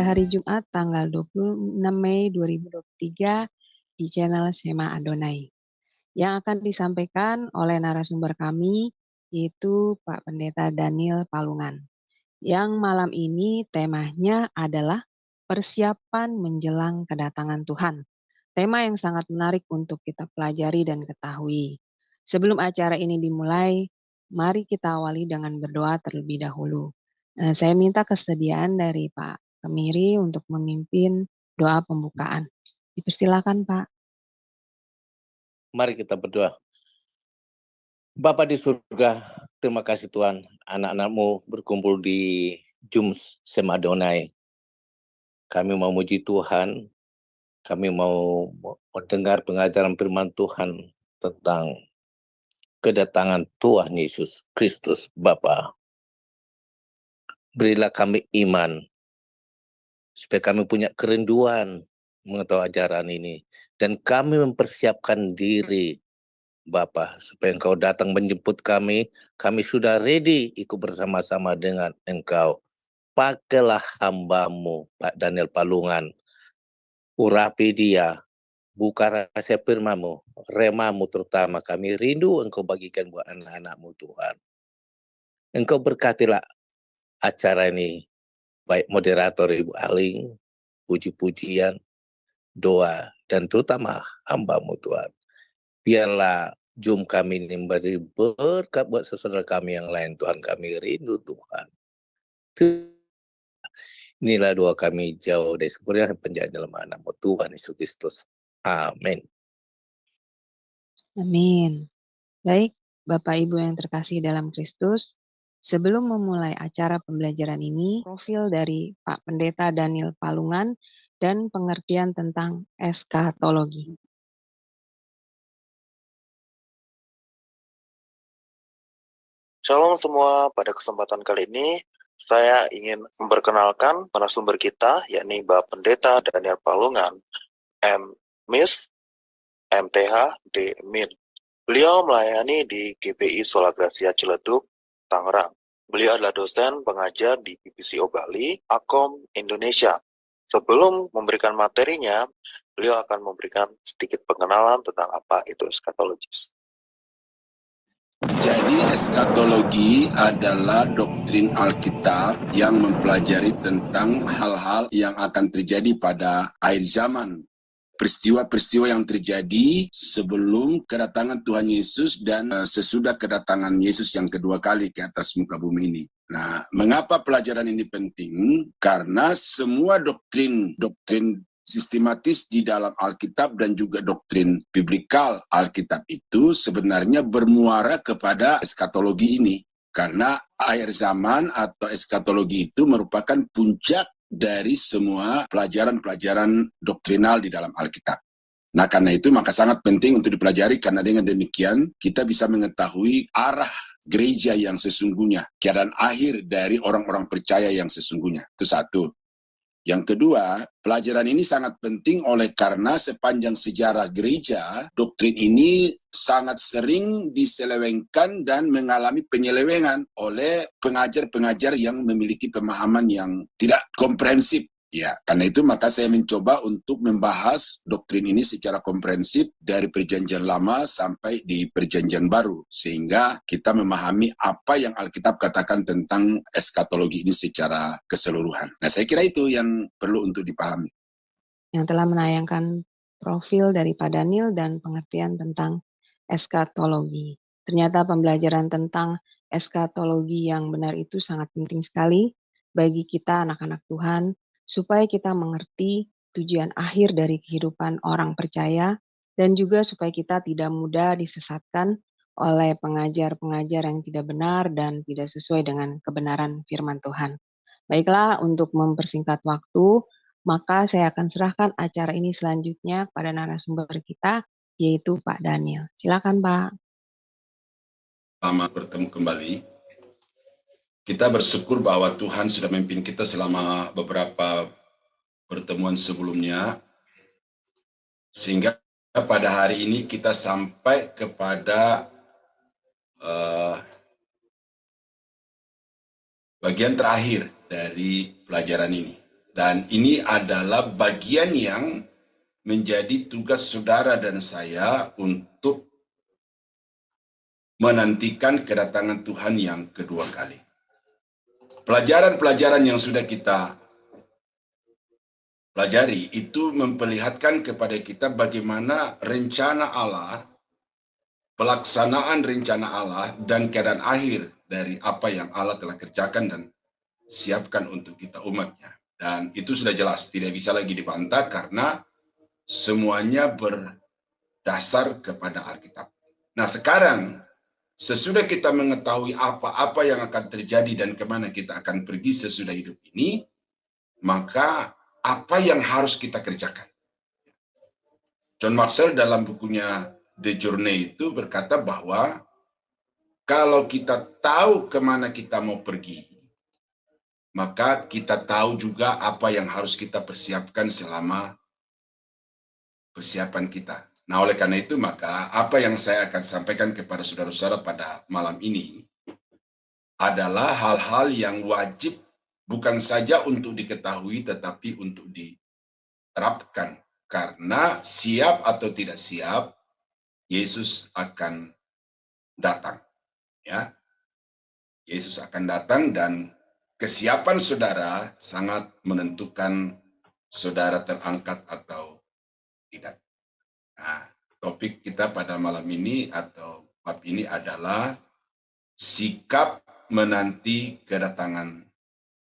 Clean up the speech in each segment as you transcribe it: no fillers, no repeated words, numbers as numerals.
hari Jumat tanggal 26 Mei 2023 di channel Sema Adonai. Yang akan disampaikan oleh narasumber kami yaitu Pak Pendeta Daniel Palungan. Yang malam ini temanya adalah persiapan menjelang kedatangan Tuhan. Tema yang sangat menarik untuk kita pelajari dan ketahui. Sebelum acara ini dimulai, mari kita awali dengan berdoa terlebih dahulu. Saya minta kesediaan dari Pak Kemiri untuk memimpin doa pembukaan. Dipersilakan Pak. Mari kita berdoa. Bapa di surga, terima kasih Tuhan, anak-anak-Mu berkumpul di Jums Sema Adonai. Kami mau muji Tuhan, kami mau mendengar pengajaran firman Tuhan tentang kedatangan Tuhan Yesus Kristus. Bapa, berilah kami iman, supaya kami punya kerinduan mengetahui ajaran ini, dan kami mempersiapkan diri, Bapa, supaya Engkau datang menjemput kami sudah ready ikut bersama-sama dengan Engkau. Pakailah hamba-Mu, Pak Daniel Palungan, urapi dia, buka rahasia firman-Mu, rema-Mu terutama, kami rindu Engkau bagikan buat anak-anak-Mu Tuhan. Engkau berkatilah acara ini, baik moderator Ibu Aling, puji-pujian, doa, dan terutama hamba-Mu Tuhan. Biarlah Zoom kami ini memberi berkat buat saudara kami yang lain, Tuhan. Kami rindu Tuhan. Inilah doa kami jauh dari sempurna penjahat dalam nama Tuhan Yesus Kristus. Amin. Amin. Baik, Bapak Ibu yang terkasih dalam Kristus, sebelum memulai acara pembelajaran ini, profil dari Pak Pendeta Daniel Palungan dan pengertian tentang eskatologi. Shalom semua, pada kesempatan kali ini saya ingin memperkenalkan narasumber kita, yakni Bapak Pendeta Daniel Palungan, M.Mis, MTH, D.Min. Beliau melayani di GPI Sola Gracia Ciledug, Tangerang. Beliau adalah dosen pengajar di PPCO Bali, Akom Indonesia. Sebelum memberikan materinya, beliau akan memberikan sedikit pengenalan tentang apa itu eskatologis. Jadi eskatologi adalah doktrin Alkitab yang mempelajari tentang hal-hal yang akan terjadi pada akhir zaman. Peristiwa-peristiwa yang terjadi sebelum kedatangan Tuhan Yesus dan sesudah kedatangan Yesus yang kedua kali ke atas muka bumi ini. Nah, mengapa pelajaran ini penting? Karena semua doktrin sistematis di dalam Alkitab dan juga doktrin biblikal Alkitab itu sebenarnya bermuara kepada eskatologi ini. Karena akhir zaman atau eskatologi itu merupakan puncak dari semua pelajaran-pelajaran doktrinal di dalam Alkitab. Nah, karena itu maka sangat penting untuk dipelajari, karena dengan demikian kita bisa mengetahui arah gereja yang sesungguhnya, keadaan akhir dari orang-orang percaya yang sesungguhnya. Itu satu. Yang kedua, pelajaran ini sangat penting oleh karena sepanjang sejarah gereja, doktrin ini sangat sering diselewengkan dan mengalami penyelewengan oleh pengajar-pengajar yang memiliki pemahaman yang tidak komprehensif. Ya, karena itu maka saya mencoba untuk membahas doktrin ini secara komprehensif dari perjanjian lama sampai di perjanjian baru, sehingga kita memahami apa yang Alkitab katakan tentang eskatologi ini secara keseluruhan. Nah, saya kira itu yang perlu untuk dipahami. Yang telah menayangkan profil dari Pak Daniel dan pengertian tentang eskatologi. Ternyata pembelajaran tentang eskatologi yang benar itu sangat penting sekali bagi kita anak-anak Tuhan, supaya kita mengerti tujuan akhir dari kehidupan orang percaya, dan juga supaya kita tidak mudah disesatkan oleh pengajar-pengajar yang tidak benar dan tidak sesuai dengan kebenaran firman Tuhan. Baiklah, untuk mempersingkat waktu, maka saya akan serahkan acara ini selanjutnya kepada narasumber kita, yaitu Pak Daniel. Silakan Pak. Selamat bertemu kembali. Kita bersyukur bahwa Tuhan sudah memimpin kita selama beberapa pertemuan sebelumnya, sehingga pada hari ini kita sampai kepada bagian terakhir dari pelajaran ini. Dan ini adalah bagian yang menjadi tugas saudara dan saya untuk menantikan kedatangan Tuhan yang kedua kali. Pelajaran-pelajaran yang sudah kita pelajari itu memperlihatkan kepada kita bagaimana rencana Allah, pelaksanaan rencana Allah, dan keadaan akhir dari apa yang Allah telah kerjakan dan siapkan untuk kita umatnya. Dan itu sudah jelas, tidak bisa lagi dibantah karena semuanya berdasar kepada Alkitab. Nah sekarang, sesudah kita mengetahui apa-apa yang akan terjadi dan kemana kita akan pergi sesudah hidup ini, maka apa yang harus kita kerjakan? John Maxwell dalam bukunya The Journey itu berkata bahwa kalau kita tahu kemana kita mau pergi, maka kita tahu juga apa yang harus kita persiapkan selama persiapan kita. Nah, oleh karena itu, maka apa yang saya akan sampaikan kepada saudara-saudara pada malam ini adalah hal-hal yang wajib bukan saja untuk diketahui, tetapi untuk diterapkan. Karena siap atau tidak siap, Yesus akan datang. Ya, Yesus akan datang dan kesiapan saudara sangat menentukan saudara terangkat atau tidak. Nah, topik kita pada malam ini atau bab ini adalah sikap menanti kedatangan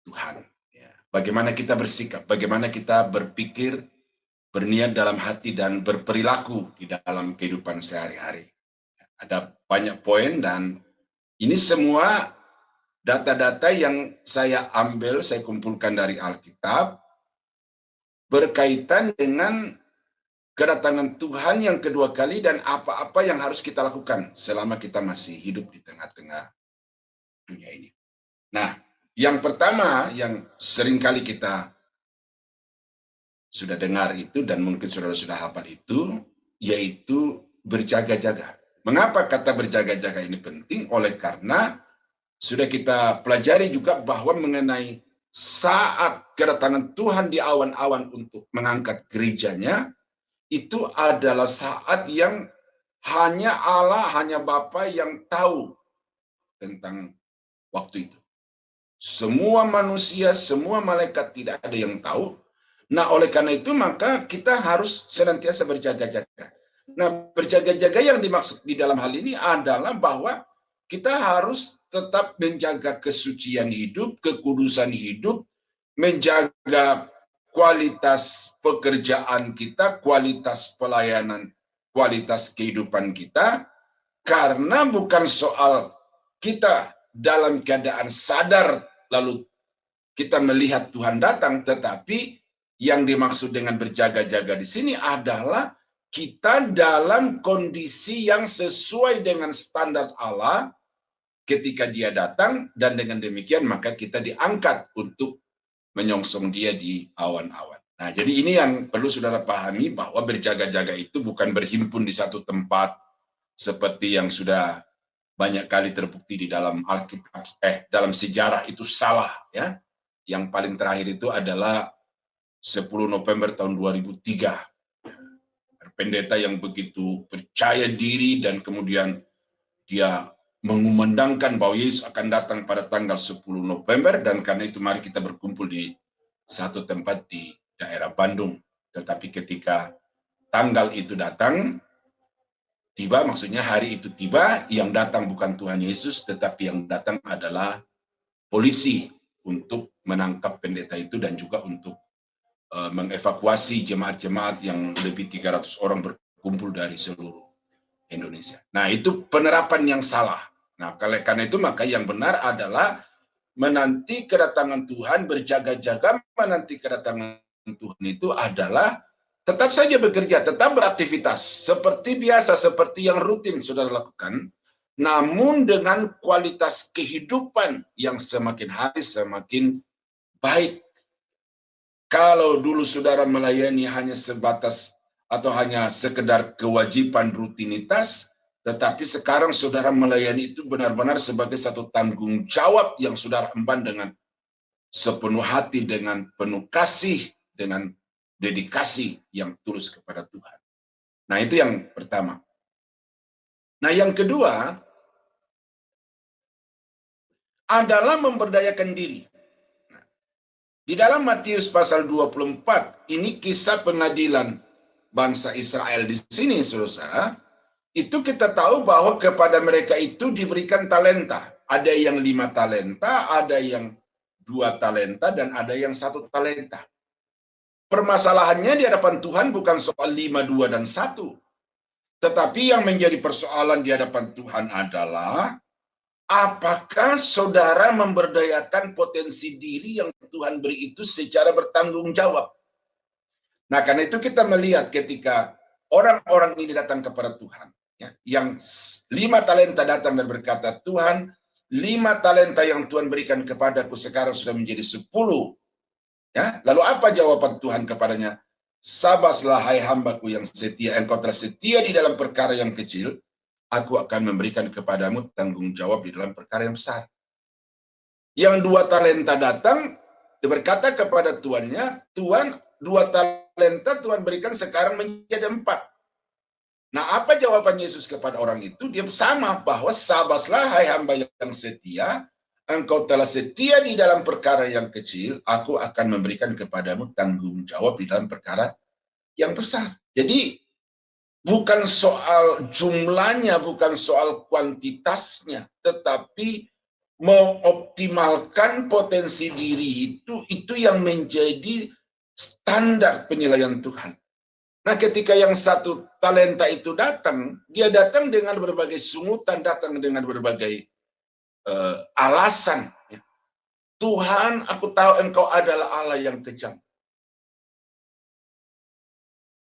Tuhan. Ya. Bagaimana kita bersikap, bagaimana kita berpikir, berniat dalam hati dan berperilaku di dalam kehidupan sehari-hari. Ada banyak poin dan ini semua data-data yang saya ambil, saya kumpulkan dari Alkitab berkaitan dengan kedatangan Tuhan yang kedua kali dan apa-apa yang harus kita lakukan selama kita masih hidup di tengah-tengah dunia ini. Nah, yang pertama yang seringkali kita sudah dengar itu dan mungkin saudara sudah hafal itu, yaitu berjaga-jaga. Mengapa kata berjaga-jaga ini penting? Oleh karena sudah kita pelajari juga bahwa mengenai saat kedatangan Tuhan di awan-awan untuk mengangkat gerejanya, itu adalah saat yang hanya Allah, hanya Bapa yang tahu tentang waktu itu. Semua manusia, semua malaikat tidak ada yang tahu. Nah, oleh karena itu maka kita harus senantiasa berjaga-jaga. Nah, berjaga-jaga yang dimaksud di dalam hal ini adalah bahwa kita harus tetap menjaga kesucian hidup, kekudusan hidup, menjaga kualitas pekerjaan kita, kualitas pelayanan, kualitas kehidupan kita, karena bukan soal kita dalam keadaan sadar lalu kita melihat Tuhan datang, tetapi yang dimaksud dengan berjaga-jaga di sini adalah kita dalam kondisi yang sesuai dengan standar Allah ketika Dia datang, dan dengan demikian maka kita diangkat untuk menyongsong Dia di awan-awan. Nah, jadi ini yang perlu saudara pahami, bahwa berjaga-jaga itu bukan berhimpun di satu tempat seperti yang sudah banyak kali terbukti di dalam Alkitab, dalam sejarah itu salah ya. Yang paling terakhir itu adalah 10 November tahun 2003. Pendeta yang begitu percaya diri dan kemudian dia mengumandangkan bahwa Yesus akan datang pada tanggal 10 November, dan karena itu mari kita berkumpul di satu tempat di daerah Bandung. Tetapi ketika tanggal itu datang, tiba, maksudnya hari itu tiba, yang datang bukan Tuhan Yesus, tetapi yang datang adalah polisi untuk menangkap pendeta itu dan juga untuk mengevakuasi jemaat-jemaat yang lebih 300 orang berkumpul dari seluruh Indonesia. Nah, itu penerapan yang salah. Nah, karena itu maka yang benar adalah menanti kedatangan Tuhan, berjaga-jaga menanti kedatangan Tuhan itu adalah tetap saja bekerja, tetap beraktivitas seperti biasa, seperti yang rutin saudara lakukan, namun dengan kualitas kehidupan yang semakin hari semakin baik. Kalau dulu saudara melayani hanya sebatas atau hanya sekedar kewajiban rutinitas, tetapi sekarang saudara melayani itu benar-benar sebagai satu tanggung jawab yang saudara emban dengan sepenuh hati dengan penuh kasih, dengan dedikasi yang tulus kepada Tuhan. Nah, itu yang pertama. Nah, yang kedua adalah memberdayakan diri. Di dalam Matius pasal 24, ini kisah pengadilan bangsa Israel di sini, saudara. Itu kita tahu bahwa kepada mereka itu diberikan talenta. Ada yang 5 talenta, ada yang 2 talenta, dan ada yang 1 talenta. Permasalahannya di hadapan Tuhan bukan soal 5, 2, dan 1. Tetapi yang menjadi persoalan di hadapan Tuhan adalah apakah saudara memberdayakan potensi diri yang Tuhan beri itu secara bertanggung jawab? Nah, karena itu kita melihat ketika orang-orang ini datang kepada Tuhan, ya, yang 5 talenta datang dan berkata, Tuhan, 5 talenta yang Tuhan berikan kepadaku sekarang sudah menjadi 10. Ya, lalu apa jawaban Tuhan kepadanya? Sabaslah hai hambaku yang setia, engkau telah setia di dalam perkara yang kecil, aku akan memberikan kepadamu tanggung jawab di dalam perkara yang besar. Yang 2 talenta datang, dia berkata kepada tuannya, Tuhan, 2 talenta Tuhan berikan sekarang menjadi 4. Nah, apa jawaban Yesus kepada orang itu? Dia sama, bahwa sabaslah hai hamba yang setia, engkau telah setia di dalam perkara yang kecil, aku akan memberikan kepadamu tanggung jawab di dalam perkara yang besar. Jadi, bukan soal jumlahnya, bukan soal kuantitasnya, tetapi mengoptimalkan potensi diri itu yang menjadi standar penilaian Tuhan. Nah, ketika yang 1 talenta itu datang, dia datang dengan berbagai sungutan, datang dengan berbagai alasan. Tuhan, aku tahu engkau adalah Allah yang kejam.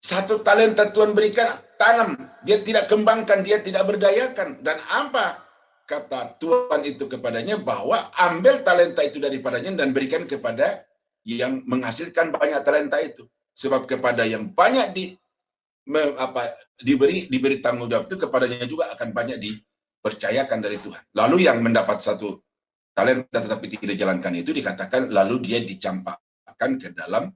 1 talenta Tuhan berikan, tanam, dia tidak kembangkan, dia tidak berdayakan. Dan apa kata Tuhan itu kepadanya? Bahwa ambil talenta itu daripadanya dan berikan kepada yang menghasilkan banyak talenta itu. Sebab kepada yang banyak diberi tanggung jawab itu, kepadanya juga akan banyak dipercayakan dari Tuhan. Lalu yang mendapat 1 talenta tetapi tidak dijalankan itu dikatakan lalu dia dicampakkan ke dalam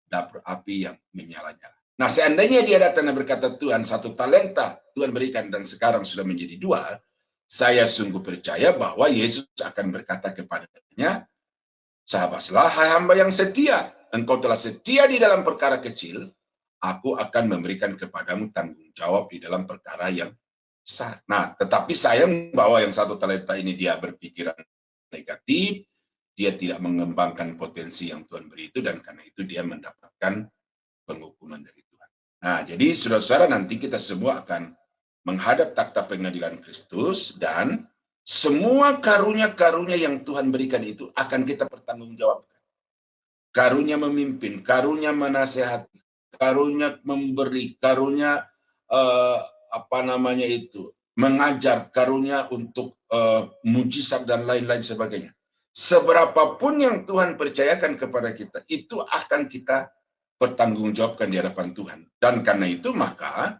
dapur api yang menyala-nyala. Nah, seandainya dia datang dan berkata, Tuhan, 1 talenta Tuhan berikan dan sekarang sudah menjadi 2, saya sungguh percaya bahwa Yesus akan berkata kepadanya, sahabatlah hai hamba yang setia, engkau telah setia di dalam perkara kecil, aku akan memberikan kepadamu tanggung jawab di dalam perkara yang besar. Nah, tetapi sayang bahwa yang 1 talenta ini dia berpikiran negatif, dia tidak mengembangkan potensi yang Tuhan beri itu, dan karena itu dia mendapatkan penghukuman dari Tuhan. Nah, jadi saudara-saudara, nanti kita semua akan menghadap takhta pengadilan Kristus, dan semua karunia-karunia yang Tuhan berikan itu akan kita pertanggungjawabkan. Karunia memimpin, karunia menasehati, karunia memberi, karunia mengajar, karunia untuk mujizat dan lain-lain sebagainya. Seberapapun yang Tuhan percayakan kepada kita, itu akan kita pertanggungjawabkan di hadapan Tuhan. Dan karena itu maka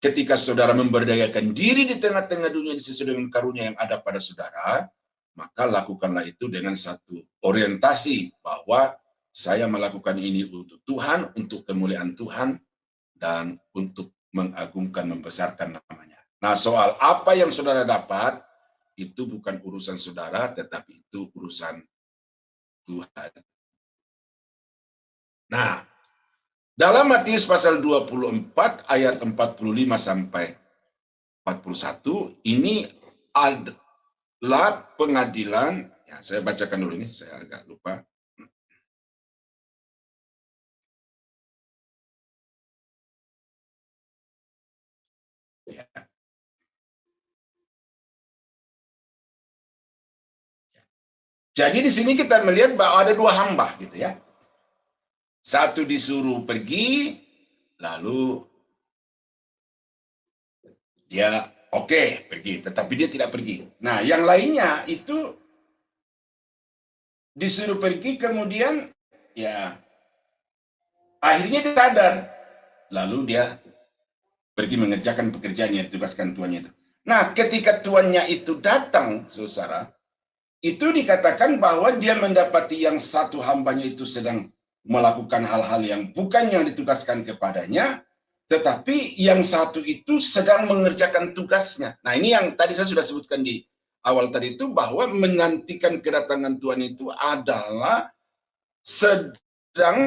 ketika saudara memberdayakan diri di tengah-tengah dunia sesuai dengan karunia yang ada pada saudara, maka lakukanlah itu dengan 1 orientasi bahwa saya melakukan ini untuk Tuhan, untuk kemuliaan Tuhan, dan untuk mengagungkan, membesarkan namanya. Nah, soal apa yang saudara dapat, itu bukan urusan saudara, tetapi itu urusan Tuhan. Nah, dalam Matius pasal 24 ayat 45 sampai 41, ini adalah pengadilan, ya saya bacakan dulu ini, saya agak lupa. Ya. Jadi di sini kita melihat bahwa ada 2 hamba gitu ya. 1 disuruh pergi, lalu dia pergi, tetapi dia tidak pergi. Nah, yang lainnya itu disuruh pergi, kemudian ya akhirnya dia sadar, lalu dia pergi mengerjakan pekerjaan yang ditugaskan tuannya itu. Nah, ketika tuannya itu datang, saudara, itu dikatakan bahwa dia mendapati yang satu hambanya itu sedang melakukan hal-hal yang bukan yang ditugaskan kepadanya, tetapi yang satu itu sedang mengerjakan tugasnya. Nah, ini yang tadi saya sudah sebutkan di awal tadi itu, bahwa menantikan kedatangan Tuhan itu adalah sedang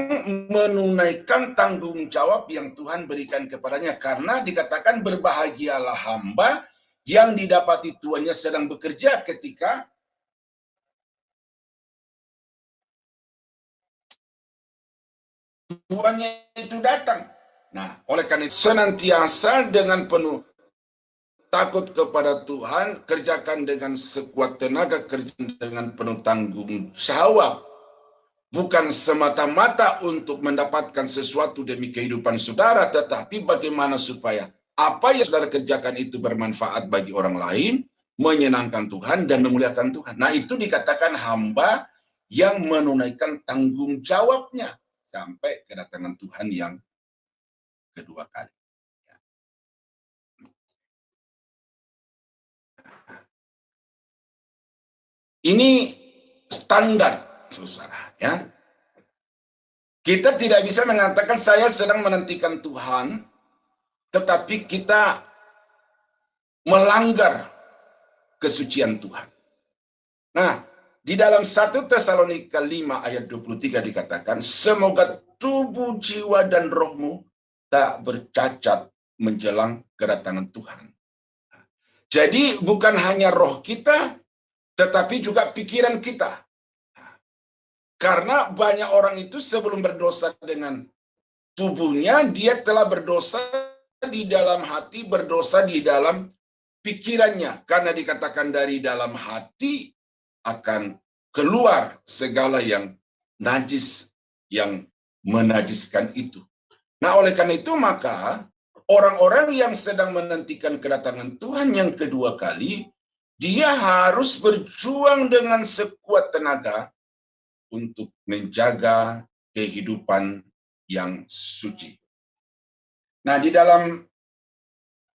menunaikan tanggung jawab yang Tuhan berikan kepadanya. Karena dikatakan berbahagialah hamba yang didapati tuannya sedang bekerja ketika tuannya itu datang. Nah, oleh karena itu senantiasa dengan penuh takut kepada Tuhan, kerjakan dengan sekuat tenaga, kerjakan dengan penuh tanggung jawab. Bukan semata-mata untuk mendapatkan sesuatu demi kehidupan saudara, tetapi bagaimana supaya apa yang saudara kerjakan itu bermanfaat bagi orang lain, menyenangkan Tuhan, dan memuliakan Tuhan. Nah, itu dikatakan hamba yang menunaikan tanggung jawabnya sampai kedatangan Tuhan yang kedua kali. Ini standar, saudara, ya. Kita tidak bisa mengatakan saya sedang menantikan Tuhan, tetapi kita melanggar kesucian Tuhan. Nah, di dalam 1 Tesalonika 5 ayat 23 dikatakan, semoga tubuh, jiwa, dan rohmu tak bercacat menjelang kedatangan Tuhan. Jadi bukan hanya roh kita, tetapi juga pikiran kita. Karena banyak orang itu sebelum berdosa dengan tubuhnya, dia telah berdosa di dalam hati, berdosa di dalam pikirannya. Karena dikatakan dari dalam hati akan keluar segala yang najis, yang menajiskan itu. Nah, oleh karena itu maka orang-orang yang sedang menantikan kedatangan Tuhan yang kedua kali, dia harus berjuang dengan sekuat tenaga untuk menjaga kehidupan yang suci. Nah, di dalam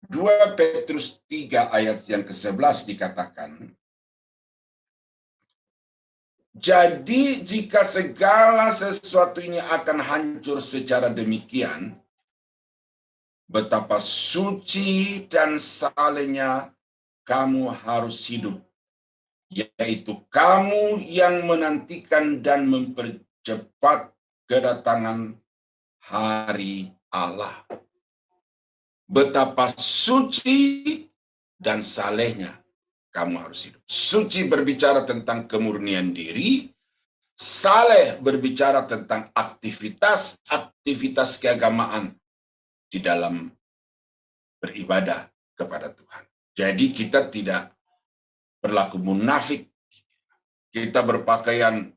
2 Petrus 3 ayat yang ke-11 dikatakan, jadi jika segala sesuatu ini akan hancur secara demikian, betapa suci dan salehnya kamu harus hidup, yaitu kamu yang menantikan dan mempercepat kedatangan hari Allah. Betapa suci dan salehnya kamu harus hidup. Suci berbicara tentang kemurnian diri, saleh berbicara tentang aktivitas keagamaan di dalam beribadah kepada Tuhan. Jadi kita tidak berlaku munafik, kita berpakaian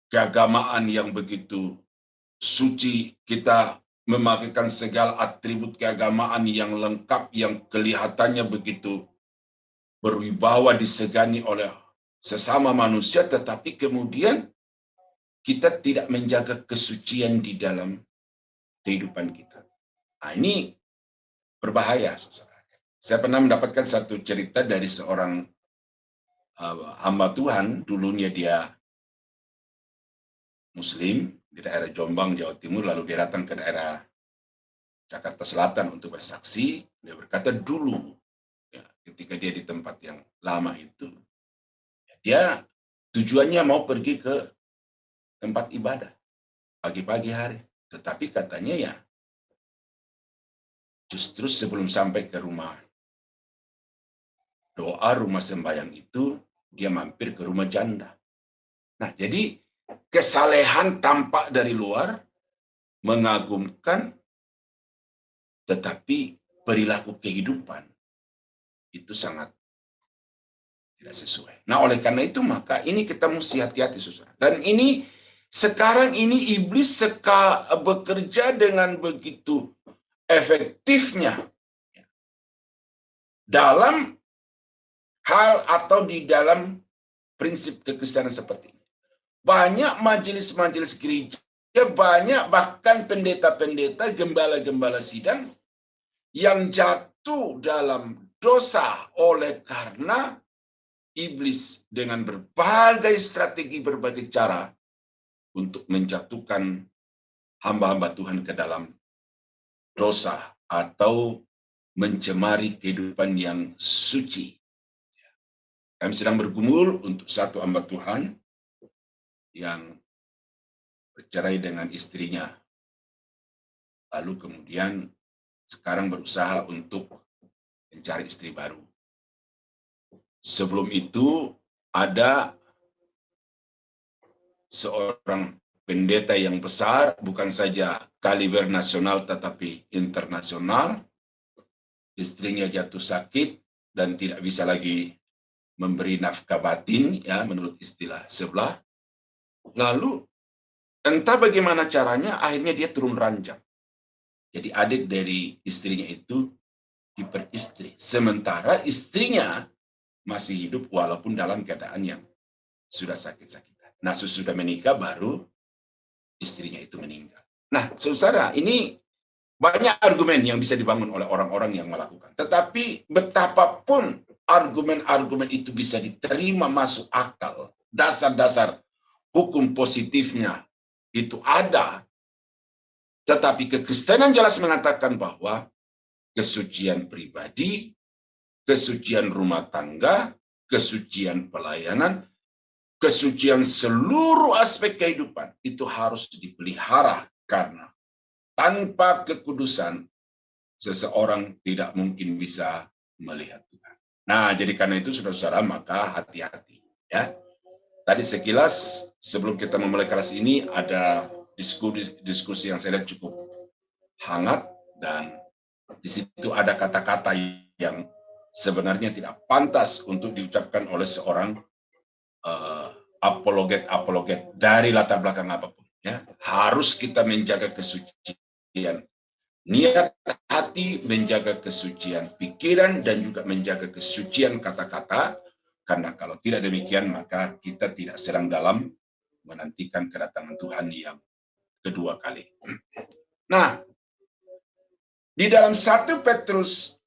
keagamaan yang begitu suci, kita memakaikan segala atribut keagamaan yang lengkap, yang kelihatannya begitu berwibawa, disegani oleh sesama manusia, tetapi kemudian kita tidak menjaga kesucian di dalam kehidupan kita. Nah, ini berbahaya, saudara. Saya pernah mendapatkan satu cerita dari seorang hamba Tuhan. Dulunya dia Muslim di daerah Jombang, Jawa Timur, lalu dia datang ke daerah Jakarta Selatan untuk bersaksi. Dia berkata dulu, ya, ketika dia di tempat yang lama itu, dia tujuannya mau pergi ke tempat ibadah pagi-pagi hari. Tetapi katanya ya, justru sebelum sampai ke rumah doa, rumah sembahyang itu, dia mampir ke rumah janda. Nah, jadi kesalehan tampak dari luar, mengagumkan, tetapi perilaku kehidupan itu sangat tidak sesuai. Nah, oleh karena itu maka ini kita mesti hati-hati, saudara. Dan ini sekarang ini iblis bekerja dengan begitu efektifnya dalam hal atau di dalam prinsip kekristenan seperti ini. Banyak majelis-majelis gereja, banyak bahkan pendeta-pendeta, gembala-gembala sidang yang jatuh dalam dosa oleh karena iblis dengan berbagai strategi, berbagai cara untuk menjatuhkan hamba-hamba Tuhan ke dalam dosa atau mencemari kehidupan yang suci. Kami sedang bergumul untuk satu hamba Tuhan yang bercerai dengan istrinya. Lalu kemudian sekarang berusaha untuk mencari istri baru. Sebelum itu ada seorang pendeta yang besar, bukan saja kaliber nasional tetapi internasional. Istrinya jatuh sakit dan tidak bisa lagi memberi nafkah batin, ya, menurut istilah sebelah. Lalu entah bagaimana caranya, akhirnya dia turun ranjang. Jadi adik dari istrinya itu diperistri, sementara istrinya masih hidup walaupun dalam keadaan yang sudah sakit-sakitan. Nah, sesudah menikah baru istrinya itu meninggal. Nah, saudara, ini banyak argumen yang bisa dibangun oleh orang-orang yang melakukan. Tetapi betapapun argumen-argumen itu bisa diterima masuk akal, dasar-dasar hukum positifnya itu ada, tetapi kekristenan jelas mengatakan bahwa kesucian pribadi, kesucian rumah tangga, kesucian pelayanan, kesucian seluruh aspek kehidupan itu harus dipelihara, karena tanpa kekudusan seseorang tidak mungkin bisa melihat Tuhan. Nah, jadi karena itu saudara-saudara, maka hati-hati, ya. Tadi sekilas sebelum kita memulai kelas ini ada diskusi yang saya lihat cukup hangat, dan di situ ada kata-kata yang sebenarnya tidak pantas untuk diucapkan oleh seorang apologet dari latar belakang apapun, ya. Harus kita menjaga kesucian niat hati, menjaga kesucian pikiran, dan juga menjaga kesucian kata-kata, karena kalau tidak demikian maka kita tidak sedang dalam menantikan kedatangan Tuhan yang kedua kali. Nah, di dalam 1 Petrus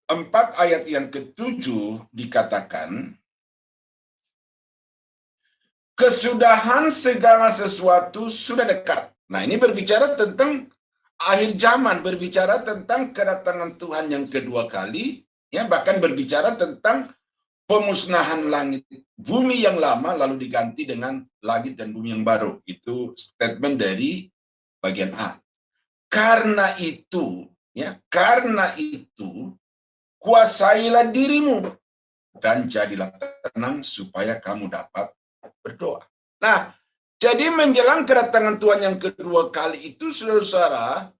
4 ayat yang ke-7 dikatakan, kesudahan segala sesuatu sudah dekat. Nah, ini berbicara tentang akhir zaman, berbicara tentang kedatangan Tuhan yang kedua kali, ya, bahkan berbicara tentang pemusnahan langit bumi yang lama lalu diganti dengan langit dan bumi yang baru. Itu statement dari bagian A. Karena itu, ya, karena itu kuasailah dirimu dan jadilah tenang supaya kamu dapat berdoa. Nah, jadi menjelang kedatangan Tuhan yang kedua kali itu, saudara-saudara,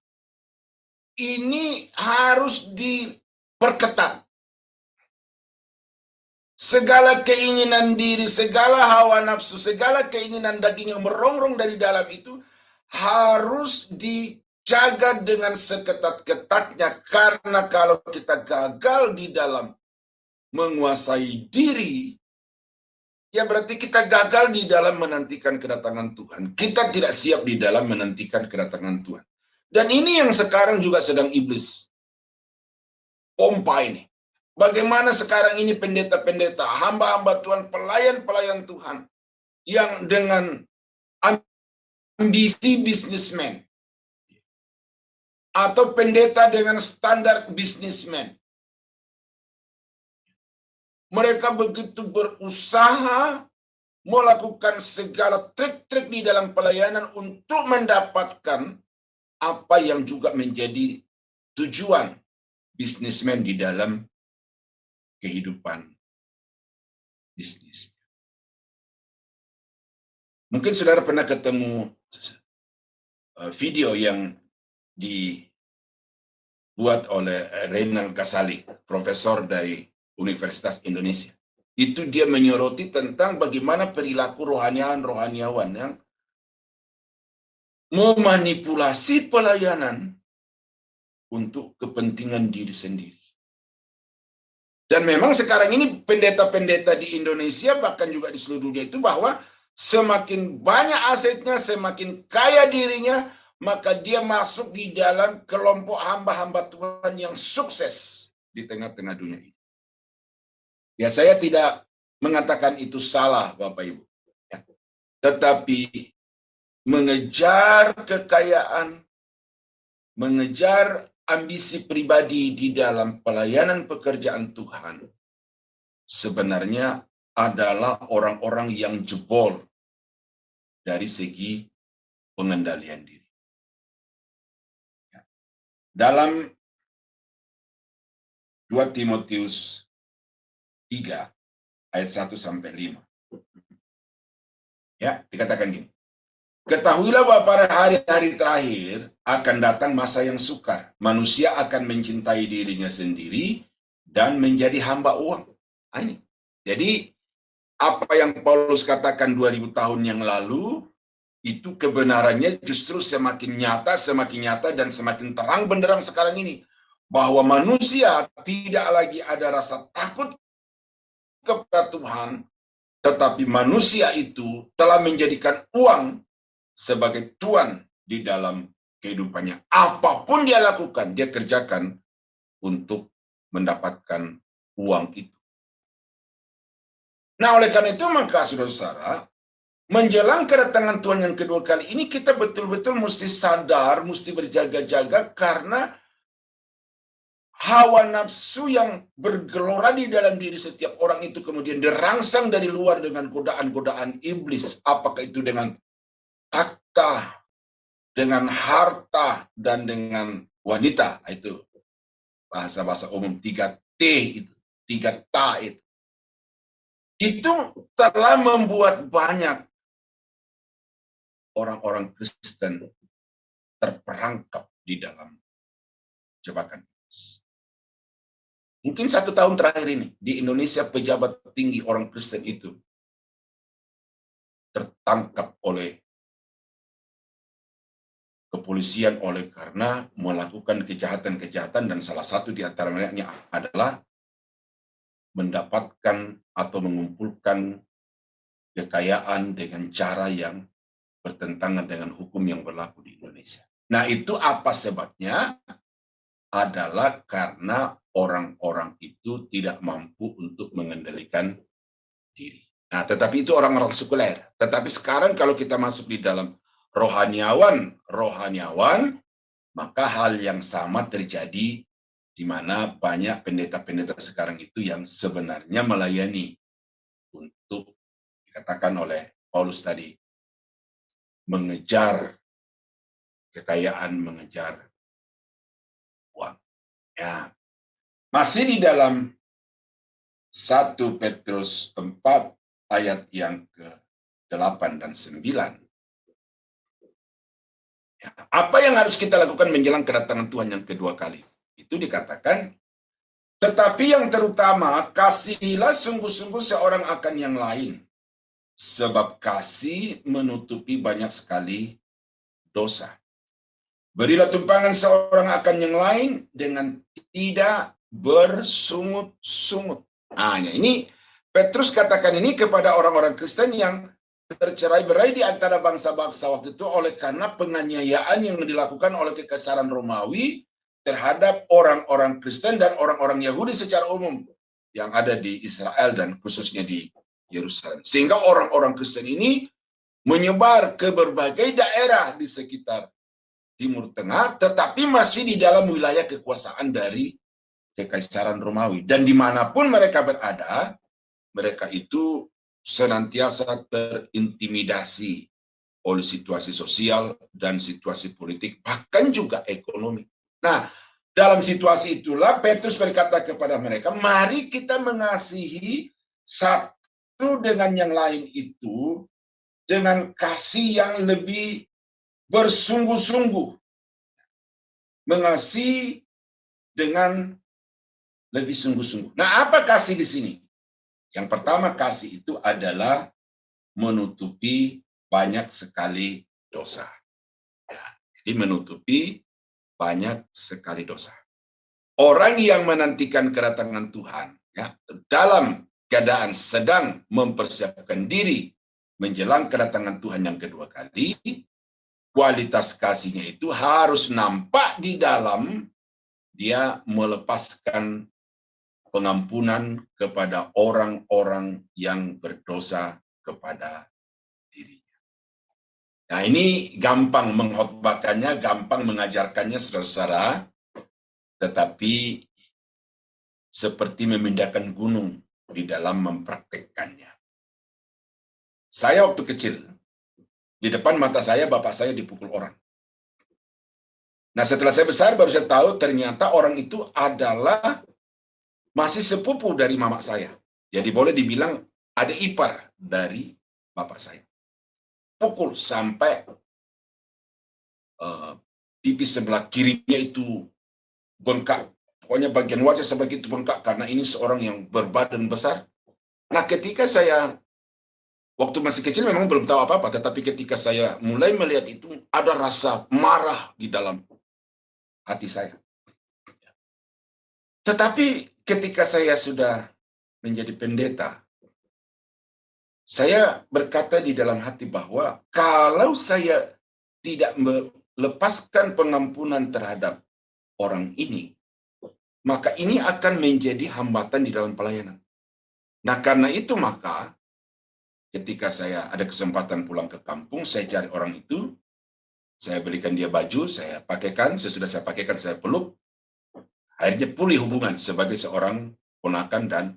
ini harus diperketat. Segala keinginan diri, segala hawa nafsu, segala keinginan daging yang merongrong dari dalam itu harus dijaga dengan seketat-ketatnya. Karena kalau kita gagal di dalam menguasai diri, ya berarti kita gagal di dalam menantikan kedatangan Tuhan. Kita tidak siap di dalam menantikan kedatangan Tuhan. Dan ini yang sekarang juga sedang iblis pompa ini. Bagaimana sekarang ini pendeta-pendeta, hamba-hamba Tuhan, pelayan-pelayan Tuhan, yang dengan ambisi bisnismen, atau pendeta dengan standar bisnismen, mereka begitu berusaha melakukan segala trik-trik di dalam pelayanan untuk mendapatkan apa yang juga menjadi tujuan bisnismen di dalam kehidupan bisnis. Mungkin saudara pernah ketemu video yang dibuat oleh Reynald Kasali, profesor dari Universitas Indonesia. Itu dia menyoroti tentang bagaimana perilaku rohaniawan yang memanipulasi pelayanan untuk kepentingan diri sendiri. Dan memang sekarang ini pendeta-pendeta di Indonesia, bahkan juga di seluruh dunia itu, bahwa semakin banyak asetnya, semakin kaya dirinya, maka dia masuk di dalam kelompok hamba-hamba Tuhan yang sukses di tengah-tengah dunia ini. Ya, saya tidak mengatakan itu salah, Bapak Ibu. Ya. Tetapi mengejar kekayaan, mengejar ambisi pribadi di dalam pelayanan pekerjaan Tuhan sebenarnya adalah orang-orang yang jebol dari segi pengendalian diri. Dalam 2 Timotius 3 ayat 1-5. Ya, dikatakan gini. Ketahuilah bahwa pada hari-hari terakhir akan datang masa yang sukar. Manusia akan mencintai dirinya sendiri dan menjadi hamba uang. Ini. Jadi, apa yang Paulus katakan 2000 tahun yang lalu, itu kebenarannya justru semakin nyata, dan semakin terang benderang sekarang ini. Bahwa manusia tidak lagi ada rasa takut kepada Tuhan, tetapi manusia itu telah menjadikan uang sebagai tuan di dalam kehidupannya. Apapun dia lakukan, dia kerjakan untuk mendapatkan uang itu. Nah, oleh karena itu, maka saudara-saudara, menjelang kedatangan Tuhan yang kedua kali ini, kita betul-betul mesti sadar, mesti berjaga-jaga, karena hawa nafsu yang bergelora di dalam diri setiap orang itu kemudian dirangsang dari luar dengan godaan-godaan iblis. Apakah itu dengan takhta, dengan harta, dan dengan wanita. Itu bahasa-bahasa umum 3T itu, 3 ta itu. Itu telah membuat banyak orang-orang Kristen terperangkap di dalam jebakan iblis. Mungkin 1 tahun terakhir ini, di Indonesia pejabat tinggi orang Kristen itu tertangkap oleh kepolisian karena melakukan kejahatan-kejahatan, dan salah satu di antara mereka adalah mendapatkan atau mengumpulkan kekayaan dengan cara yang bertentangan dengan hukum yang berlaku di Indonesia. Nah, itu apa sebabnya? Adalah karena orang-orang itu tidak mampu untuk mengendalikan diri. Nah, tetapi itu orang-orang sekuler. Tetapi sekarang kalau kita masuk di dalam rohaniawan, maka hal yang sama terjadi di mana banyak pendeta-pendeta sekarang itu yang sebenarnya melayani untuk dikatakan oleh Paulus tadi, mengejar kekayaan, mengejar uang. Ya. Masih di dalam 1 Petrus 4 ayat yang ke-8 dan 9. Ya, apa yang harus kita lakukan menjelang kedatangan Tuhan yang kedua kali? Itu dikatakan, tetapi yang terutama, kasihilah sungguh-sungguh seorang akan yang lain, sebab kasih menutupi banyak sekali dosa. Berilah tumpangan seorang akan yang lain dengan tidak bersungut-sungut. Nah, ini Petrus katakan ini kepada orang-orang Kristen yang tercerai-berai di antara bangsa-bangsa waktu itu oleh karena penganiayaan yang dilakukan oleh Kekaisaran Romawi terhadap orang-orang Kristen dan orang-orang Yahudi secara umum yang ada di Israel dan khususnya di Yerusalem. Sehingga orang-orang Kristen ini menyebar ke berbagai daerah di sekitar Timur Tengah, tetapi masih di dalam wilayah kekuasaan dari Kekaisaran Romawi. Dan dimanapun mereka berada, mereka itu senantiasa terintimidasi oleh situasi sosial dan situasi politik, bahkan juga ekonomi. Nah, dalam situasi itulah Petrus berkata kepada mereka, mari kita mengasihi satu dengan yang lain itu dengan kasih yang lebih bersungguh-sungguh. Mengasihi dengan lebih sungguh-sungguh. Nah, apa kasih di sini? Yang pertama, kasih itu adalah menutupi banyak sekali dosa. Ya, jadi menutupi banyak sekali dosa. Orang yang menantikan kedatangan Tuhan, ya, dalam keadaan sedang mempersiapkan diri menjelang kedatangan Tuhan yang kedua kali, kualitas kasihnya itu harus nampak di dalam dia melepaskan pengampunan kepada orang-orang yang berdosa kepada dirinya. Nah, ini gampang mengkhotbahkannya, gampang mengajarkannya, saudara-saudara, tetapi seperti memindahkan gunung di dalam mempraktekkannya. Saya waktu kecil, di depan mata saya, bapak saya dipukul orang. Nah, setelah saya besar, baru saya tahu ternyata orang itu adalah masih sepupu dari mama saya. Jadi boleh dibilang ada ipar dari bapak saya. Pukul sampai pipi sebelah kirinya itu bengkak. Pokoknya bagian wajah sebelah itu bengkak karena ini seorang yang berbadan besar. Nah, ketika saya waktu masih kecil memang belum tahu apa-apa, tetapi ketika saya mulai melihat itu, ada rasa marah di dalam hati saya. Tetapi ketika saya sudah menjadi pendeta, saya berkata di dalam hati bahwa kalau saya tidak melepaskan pengampunan terhadap orang ini, maka ini akan menjadi hambatan di dalam pelayanan. Nah, karena itu maka ketika saya ada kesempatan pulang ke kampung, saya cari orang itu, saya belikan dia baju, saya pakaikan, sesudah saya pakaikan, saya peluk, akhirnya pulih hubungan sebagai seorang ponakan dan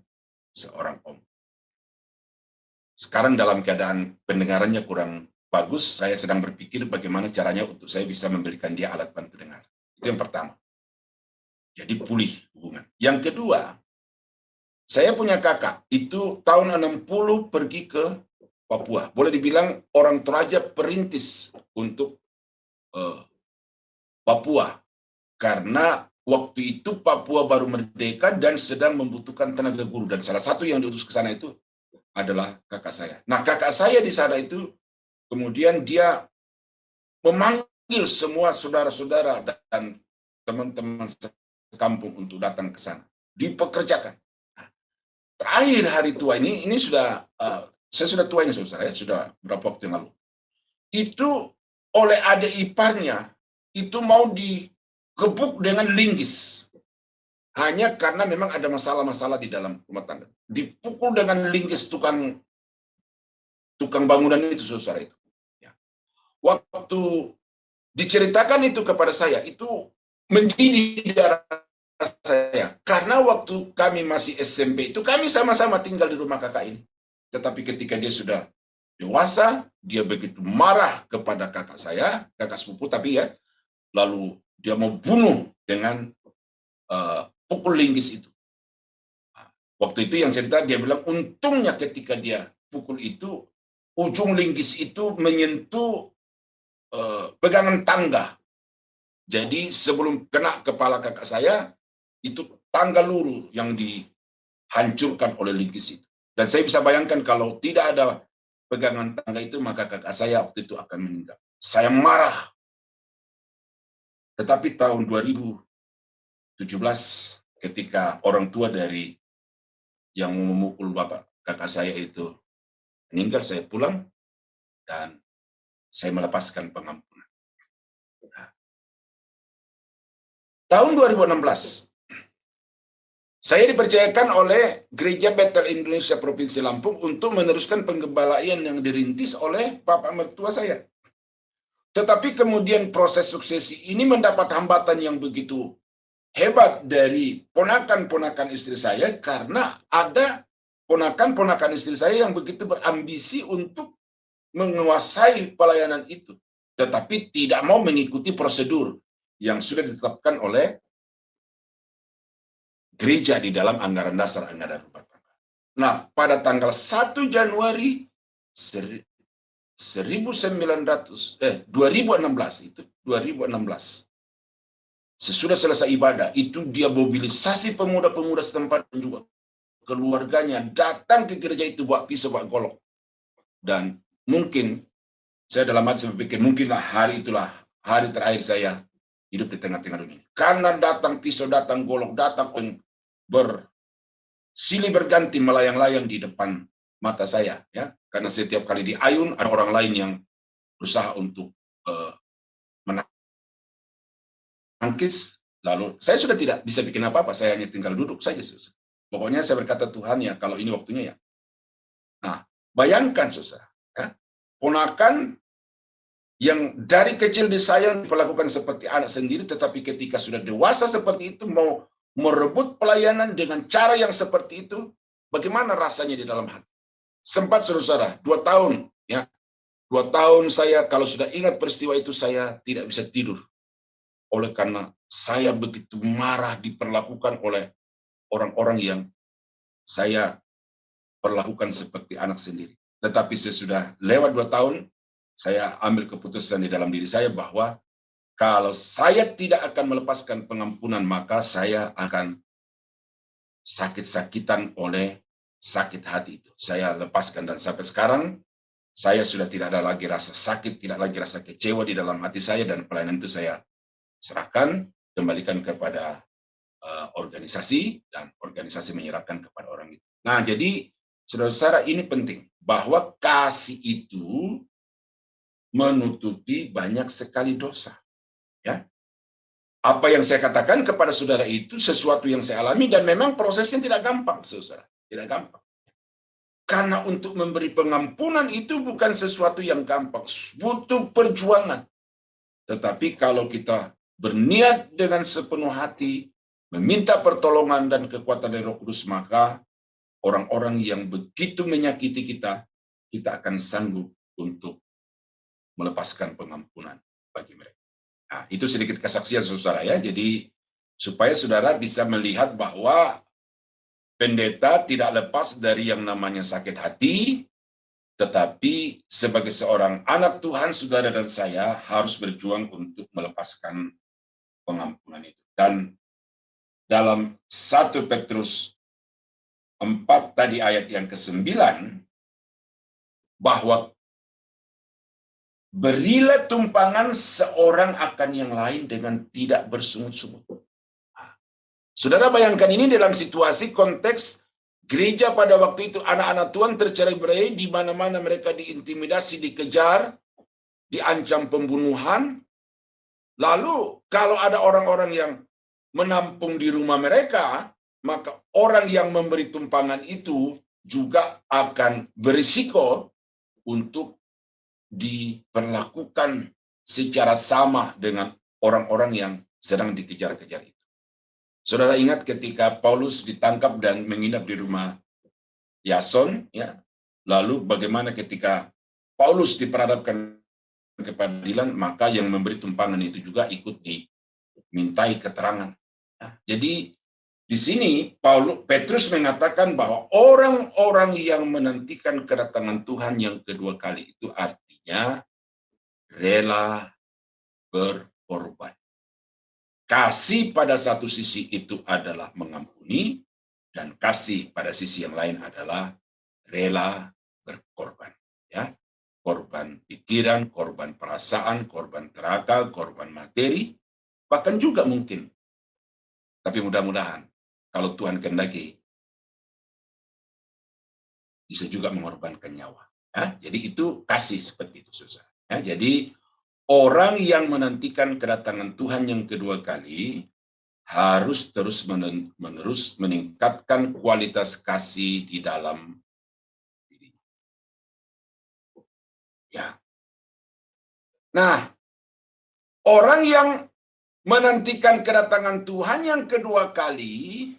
seorang om. Sekarang dalam keadaan pendengarannya kurang bagus, saya sedang berpikir bagaimana caranya untuk saya bisa memberikan dia alat bantu dengar. Itu yang pertama. Jadi pulih hubungan. Yang kedua, saya punya kakak, itu tahun 60 pergi ke Papua. Boleh dibilang orang Toraja perintis untuk Papua. Karena waktu itu Papua baru merdeka dan sedang membutuhkan tenaga guru. Dan salah satu yang diutus ke sana itu adalah kakak saya. Nah, kakak saya di sana itu kemudian dia memanggil semua saudara-saudara dan teman-teman sekampung untuk datang ke sana. Dipekerjakan. Nah, terakhir hari tua ini sudah, saya sudah tua ini saudara, sudah berapa waktu yang lalu. Itu oleh adik iparnya, itu mau digebuk dengan linggis. Hanya karena memang ada masalah-masalah di dalam rumah tangga. Dipukul dengan linggis tukang bangunan itu, saudara itu. Ya. Waktu diceritakan itu kepada saya, itu mendidih di darah saya. Karena waktu kami masih SMP itu, kami sama-sama tinggal di rumah kakak ini. Tetapi ketika dia sudah dewasa, dia begitu marah kepada kakak saya, kakak sepupu tapi ya, lalu dia mau bunuh dengan pukul linggis itu. Waktu itu yang cerita dia bilang untungnya ketika dia pukul itu, ujung linggis itu menyentuh pegangan tangga. Jadi sebelum kena kepala kakak saya, itu tangga luru yang dihancurkan oleh linggis itu. Dan saya bisa bayangkan kalau tidak ada pegangan tangga itu, maka kakak saya waktu itu akan meninggal. Saya marah. Tetapi tahun 2017, ketika orang tua dari yang memukul bapak kakak saya itu meninggal, saya pulang dan saya melepaskan pengampunan. Nah, tahun 2016, saya dipercayakan oleh Gereja Bethel Indonesia Provinsi Lampung untuk meneruskan penggembalaan yang dirintis oleh bapak mertua saya. Tetapi kemudian proses suksesi ini mendapat hambatan yang begitu hebat dari ponakan-ponakan istri saya, karena ada ponakan-ponakan istri saya yang begitu berambisi untuk menguasai pelayanan itu, tetapi tidak mau mengikuti prosedur yang sudah ditetapkan oleh gereja di dalam anggaran dasar anggaran rumah tangga. Nah, pada tanggal 1 Januari 2016 itu 2016, sesudah selesai ibadah itu, dia mobilisasi pemuda-pemuda setempat dan juga keluarganya datang ke gereja itu bawa pisau, bawa golok. Dan mungkin saya dalam hati saya berpikir, mungkinlah hari itulah hari terakhir saya hidup di tengah-tengah dunia. Karena datang pisau, datang golok, datang bersilih berganti melayang-layang di depan mata saya, ya. Karena setiap kali di ayun ada orang lain yang berusaha untuk menangkis. Lalu saya sudah tidak bisa bikin apa-apa, saya hanya tinggal duduk saja. Pokoknya saya berkata, Tuhan ya, kalau ini waktunya ya. Nah, bayangkan saudara, ya, ponakan yang dari kecil disayang diperlakukan seperti anak sendiri, tetapi ketika sudah dewasa seperti itu mau merebut pelayanan dengan cara yang seperti itu, bagaimana rasanya di dalam hati? Sempat saudara, 2 tahun, ya, 2 tahun saya kalau sudah ingat peristiwa itu saya tidak bisa tidur, oleh karena saya begitu marah diperlakukan oleh orang-orang yang saya perlakukan seperti anak sendiri. Tetapi sesudah lewat 2 tahun, saya ambil keputusan di dalam diri saya bahwa kalau saya tidak akan melepaskan pengampunan, maka saya akan sakit-sakitan oleh sakit hati itu. Saya lepaskan, dan sampai sekarang saya sudah tidak ada lagi rasa sakit, tidak lagi rasa kecewa di dalam hati saya, dan pelayanan itu saya serahkan, kembalikan kepada organisasi, dan organisasi menyerahkan kepada orang itu. Nah, jadi saudara-saudara, ini penting bahwa kasih itu menutupi banyak sekali dosa. Ya, apa yang saya katakan kepada saudara itu sesuatu yang saya alami, dan memang prosesnya tidak gampang, saudara, tidak gampang. Karena untuk memberi pengampunan itu bukan sesuatu yang gampang, butuh perjuangan. Tetapi kalau kita berniat dengan sepenuh hati, meminta pertolongan dan kekuatan dari Roh Kudus, maka orang-orang yang begitu menyakiti kita, kita akan sanggup untuk melepaskan pengampunan bagi mereka. Nah, itu sedikit kesaksian saudara ya. Jadi supaya saudara bisa melihat bahwa pendeta tidak lepas dari yang namanya sakit hati, tetapi sebagai seorang anak Tuhan, saudara dan saya harus berjuang untuk melepaskan pengampunan itu. Dan dalam 1 Petrus 4 tadi ayat yang ke-9, bahwa berilah tumpangan seorang akan yang lain dengan tidak bersungut-sungut. Saudara bayangkan ini dalam situasi konteks gereja pada waktu itu, anak-anak Tuhan tercerai-berai, di mana-mana mereka diintimidasi, dikejar, diancam pembunuhan. Lalu kalau ada orang-orang yang menampung di rumah mereka, maka orang yang memberi tumpangan itu juga akan berisiko untuk diperlakukan secara sama dengan orang-orang yang sedang dikejar-kejar itu. Saudara ingat ketika Paulus ditangkap dan menginap di rumah Yason, ya. Lalu bagaimana ketika Paulus diperhadapkan ke pengadilan, maka yang memberi tumpangan itu juga ikut dimintai keterangan. Nah, jadi di sini Petrus mengatakan bahwa orang-orang yang menantikan kedatangan Tuhan yang kedua kali itu artinya rela berkorban. Kasih pada satu sisi itu adalah mengampuni, dan kasih pada sisi yang lain adalah rela berkorban. Ya, korban pikiran, korban perasaan, korban tenaga, korban materi, bahkan juga mungkin. Tapi mudah-mudahan kalau Tuhan kehendaki bisa juga mengorbankan nyawa. Ya, jadi itu kasih seperti itu, saudara. Ya, jadi orang yang menantikan kedatangan Tuhan yang kedua kali harus terus-menerus meningkatkan kualitas kasih di dalam diri. Ya. Nah, orang yang menantikan kedatangan Tuhan yang kedua kali,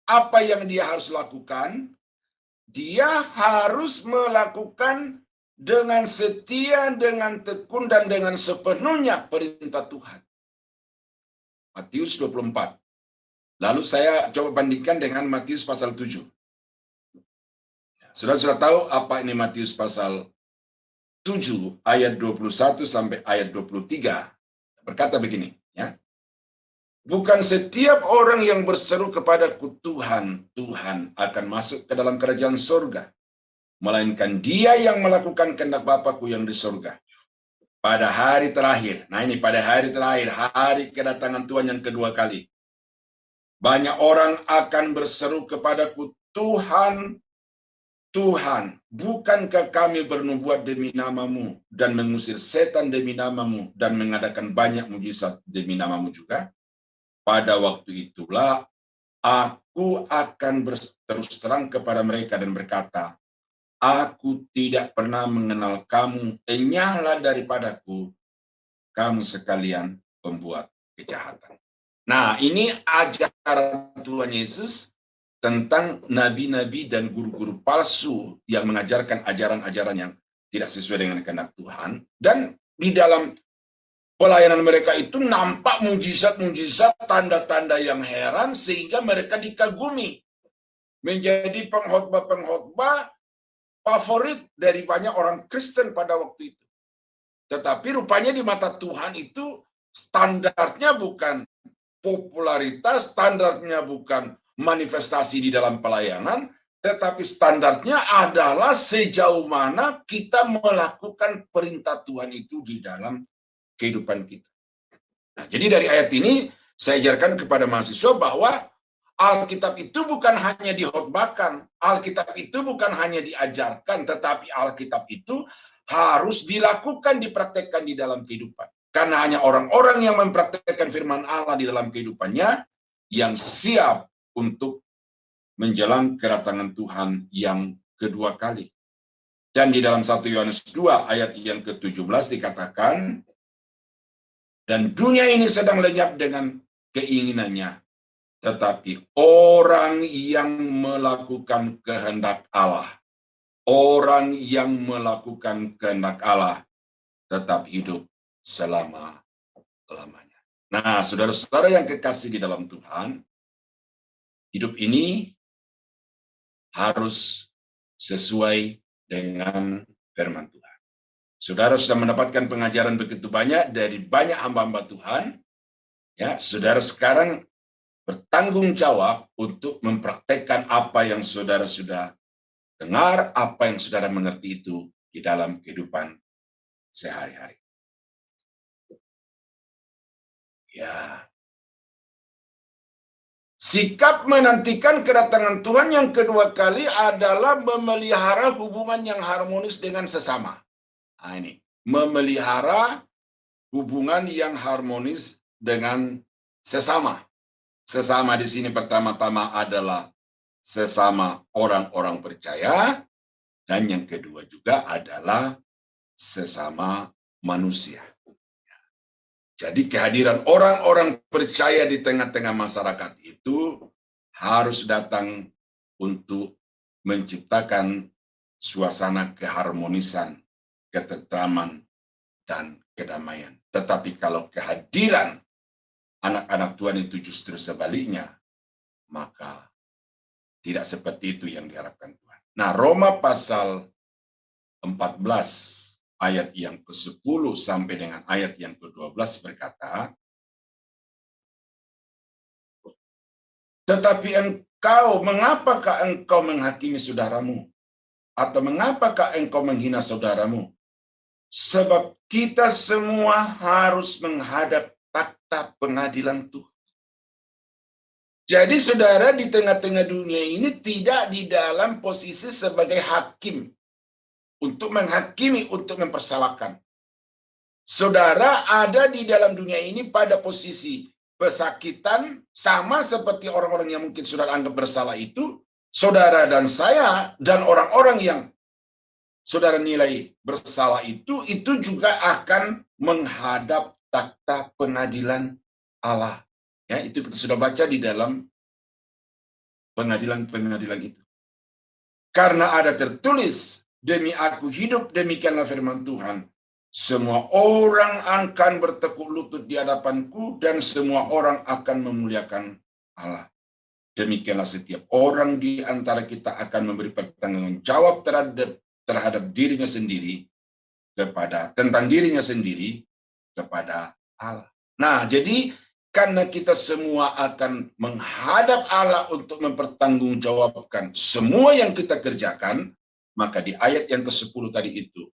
apa yang dia harus lakukan? Dia harus melakukan dengan setia, dengan tekun, dan dengan sepenuhnya perintah Tuhan. Matius 24. Lalu saya coba bandingkan dengan Matius pasal 7. Sudah tahu apa ini Matius pasal 7 ayat 21 sampai ayat 23. Berkata begini, ya. Bukan setiap orang yang berseru kepadaku Tuhan, Tuhan akan masuk ke dalam kerajaan surga, melainkan dia yang melakukan kehendak Bapa-Ku yang di surga. Pada hari terakhir, nah ini pada hari terakhir, hari kedatangan Tuhan yang kedua kali, banyak orang akan berseru kepadaku, Tuhan, Tuhan, bukankah kami bernubuat demi namamu dan mengusir setan demi namamu dan mengadakan banyak mujizat demi namamu juga? Pada waktu itulah Aku akan terus terang kepada mereka dan berkata, aku tidak pernah mengenal kamu, enyahlah daripadaku, kamu sekalian pembuat kejahatan. Nah, ini ajaran Tuhan Yesus tentang nabi-nabi dan guru-guru palsu yang mengajarkan ajaran-ajaran yang tidak sesuai dengan kehendak Tuhan. Dan di dalam pelayanan mereka itu nampak mujizat-mujizat, tanda-tanda yang heran, sehingga mereka dikagumi. Menjadi pengkhotbah-pengkhotbah favorit dari banyak orang Kristen pada waktu itu. Tetapi rupanya di mata Tuhan itu standarnya bukan popularitas, standarnya bukan manifestasi di dalam pelayanan, tetapi standarnya adalah sejauh mana kita melakukan perintah Tuhan itu di dalam kehidupan kita. Nah, jadi dari ayat ini saya ajarkan kepada mahasiswa bahwa Alkitab itu bukan hanya dihotbahkan, Alkitab itu bukan hanya diajarkan, tetapi Alkitab itu harus dilakukan, dipraktekkan di dalam kehidupan. Karena hanya orang-orang yang mempraktekkan firman Allah di dalam kehidupannya yang siap untuk menjelang kedatangan Tuhan yang kedua kali. Dan di dalam 1 Yohanes 2 ayat yang ke-17 dikatakan, dan dunia ini sedang lenyap dengan keinginannya, tetapi orang yang melakukan kehendak Allah, orang yang melakukan kehendak Allah tetap hidup selama-lamanya. Nah, saudara-saudara yang kekasih di dalam Tuhan, hidup ini harus sesuai dengan firman Tuhan. Saudara sudah mendapatkan pengajaran begitu banyak dari banyak hamba-hamba Tuhan. Ya, saudara sekarang bertanggung jawab untuk mempraktekkan apa yang saudara sudah dengar, apa yang saudara mengerti itu di dalam kehidupan sehari-hari. Ya. Sikap menantikan kedatangan Tuhan yang kedua kali adalah memelihara hubungan yang harmonis dengan sesama. Nah, ini memelihara hubungan yang harmonis dengan sesama. Sesama di sini pertama-tama adalah sesama orang-orang percaya, dan yang kedua juga adalah sesama manusia. Jadi kehadiran orang-orang percaya di tengah-tengah masyarakat itu harus datang untuk menciptakan suasana keharmonisan, ketentraman, dan kedamaian. Tetapi kalau kehadiran anak-anak Tuhan itu justru sebaliknya, maka tidak seperti itu yang diharapkan Tuhan. Nah, Roma pasal 14 ayat yang ke-10 sampai dengan ayat yang ke-12 berkata, tetapi engkau, mengapakah engkau menghakimi saudaramu? Atau mengapakah engkau menghina saudaramu? Sebab kita semua harus menghadap takhta pengadilan Tuhan. Jadi saudara di tengah-tengah dunia ini tidak di dalam posisi sebagai hakim untuk menghakimi, untuk mempersalahkan. Saudara ada di dalam dunia ini pada posisi pesakitan, sama seperti orang-orang yang mungkin saudara anggap bersalah itu, saudara dan saya dan orang-orang yang saudara nilai bersalah itu juga akan menghadap takhta pengadilan Allah. Ya, itu kita sudah baca di dalam pengadilan-pengadilan itu. Karena ada tertulis, demi aku hidup, demikianlah firman Tuhan. Semua orang akan bertekuk lutut di hadapanku, dan semua orang akan memuliakan Allah. Demikianlah setiap orang di antara kita akan memberi pertanggungan jawab terhadap dirinya sendiri tentang dirinya sendiri kepada Allah. Nah, jadi karena kita semua akan menghadap Allah untuk mempertanggungjawabkan semua yang kita kerjakan, maka di ayat yang ke-10 tadi itu,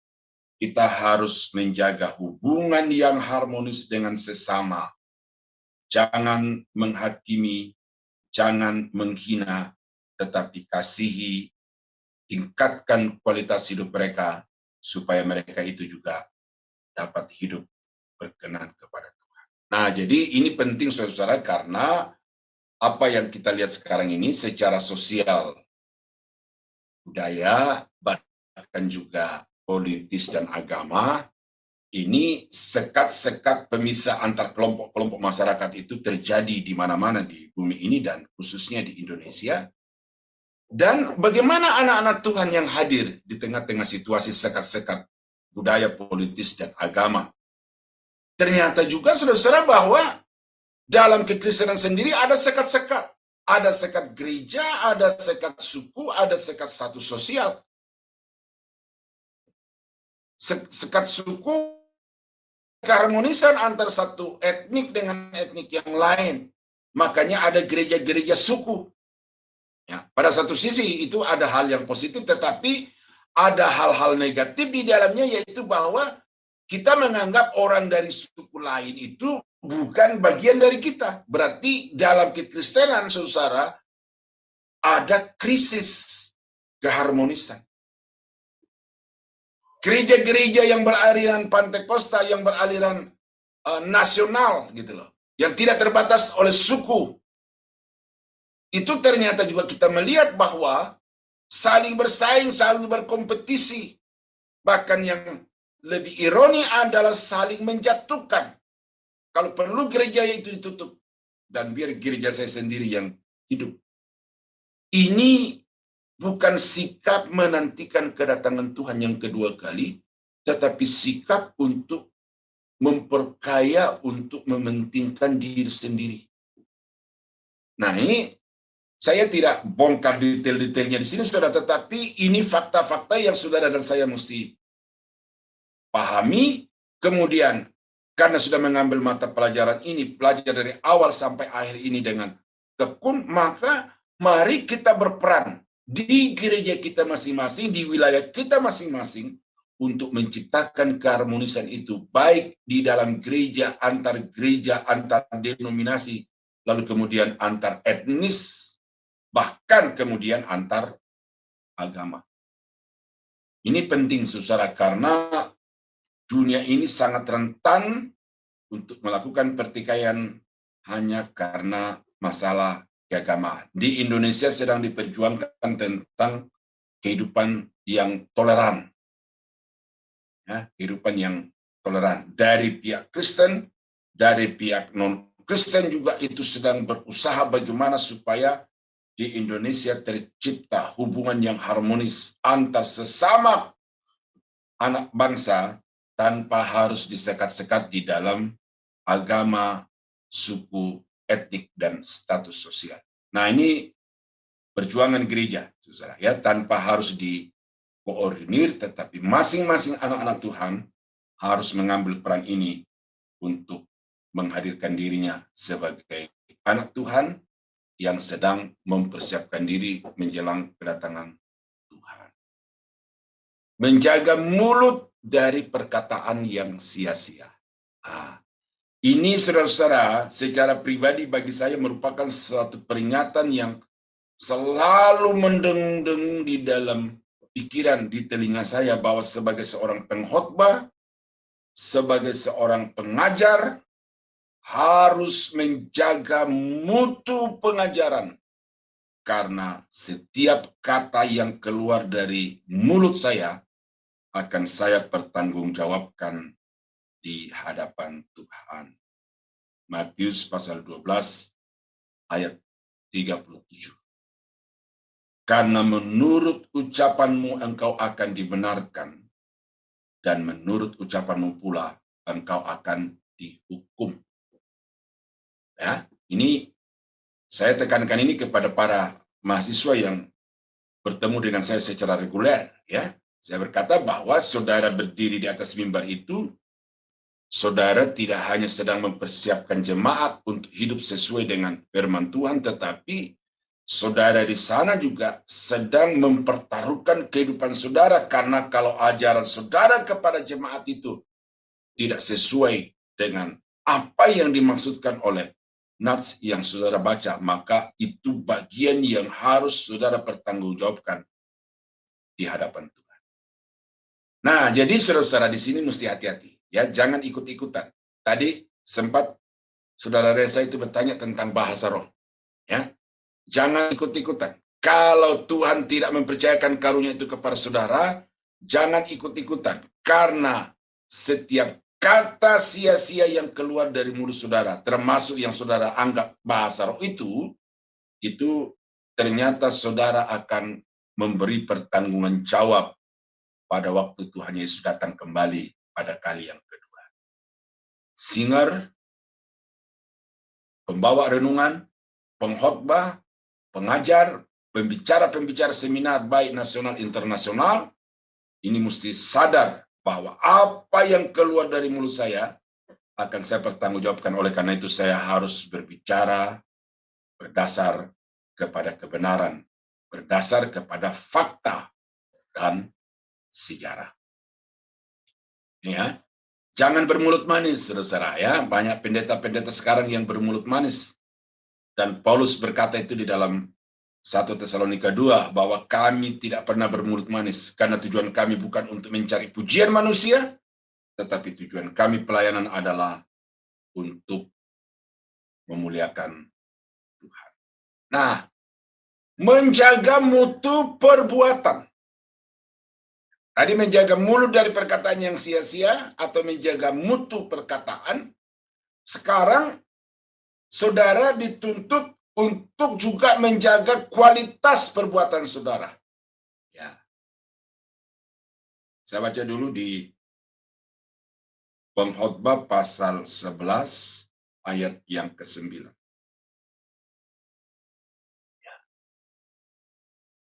kita harus menjaga hubungan yang harmonis dengan sesama. Jangan menghakimi, jangan menghina, tetapi kasihi, tingkatkan kualitas hidup mereka, supaya mereka itu juga dapat hidup berkenan kepada Tuhan. Nah, jadi ini penting saudara-saudara, karena apa yang kita lihat sekarang ini secara sosial, budaya, bahkan juga politis dan agama, ini sekat-sekat pemisah antar kelompok-kelompok masyarakat itu terjadi di mana-mana di bumi ini dan khususnya di Indonesia. Dan bagaimana anak-anak Tuhan yang hadir di tengah-tengah situasi sekat-sekat budaya, politis, dan agama. Ternyata juga saudara-saudara bahwa dalam kekristenan sendiri ada sekat-sekat. Ada sekat gereja, ada sekat suku, ada sekat status sosial. Sekat suku, keharmonisan antar satu etnik dengan etnik yang lain. Makanya ada gereja-gereja suku. Ya, pada satu sisi itu ada hal yang positif, tetapi ada hal-hal negatif di dalamnya, yaitu bahwa kita menganggap orang dari suku lain itu bukan bagian dari kita. Berarti dalam kekristenan, saudara, ada krisis keharmonisan. Gereja-gereja yang beraliran Pantekosta, yang beraliran nasional, gitu loh, yang tidak terbatas oleh suku, itu ternyata juga kita melihat bahwa saling bersaing, saling berkompetisi. Bahkan yang lebih ironi adalah saling menjatuhkan. Kalau perlu gereja itu ditutup, dan biar gereja saya sendiri yang hidup. Ini bukan sikap menantikan kedatangan Tuhan yang kedua kali, tetapi sikap untuk memperkaya, untuk mementingkan diri sendiri. Nah, ini saya tidak bongkar detail-detailnya di sini, saudara, tetapi ini fakta-fakta yang saudara dan saya mesti pahami. Kemudian, karena sudah mengambil mata pelajaran ini, belajar dari awal sampai akhir ini dengan tekun, maka mari kita berperan di gereja kita masing-masing, di wilayah kita masing-masing, untuk menciptakan keharmonisan itu, baik di dalam gereja, antar denominasi, lalu kemudian antar etnis, bahkan kemudian antar agama. Ini penting, saudara, karena dunia ini sangat rentan untuk melakukan pertikaian hanya karena masalah keagamaan. Di Indonesia sedang diperjuangkan tentang kehidupan yang toleran. Ya, kehidupan yang toleran. Dari pihak Kristen, dari pihak non-Kristen juga itu sedang berusaha bagaimana supaya di Indonesia tercipta hubungan yang harmonis antar sesama anak bangsa tanpa harus disekat-sekat di dalam agama, suku, etnik, dan status sosial. Nah, ini perjuangan gereja, saudara, ya, tanpa harus dikoordinir, tetapi masing-masing anak-anak Tuhan harus mengambil peran ini untuk menghadirkan dirinya sebagai anak Tuhan yang sedang mempersiapkan diri menjelang kedatangan Tuhan. Menjaga mulut dari perkataan yang sia-sia. Ini, saudara-saudara, secara pribadi bagi saya merupakan suatu peringatan yang selalu mendeng-deng di dalam pikiran, di telinga saya, bahwa sebagai seorang pengkhotbah, sebagai seorang pengajar, harus menjaga mutu pengajaran. Karena setiap kata yang keluar dari mulut saya akan saya pertanggungjawabkan di hadapan Tuhan. Matius pasal 12 ayat 37. Karena menurut ucapanmu engkau akan dibenarkan, dan menurut ucapanmu pula engkau akan dihukum. Ya, ini saya tekankan ini kepada para mahasiswa yang bertemu dengan saya secara reguler. Ya, saya berkata bahwa saudara berdiri di atas mimbar itu, saudara tidak hanya sedang mempersiapkan jemaat untuk hidup sesuai dengan firman Tuhan, tetapi saudara di sana juga sedang mempertaruhkan kehidupan saudara, karena kalau ajaran saudara kepada jemaat itu tidak sesuai dengan apa yang dimaksudkan oleh nats yang saudara baca, maka itu bagian yang harus saudara pertanggungjawabkan di hadapan Tuhan. Nah, jadi saudara-saudara di sini mesti hati-hati, ya, jangan ikut-ikutan. Tadi sempat saudara Reza itu bertanya tentang bahasa roh. Ya, jangan ikut-ikutan. Kalau Tuhan tidak mempercayakan karunia itu kepada saudara, jangan ikut-ikutan. Karena setiap kata sia-sia yang keluar dari mulut saudara, termasuk yang saudara anggap bahasa roh itu ternyata saudara akan memberi pertanggungan jawab pada waktu Tuhan Yesus datang kembali pada kali yang kedua. Singer, pembawa renungan, pengkhotbah, pengajar, pembicara-pembicara seminar baik nasional internasional, ini mesti sadar bahwa apa yang keluar dari mulut saya akan saya pertanggungjawabkan. Oleh karena itu saya harus berbicara berdasar kepada kebenaran, berdasar kepada fakta dan sejarah. Ya, jangan bermulut manis, saudara. Ya, banyak pendeta-pendeta sekarang yang bermulut manis. Dan Paulus berkata itu di dalam 1 Tesalonika 2 bahwa kami tidak pernah bermulut manis karena tujuan kami bukan untuk mencari pujian manusia, tetapi tujuan kami pelayanan adalah untuk memuliakan Tuhan. Nah, menjaga mutu perbuatan. Tadi menjaga mulut dari perkataan yang sia-sia atau menjaga mutu perkataan. Sekarang saudara dituntut untuk juga menjaga kualitas perbuatan saudara. Ya. Saya baca dulu di Pengkhotbah pasal 11 ayat yang ke-9.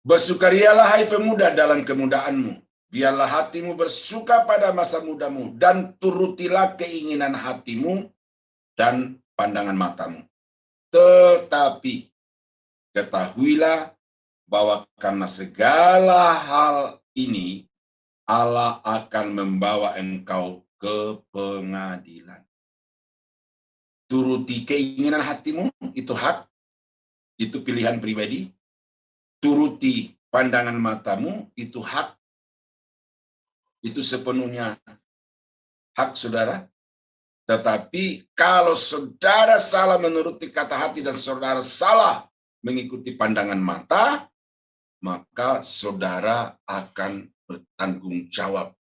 Bersukarialah hai pemuda dalam kemudaanmu. Biarlah hatimu bersuka pada masa mudamu dan turutilah keinginan hatimu dan pandangan matamu. Tetapi ketahuilah bahwa karena segala hal ini Allah akan membawa engkau ke pengadilan. Turuti keinginan hatimu, itu hak, itu pilihan pribadi. Turuti pandangan matamu, itu hak, itu sepenuhnya hak saudara. Tetapi kalau saudara salah menuruti kata hati dan saudara salah mengikuti pandangan mata, maka saudara akan bertanggung jawab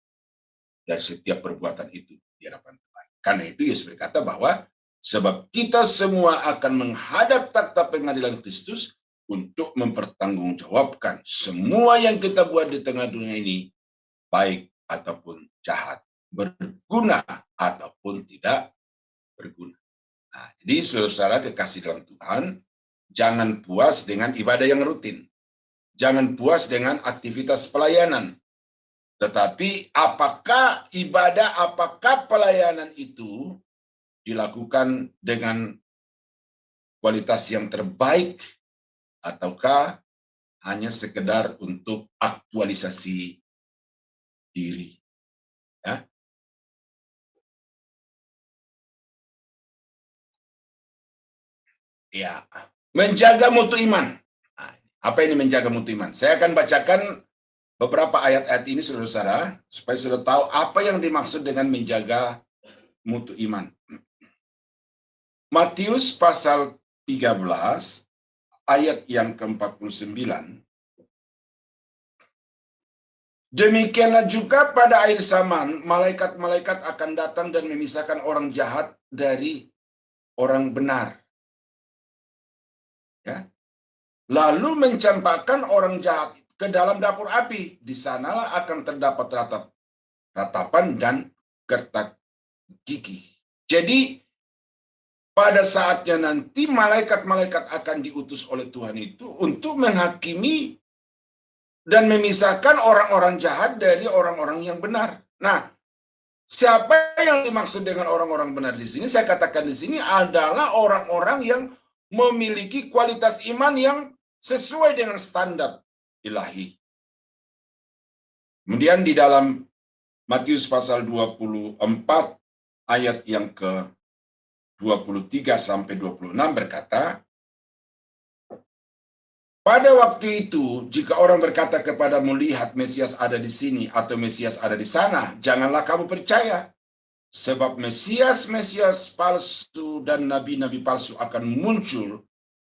dari setiap perbuatan itu di hadapan Tuhan. Karena itu Yesus berkata bahwa sebab kita semua akan menghadap takhta pengadilan Kristus untuk mempertanggungjawabkan semua yang kita buat di tengah dunia ini, baik ataupun jahat, berguna ataupun tidak berguna. Nah, jadi saudara kekasih dalam Tuhan, jangan puas dengan ibadah yang rutin. Jangan puas dengan aktivitas pelayanan. Tetapi apakah ibadah, apakah pelayanan itu dilakukan dengan kualitas yang terbaik ataukah hanya sekedar untuk aktualisasi diri? Ya. Ya, menjaga mutu iman. Nah, apa ini menjaga mutu iman? Saya akan bacakan beberapa ayat-ayat ini saudara-saudara supaya saudara tahu apa yang dimaksud dengan menjaga mutu iman. Matius pasal 13 ayat yang ke-49. Demikianlah juga pada akhir zaman, malaikat-malaikat akan datang dan memisahkan orang jahat dari orang benar. Ya. Lalu mencampakkan orang jahat ke dalam dapur api. Di sanalah akan terdapat ratapan dan gertak gigi. Jadi pada saatnya nanti malaikat-malaikat akan diutus oleh Tuhan itu untuk menghakimi dan memisahkan orang-orang jahat dari orang-orang yang benar. Nah, siapa yang dimaksud dengan orang-orang benar di sini? Saya katakan di sini adalah orang-orang yang memiliki kualitas iman yang sesuai dengan standar ilahi. Kemudian di dalam Matius pasal 24 ayat yang ke-23 sampai 26 berkata, pada waktu itu, jika orang berkata kepadamu, lihat Mesias ada di sini atau Mesias ada di sana, janganlah kamu percaya. Sebab Mesias palsu dan nabi-nabi palsu akan muncul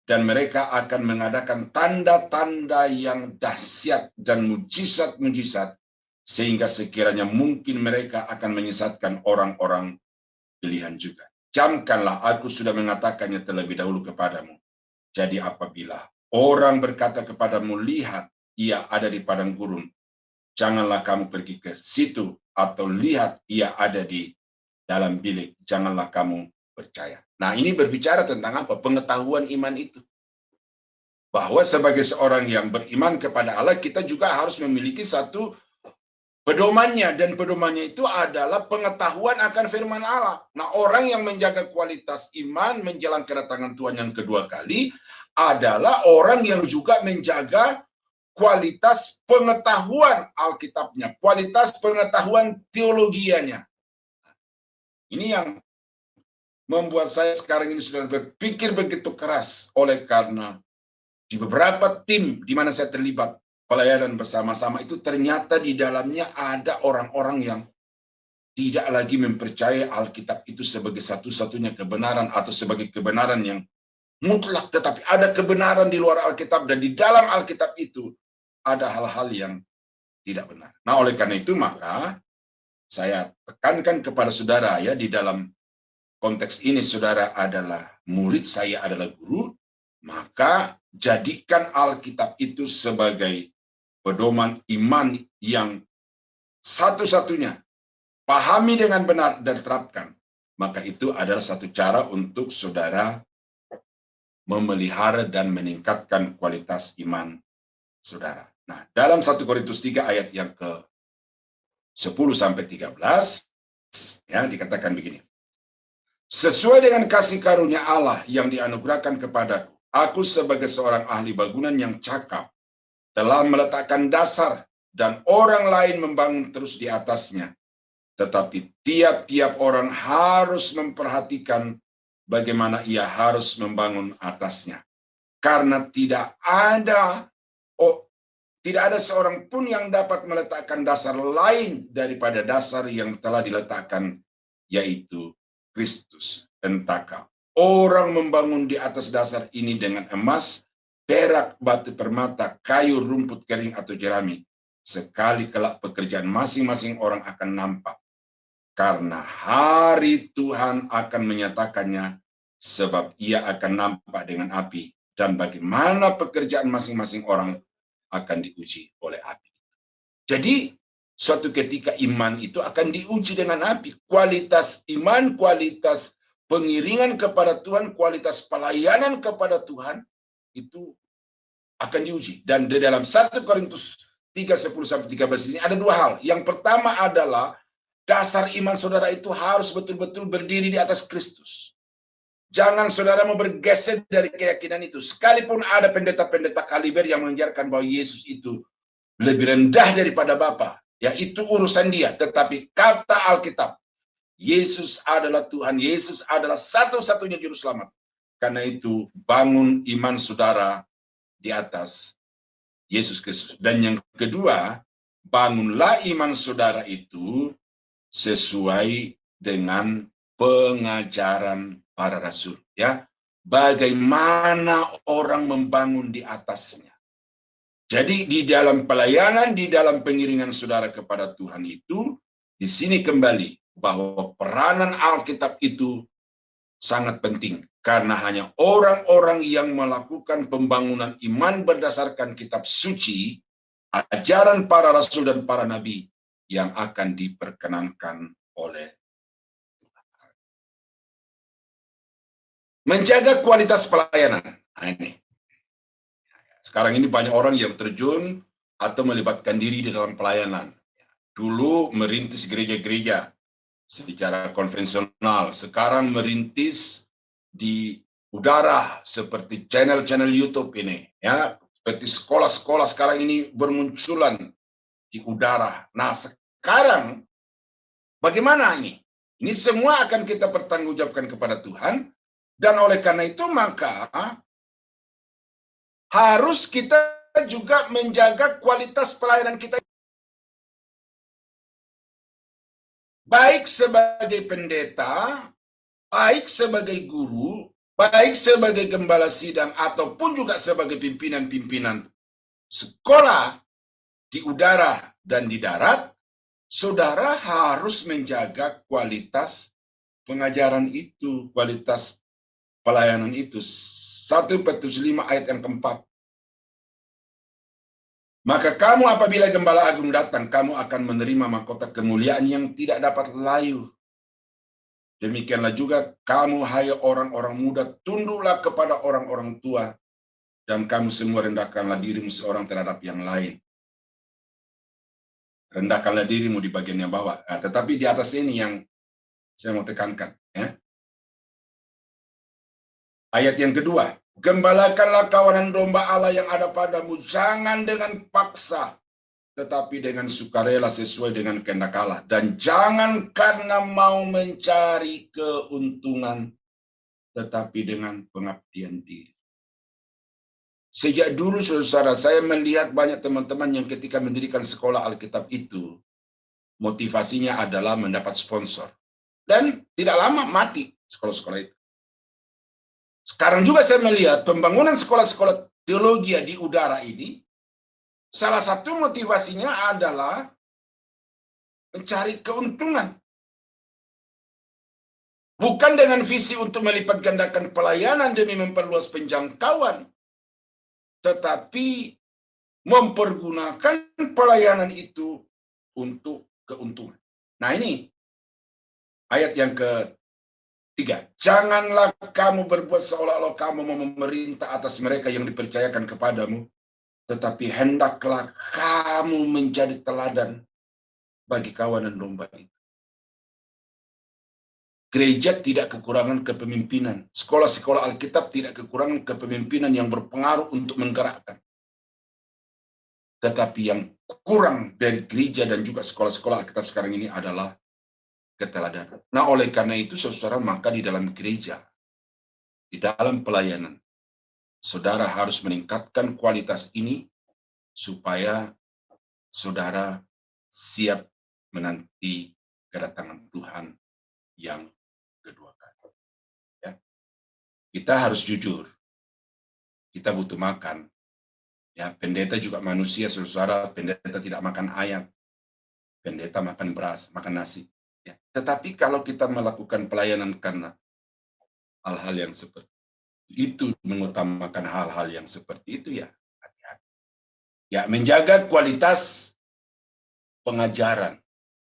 dan mereka akan mengadakan tanda-tanda yang dahsyat dan mujizat-mujizat, sehingga sekiranya mungkin mereka akan menyesatkan orang-orang pilihan juga. Camkanlah, aku sudah mengatakannya terlebih dahulu kepadamu. Jadi apabila orang berkata kepadamu, lihat, ia ada di padang gurun, janganlah kamu pergi ke situ, atau lihat, ia ada di dalam bilik, janganlah kamu percaya. Nah, ini berbicara tentang apa? Pengetahuan iman itu. Bahwa sebagai seorang yang beriman kepada Allah, kita juga harus memiliki satu pedomannya, dan pedomannya itu adalah pengetahuan akan firman Allah. Nah, orang yang menjaga kualitas iman menjelang kedatangan Tuhan yang kedua kali adalah orang yang juga menjaga kualitas pengetahuan Alkitabnya, kualitas pengetahuan teologianya. Ini yang membuat saya sekarang ini sudah berpikir begitu keras, oleh karena di beberapa tim di mana saya terlibat pelayanan bersama-sama itu, ternyata di dalamnya ada orang-orang yang tidak lagi mempercayai Alkitab itu sebagai satu-satunya kebenaran atau sebagai kebenaran yang mutlak, tetapi ada kebenaran di luar Alkitab, dan di dalam Alkitab itu ada hal-hal yang tidak benar. Nah, oleh karena itu maka saya tekankan kepada saudara, ya, di dalam konteks ini saudara adalah murid, saya adalah guru, maka jadikan Alkitab itu sebagai pedoman iman yang satu-satunya, pahami dengan benar dan terapkan. Maka itu adalah satu cara untuk saudara memelihara dan meningkatkan kualitas iman saudara. Nah, dalam 1 Korintus 3 ayat yang ke 10-13, ya, dikatakan begini. Sesuai dengan kasih karunia Allah yang dianugerahkan kepadaku, aku sebagai seorang ahli bangunan yang cakap telah meletakkan dasar, dan orang lain membangun terus di atasnya. Tetapi tiap-tiap orang harus memperhatikan bagaimana ia harus membangun atasnya. Karena tidak ada seorang pun yang dapat meletakkan dasar lain daripada dasar yang telah diletakkan, yaitu Kristus. Entahkah orang membangun di atas dasar ini dengan emas, perak, batu permata, kayu, rumput kering, atau jerami, sekali kelak pekerjaan masing-masing orang akan nampak, karena hari Tuhan akan menyatakannya, sebab ia akan nampak dengan api, dan bagaimana pekerjaan masing-masing orang akan diuji oleh api. Jadi suatu ketika iman itu akan diuji dengan api. Kualitas iman, kualitas pengiringan kepada Tuhan, kualitas pelayanan kepada Tuhan itu akan diuji. Dan di dalam 1 Korintus 3:10-13 ini ada dua hal. Yang pertama adalah dasar iman saudara itu harus betul-betul berdiri di atas Kristus. Jangan saudara mau bergeser dari keyakinan itu. Sekalipun ada pendeta-pendeta kaliber yang mengajarkan bahwa Yesus itu lebih rendah daripada Bapa, ya itu urusan dia. Tetapi kata Alkitab, Yesus adalah Tuhan, Yesus adalah satu-satunya juru selamat. Karena itu bangun iman saudara di atas Yesus Kristus. Dan yang kedua, bangunlah iman saudara itu sesuai dengan pengajaran para rasul, ya. Bagaimana orang membangun di atasnya. Jadi di dalam pelayanan, di dalam pengiringan saudara kepada Tuhan itu, di sini kembali bahwa peranan Alkitab itu sangat penting. Karena hanya orang-orang yang melakukan pembangunan iman berdasarkan kitab suci, ajaran para rasul dan para nabi, yang akan diperkenankan oleh Tuhan. Menjaga kualitas pelayanan. Nah, ini. Sekarang ini banyak orang yang terjun atau melibatkan diri di dalam pelayanan. Dulu merintis gereja-gereja secara konvensional, sekarang merintis di udara seperti channel-channel YouTube ini, ya, seperti sekolah-sekolah sekarang ini bermunculan di udara. Nah, sekarang bagaimana ini? Ini semua akan kita pertanggungjawabkan kepada Tuhan, dan oleh karena itu maka harus kita juga menjaga kualitas pelayanan kita. Baik sebagai pendeta, baik sebagai guru, baik sebagai gembala sidang ataupun juga sebagai pimpinan-pimpinan sekolah di udara dan di darat, saudara harus menjaga kualitas pengajaran itu, kualitas pelayanan itu. 1 Petrus 5 ayat yang keempat. Maka kamu apabila Gembala Agung datang, kamu akan menerima mahkota kemuliaan yang tidak dapat layu. Demikianlah juga kamu, hai orang-orang muda, tunduklah kepada orang-orang tua, dan kamu semua rendahkanlah dirimu seorang terhadap yang lain. Rendahkanlah dirimu di bagian yang bawah. Nah, tetapi di atas ini yang saya mau tekankan. Ya. Ayat yang kedua. Gembalakanlah kawanan domba Allah yang ada padamu, jangan dengan paksa, tetapi dengan sukarela sesuai dengan kehendak Allah. Dan jangan karena mau mencari keuntungan, tetapi dengan pengabdian diri. Sejak dulu, saudara, saya melihat banyak teman-teman yang ketika mendirikan sekolah Alkitab itu, motivasinya adalah mendapat sponsor. Dan tidak lama mati sekolah-sekolah itu. Sekarang juga saya melihat pembangunan sekolah-sekolah teologi di udara ini, salah satu motivasinya adalah mencari keuntungan. Bukan dengan visi untuk melipat gandakan pelayanan demi memperluas penjangkauan, tetapi mempergunakan pelayanan itu untuk keuntungan. Nah ini ayat yang ketiga. Janganlah kamu berbuat seolah-olah kamu mau memerintah atas mereka yang dipercayakan kepadamu, tetapi hendaklah kamu menjadi teladan bagi kawanan domba itu. Gereja tidak kekurangan kepemimpinan. Sekolah-sekolah Alkitab tidak kekurangan kepemimpinan yang berpengaruh untuk menggerakkan. Tetapi yang kurang dari gereja dan juga sekolah-sekolah Alkitab sekarang ini adalah keteladanan. Nah, oleh karena itu, saudara, maka di dalam gereja, di dalam pelayanan, saudara harus meningkatkan kualitas ini supaya saudara siap menanti kedatangan Tuhan yang kedua kali. Ya. Kita harus jujur. Kita butuh makan. Ya, pendeta juga manusia, saudara. Pendeta tidak makan ayam. Pendeta makan beras, makan nasi. Ya. Tetapi kalau kita melakukan pelayanan karena hal-hal yang seperti itu, mengutamakan hal-hal yang seperti itu, ya hati-hati. Ya, menjaga kualitas pengajaran.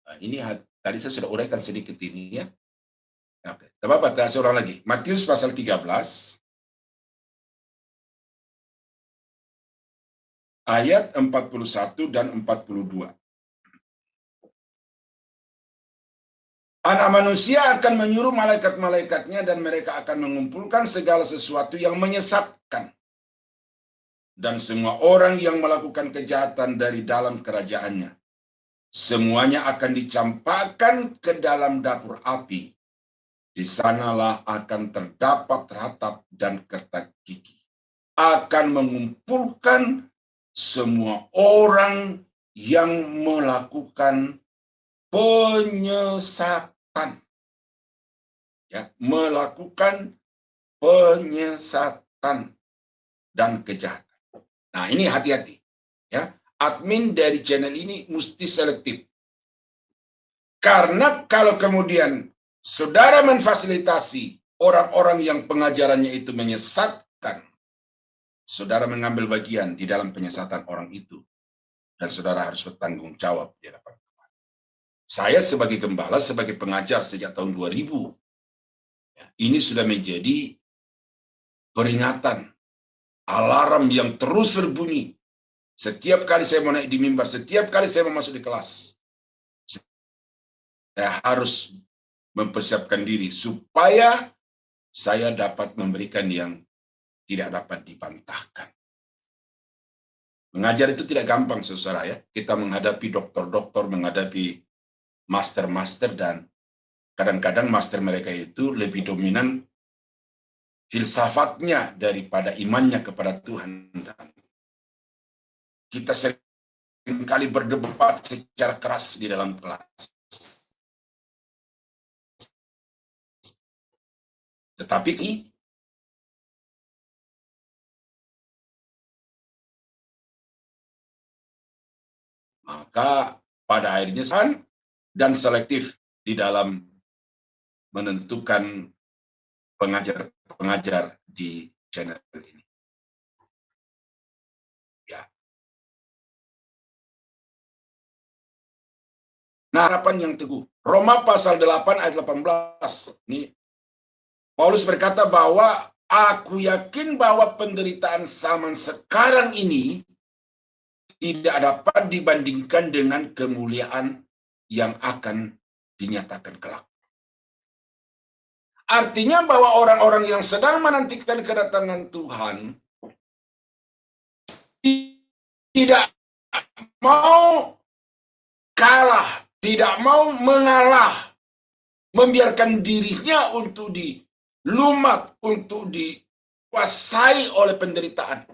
Nah, ini tadi saya sudah uraikan sedikit ini ya. Oke, coba baca seorang lagi. Matius pasal 13 ayat 41 dan 42. Anak manusia akan menyuruh malaikat-malaikatnya dan mereka akan mengumpulkan segala sesuatu yang menyesatkan. Dan semua orang yang melakukan kejahatan dari dalam kerajaannya. Semuanya akan dicampakkan ke dalam dapur api. Di sanalah akan terdapat ratap dan kertak gigi. Akan mengumpulkan semua orang yang melakukan penyesatan. Ya, melakukan penyesatan dan kejahatan. Nah, ini hati-hati. Ya, admin dari channel ini mesti selektif. Karena kalau kemudian saudara memfasilitasi orang-orang yang pengajarannya itu menyesatkan, saudara mengambil bagian di dalam penyesatan orang itu. Dan saudara harus bertanggung jawab di hadapan Tuhan. Saya sebagai gembala, sebagai pengajar sejak tahun 2000, ya, ini sudah menjadi peringatan, alarm yang terus berbunyi. Setiap kali saya mau naik di mimbar, setiap kali saya mau masuk di kelas, saya harus mempersiapkan diri supaya saya dapat memberikan yang tidak dapat dibantahkan. Mengajar itu tidak gampang, saudara ya. Kita menghadapi dokter-dokter, menghadapi master-master, dan kadang-kadang master mereka itu lebih dominan filsafatnya daripada imannya kepada Tuhan. Dan kita seringkali berdebat secara keras di dalam kelas. Tetapi Maka pada akhirnya dan selektif di dalam menentukan pengajar-pengajar di channel ini. Ya. Nah, harapan yang teguh. Roma pasal 8 ayat 18. Ini Paulus berkata bahwa aku yakin bahwa penderitaan zaman sekarang ini tidak dapat dibandingkan dengan kemuliaan yang akan dinyatakan kelak. Artinya bahwa orang-orang yang sedang menantikan kedatangan Tuhan tidak mau kalah, tidak mau mengalah, membiarkan dirinya untuk dilumat, untuk dikuasai oleh penderitaan.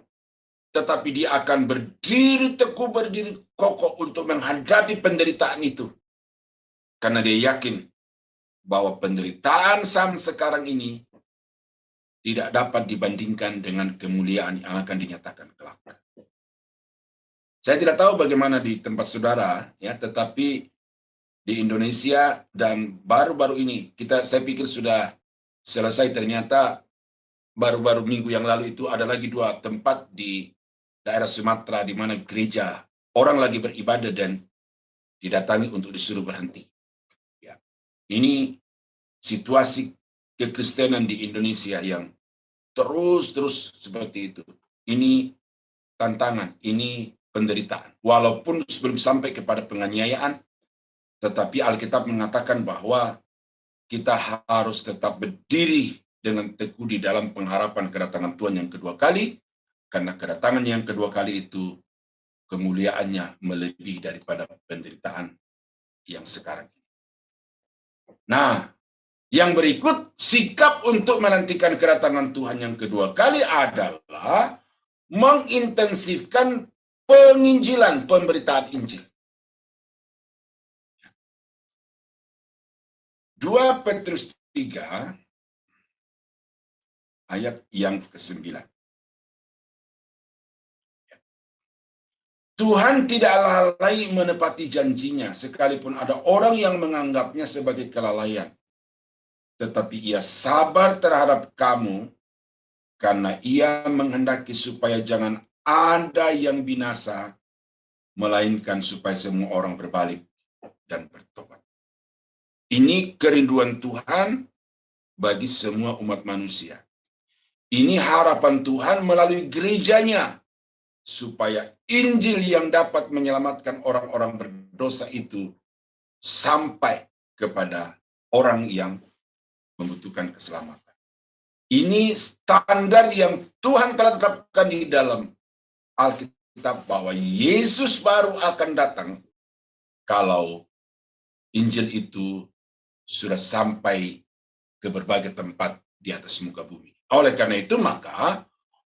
Tetapi dia akan berdiri teguh, berdiri kokoh untuk menghadapi penderitaan itu. Karena dia yakin bahwa penderitaan zaman sekarang ini tidak dapat dibandingkan dengan kemuliaan yang akan dinyatakan kelak. Saya tidak tahu bagaimana di tempat saudara, ya, tetapi di Indonesia dan baru-baru ini saya pikir sudah selesai, ternyata baru-baru minggu yang lalu itu ada lagi 2 tempat di daerah Sumatera di mana gereja orang lagi beribadah dan didatangi untuk disuruh berhenti. Ya. Ini situasi kekristenan di Indonesia yang terus seperti itu. Ini tantangan, ini penderitaan. Walaupun sebelum sampai kepada penganiayaan, tetapi Alkitab mengatakan bahwa kita harus tetap berdiri dengan teguh di dalam pengharapan kedatangan Tuhan yang kedua kali, karena kedatangan yang kedua kali itu kemuliaannya melebihi daripada penderitaan yang sekarang. Nah, yang berikut, sikap untuk menantikan kedatangan Tuhan yang kedua kali adalah mengintensifkan penginjilan, pemberitaan Injil. 2 Petrus 3 ayat yang ke-9. Tuhan tidak lalai menepati janjinya, sekalipun ada orang yang menganggapnya sebagai kelalaian. Tetapi ia sabar terhadap kamu, karena ia menghendaki supaya jangan ada yang binasa, melainkan supaya semua orang berbalik dan bertobat. Ini kerinduan Tuhan bagi semua umat manusia. Ini harapan Tuhan melalui gerejanya, supaya Injil yang dapat menyelamatkan orang-orang berdosa itu sampai kepada orang yang membutuhkan keselamatan. Ini standar yang Tuhan telah tetapkan di dalam Alkitab, bahwa Yesus baru akan datang kalau Injil itu sudah sampai ke berbagai tempat di atas muka bumi. Oleh karena itu, maka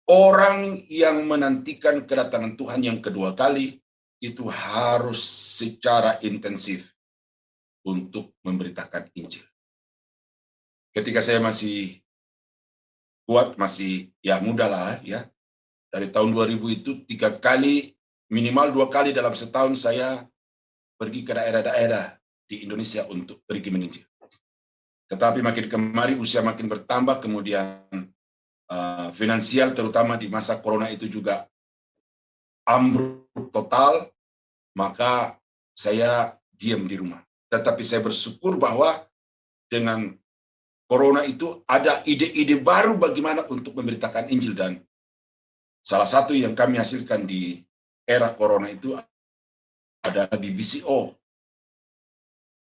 orang yang menantikan kedatangan Tuhan yang kedua kali itu harus secara intensif untuk memberitakan Injil. Ketika saya masih kuat, masih ya muda lah ya, dari tahun 2000 itu 3 kali, minimal 2 kali dalam setahun saya pergi ke daerah-daerah di Indonesia untuk pergi menginjil. Tetapi makin kemari usia makin bertambah, kemudian finansial terutama di masa corona itu juga ambruk total, maka saya diam di rumah. Tetapi saya bersyukur bahwa dengan corona itu ada ide-ide baru bagaimana untuk memberitakan Injil, dan salah satu yang kami hasilkan di era corona itu adalah BBCO.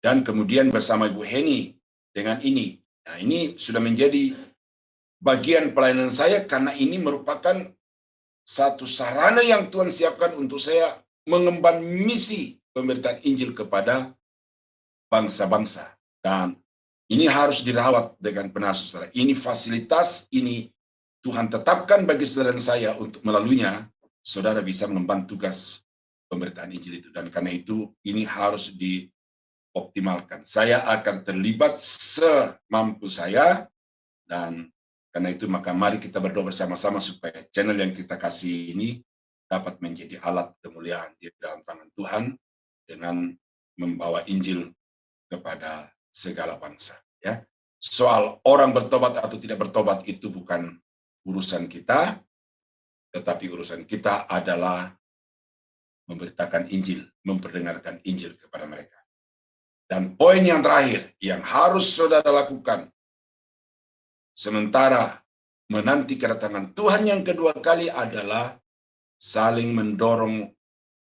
Dan kemudian bersama Ibu Heni dengan ini. Nah, ini sudah menjadi bagian pelayanan saya, karena ini merupakan satu sarana yang Tuhan siapkan untuk saya mengemban misi pemberitaan Injil kepada bangsa-bangsa. Dan ini harus dirawat dengan benar, saudara. Ini fasilitas, ini Tuhan tetapkan bagi saudara dan saya untuk melaluinya saudara bisa mengemban tugas pemberitaan Injil itu. Dan karena itu ini harus dioptimalkan. Saya akan terlibat semampu saya, dan karena itu maka mari kita berdoa bersama-sama supaya channel yang kita kasih ini dapat menjadi alat kemuliaan di dalam tangan Tuhan dengan membawa Injil kepada segala bangsa. Ya, soal orang bertobat atau tidak bertobat itu bukan urusan kita, tetapi urusan kita adalah memberitakan Injil, memperdengarkan Injil kepada mereka. Dan poin yang terakhir yang harus saudara lakukan sementara menanti kedatangan Tuhan yang kedua kali adalah saling mendorong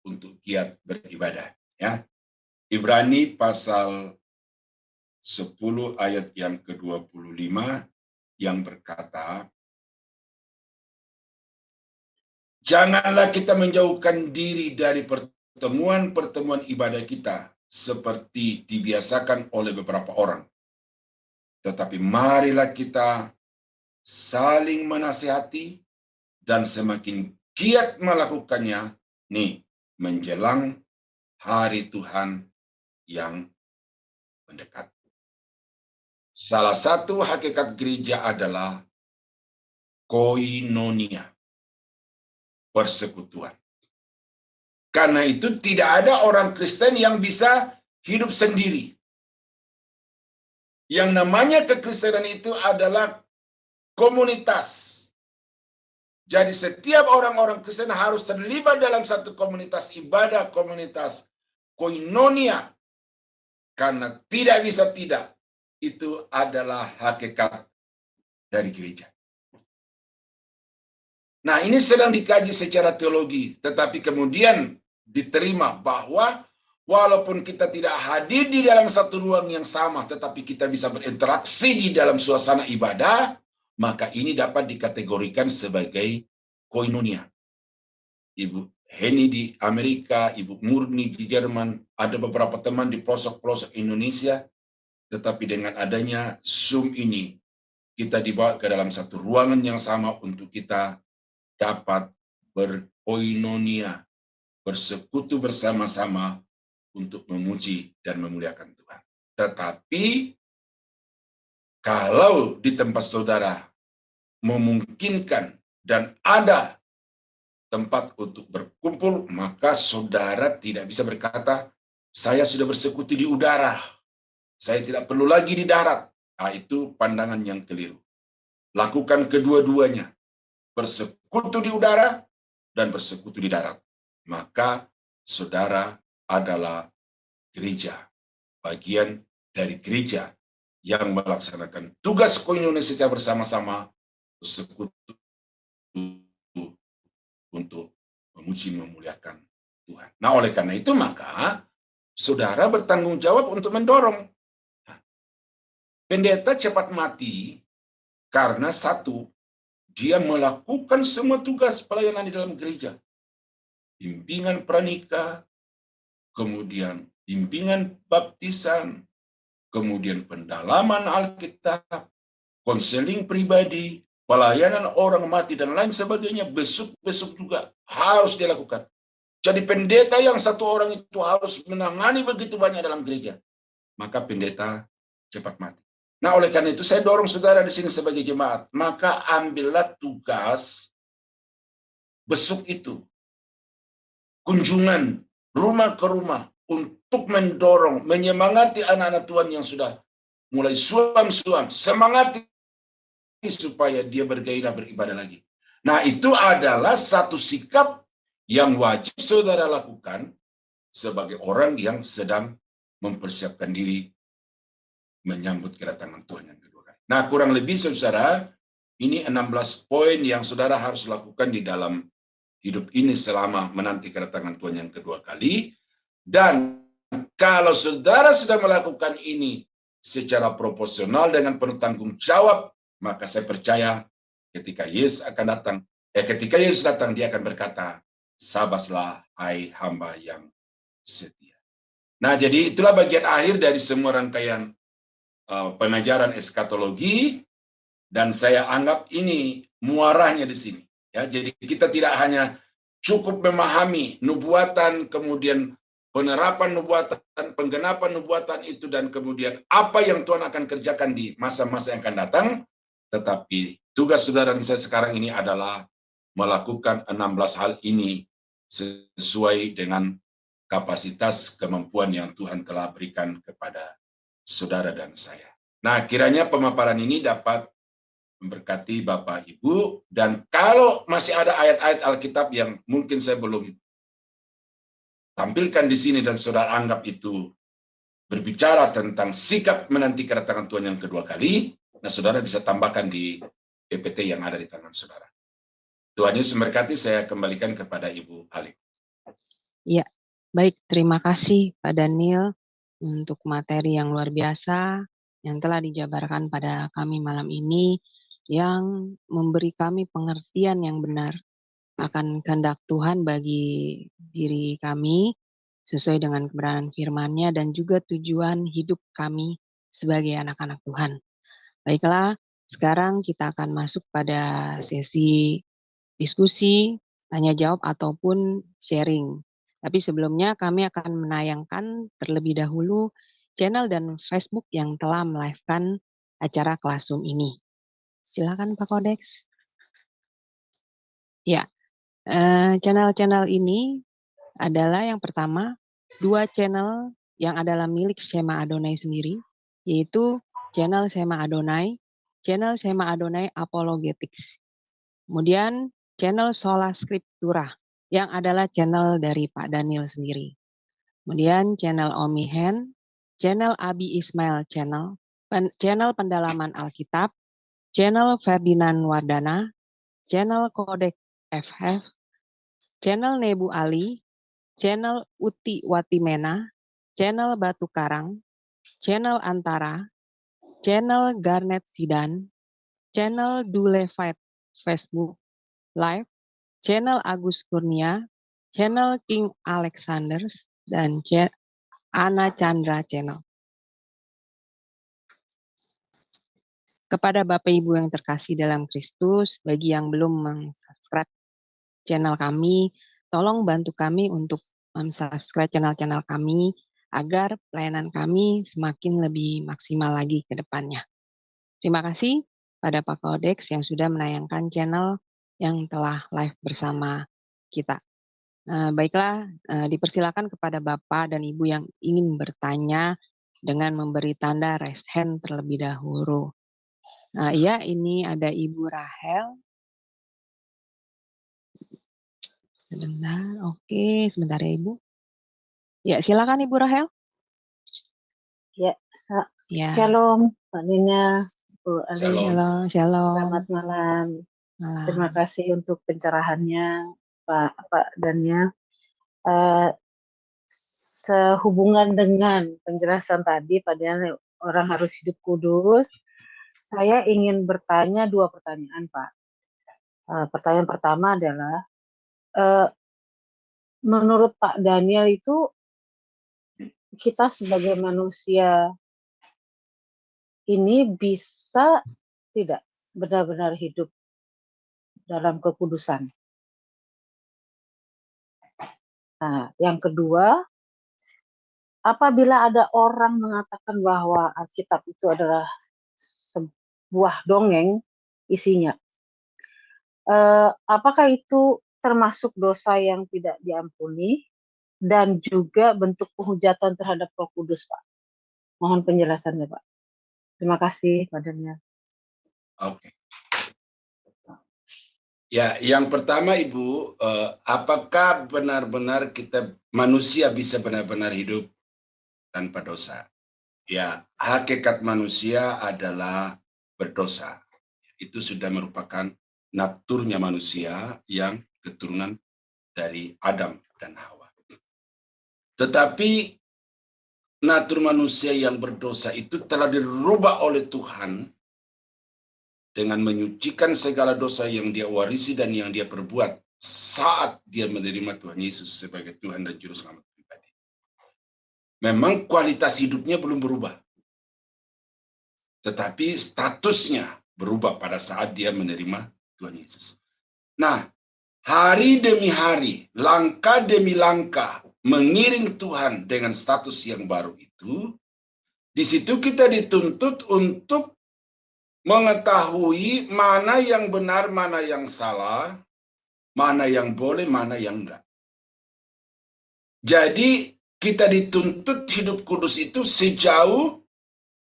untuk giat beribadah. Ya, Ibrani pasal 10 ayat yang ke-25 yang berkata, janganlah kita menjauhkan diri dari pertemuan-pertemuan ibadah kita seperti dibiasakan oleh beberapa orang. Tetapi marilah kita saling menasihati dan semakin giat melakukannya nih menjelang hari Tuhan yang mendekat. Salah satu hakikat gereja adalah koinonia, persekutuan. Karena itu tidak ada orang Kristen yang bisa hidup sendiri. Yang namanya kekristenan itu adalah komunitas. Jadi setiap orang-orang Kristen harus terlibat dalam satu komunitas ibadah, komunitas koinonia. Karena tidak bisa tidak. Itu adalah hakikat dari gereja. Nah, ini sedang dikaji secara teologi, tetapi kemudian diterima bahwa walaupun kita tidak hadir di dalam satu ruang yang sama, tetapi kita bisa berinteraksi di dalam suasana ibadah, maka ini dapat dikategorikan sebagai koinonia. Ibu Heni di Amerika, Ibu Murni di Jerman, ada beberapa teman di pelosok-pelosok Indonesia, tetapi dengan adanya Zoom ini, kita dibawa ke dalam satu ruangan yang sama untuk kita dapat berkoinonia, bersekutu bersama-sama untuk memuji dan memuliakan Tuhan. Tetapi kalau di tempat saudara memungkinkan dan ada tempat untuk berkumpul, maka saudara tidak bisa berkata, saya sudah bersekutu di udara, saya tidak perlu lagi di darat. Nah, itu pandangan yang keliru. Lakukan kedua-duanya, bersekutu di udara dan bersekutu di darat. Maka saudara adalah gereja, bagian dari gereja yang melaksanakan tugas koinonia secara bersama-sama, bersekutu untuk memuji memuliakan Tuhan. Nah, oleh karena itu maka saudara bertanggung jawab untuk mendorong. Pendeta cepat mati karena satu, dia melakukan semua tugas pelayanan di dalam gereja. Bimbingan pranikah, kemudian bimbingan baptisan, kemudian pendalaman Alkitab, konseling pribadi, pelayanan orang mati, dan lain sebagainya. Besok-besok juga harus dilakukan. Jadi pendeta yang satu orang itu harus menangani begitu banyak dalam gereja. Maka pendeta cepat mati. Nah, oleh karena itu saya dorong saudara di sini sebagai jemaat, maka ambillah tugas besok itu, kunjungan rumah ke rumah untuk mendorong, menyemangati anak-anak Tuhan yang sudah mulai suam-suam, semangati supaya dia bergairah beribadah lagi. Nah, itu adalah satu sikap yang wajib saudara lakukan sebagai orang yang sedang mempersiapkan diri menyambut kedatangan Tuhan yang kedua kali. Nah, kurang lebih saudara, ini 16 poin yang saudara harus lakukan di dalam hidup ini selama menanti kedatangan Tuhan yang kedua kali. Dan kalau saudara sudah melakukan ini secara proporsional dengan penuh tanggung jawab, maka saya percaya ketika Yesus akan datang, ketika Yesus datang, dia akan berkata, sabaslah hai hamba yang setia. Nah, jadi itulah bagian akhir dari semua rangkaian pengajaran eskatologi, dan saya anggap ini muaranya di sini. Ya, jadi kita tidak hanya cukup memahami nubuatan, kemudian penerapan nubuatan, penggenapan nubuatan itu, dan kemudian apa yang Tuhan akan kerjakan di masa-masa yang akan datang, tetapi tugas saudara dan saya sekarang ini adalah melakukan 16 hal ini sesuai dengan kapasitas kemampuan yang Tuhan telah berikan kepada saudara dan saya. Nah, kiranya pemaparan ini dapat memberkati Bapak Ibu, dan kalau masih ada ayat-ayat Alkitab yang mungkin saya belum tampilkan di sini dan saudara anggap itu berbicara tentang sikap menanti kedatangan Tuhan yang kedua kali, nah saudara bisa tambahkan di PPT yang ada di tangan saudara. Tuhan Yesus memberkati, saya kembalikan kepada Ibu Ali. Ya, baik, terima kasih Pak Daniel untuk materi yang luar biasa yang telah dijabarkan pada kami malam ini, yang memberi kami pengertian yang benar akan kehendak Tuhan bagi diri kami, sesuai dengan kebenaran firman-Nya dan juga tujuan hidup kami sebagai anak-anak Tuhan. Baiklah, sekarang kita akan masuk pada sesi diskusi, tanya jawab ataupun sharing. Tapi sebelumnya kami akan menayangkan terlebih dahulu channel dan Facebook yang telah melive-kan acara Classroom ini. Silakan Pak Kodex. Ya, channel-channel ini adalah yang pertama, 2 channel yang adalah milik Shema Adonai sendiri, yaitu channel Shema Adonai Apologetics. Kemudian channel Sola Scriptura yang adalah channel dari Pak Daniel sendiri. Kemudian channel Omihen, channel Abi Ismail channel pendalaman Alkitab, channel Ferdinand Wardana, channel Kodek FF, channel Nebu Ali, channel Uti Watimena, channel Batu Karang, channel Antara, channel Garnet Sidan, channel Dule Fight Facebook Live, channel Agus Kurnia, channel King Alexanders, dan Ana Chandra channel. Kepada Bapak Ibu yang terkasih dalam Kristus, bagi yang belum subscribe channel kami, tolong bantu kami untuk subscribe channel-channel kami agar pelayanan kami semakin lebih maksimal lagi ke depannya. Terima kasih pada Pak Kodex yang sudah menayangkan channel yang telah live bersama kita. Baiklah, dipersilakan kepada Bapak dan Ibu yang ingin bertanya dengan memberi tanda raise hand terlebih dahulu. Iya, ini ada Ibu Rahel. Sebentar, oke, sebentar ya Ibu. Ya, silakan Ibu Rahel. Ya, Ya. Shalom, Pak Nina, Bu Ali. Shalom. Selamat malam. Terima kasih untuk pencerahannya, Pak Daniel. Sehubungan dengan penjelasan tadi, padahal orang harus hidup kudus, saya ingin bertanya 2 pertanyaan, Pak. Pertanyaan pertama adalah, menurut Pak Daniel itu, kita sebagai manusia ini bisa tidak benar-benar hidup dalam kekudusan? Nah, yang kedua, apabila ada orang mengatakan bahwa Alkitab itu adalah sebuah dongeng isinya, apakah itu termasuk dosa yang tidak diampuni dan juga bentuk penghujatan terhadap Roh Kudus, Pak? Mohon penjelasannya, Pak. Terima kasih, Pak Daniel. Oke. Ya, yang pertama Ibu, apakah benar-benar kita manusia bisa benar-benar hidup tanpa dosa? Ya, hakikat manusia adalah berdosa. Itu sudah merupakan naturnya manusia yang keturunan dari Adam dan Hawa. Tetapi natur manusia yang berdosa itu telah dirubah oleh Tuhan dengan menyucikan segala dosa yang dia warisi dan yang dia perbuat saat dia menerima Tuhan Yesus sebagai Tuhan dan Juru Selamat pribadi. Memang kualitas hidupnya belum berubah, tetapi statusnya berubah pada saat dia menerima Tuhan Yesus. Nah, hari demi hari, langkah demi langkah, mengiring Tuhan dengan status yang baru itu, di situ kita dituntut untuk mengetahui mana yang benar, mana yang salah, mana yang boleh, mana yang enggak. Jadi kita dituntut hidup kudus itu sejauh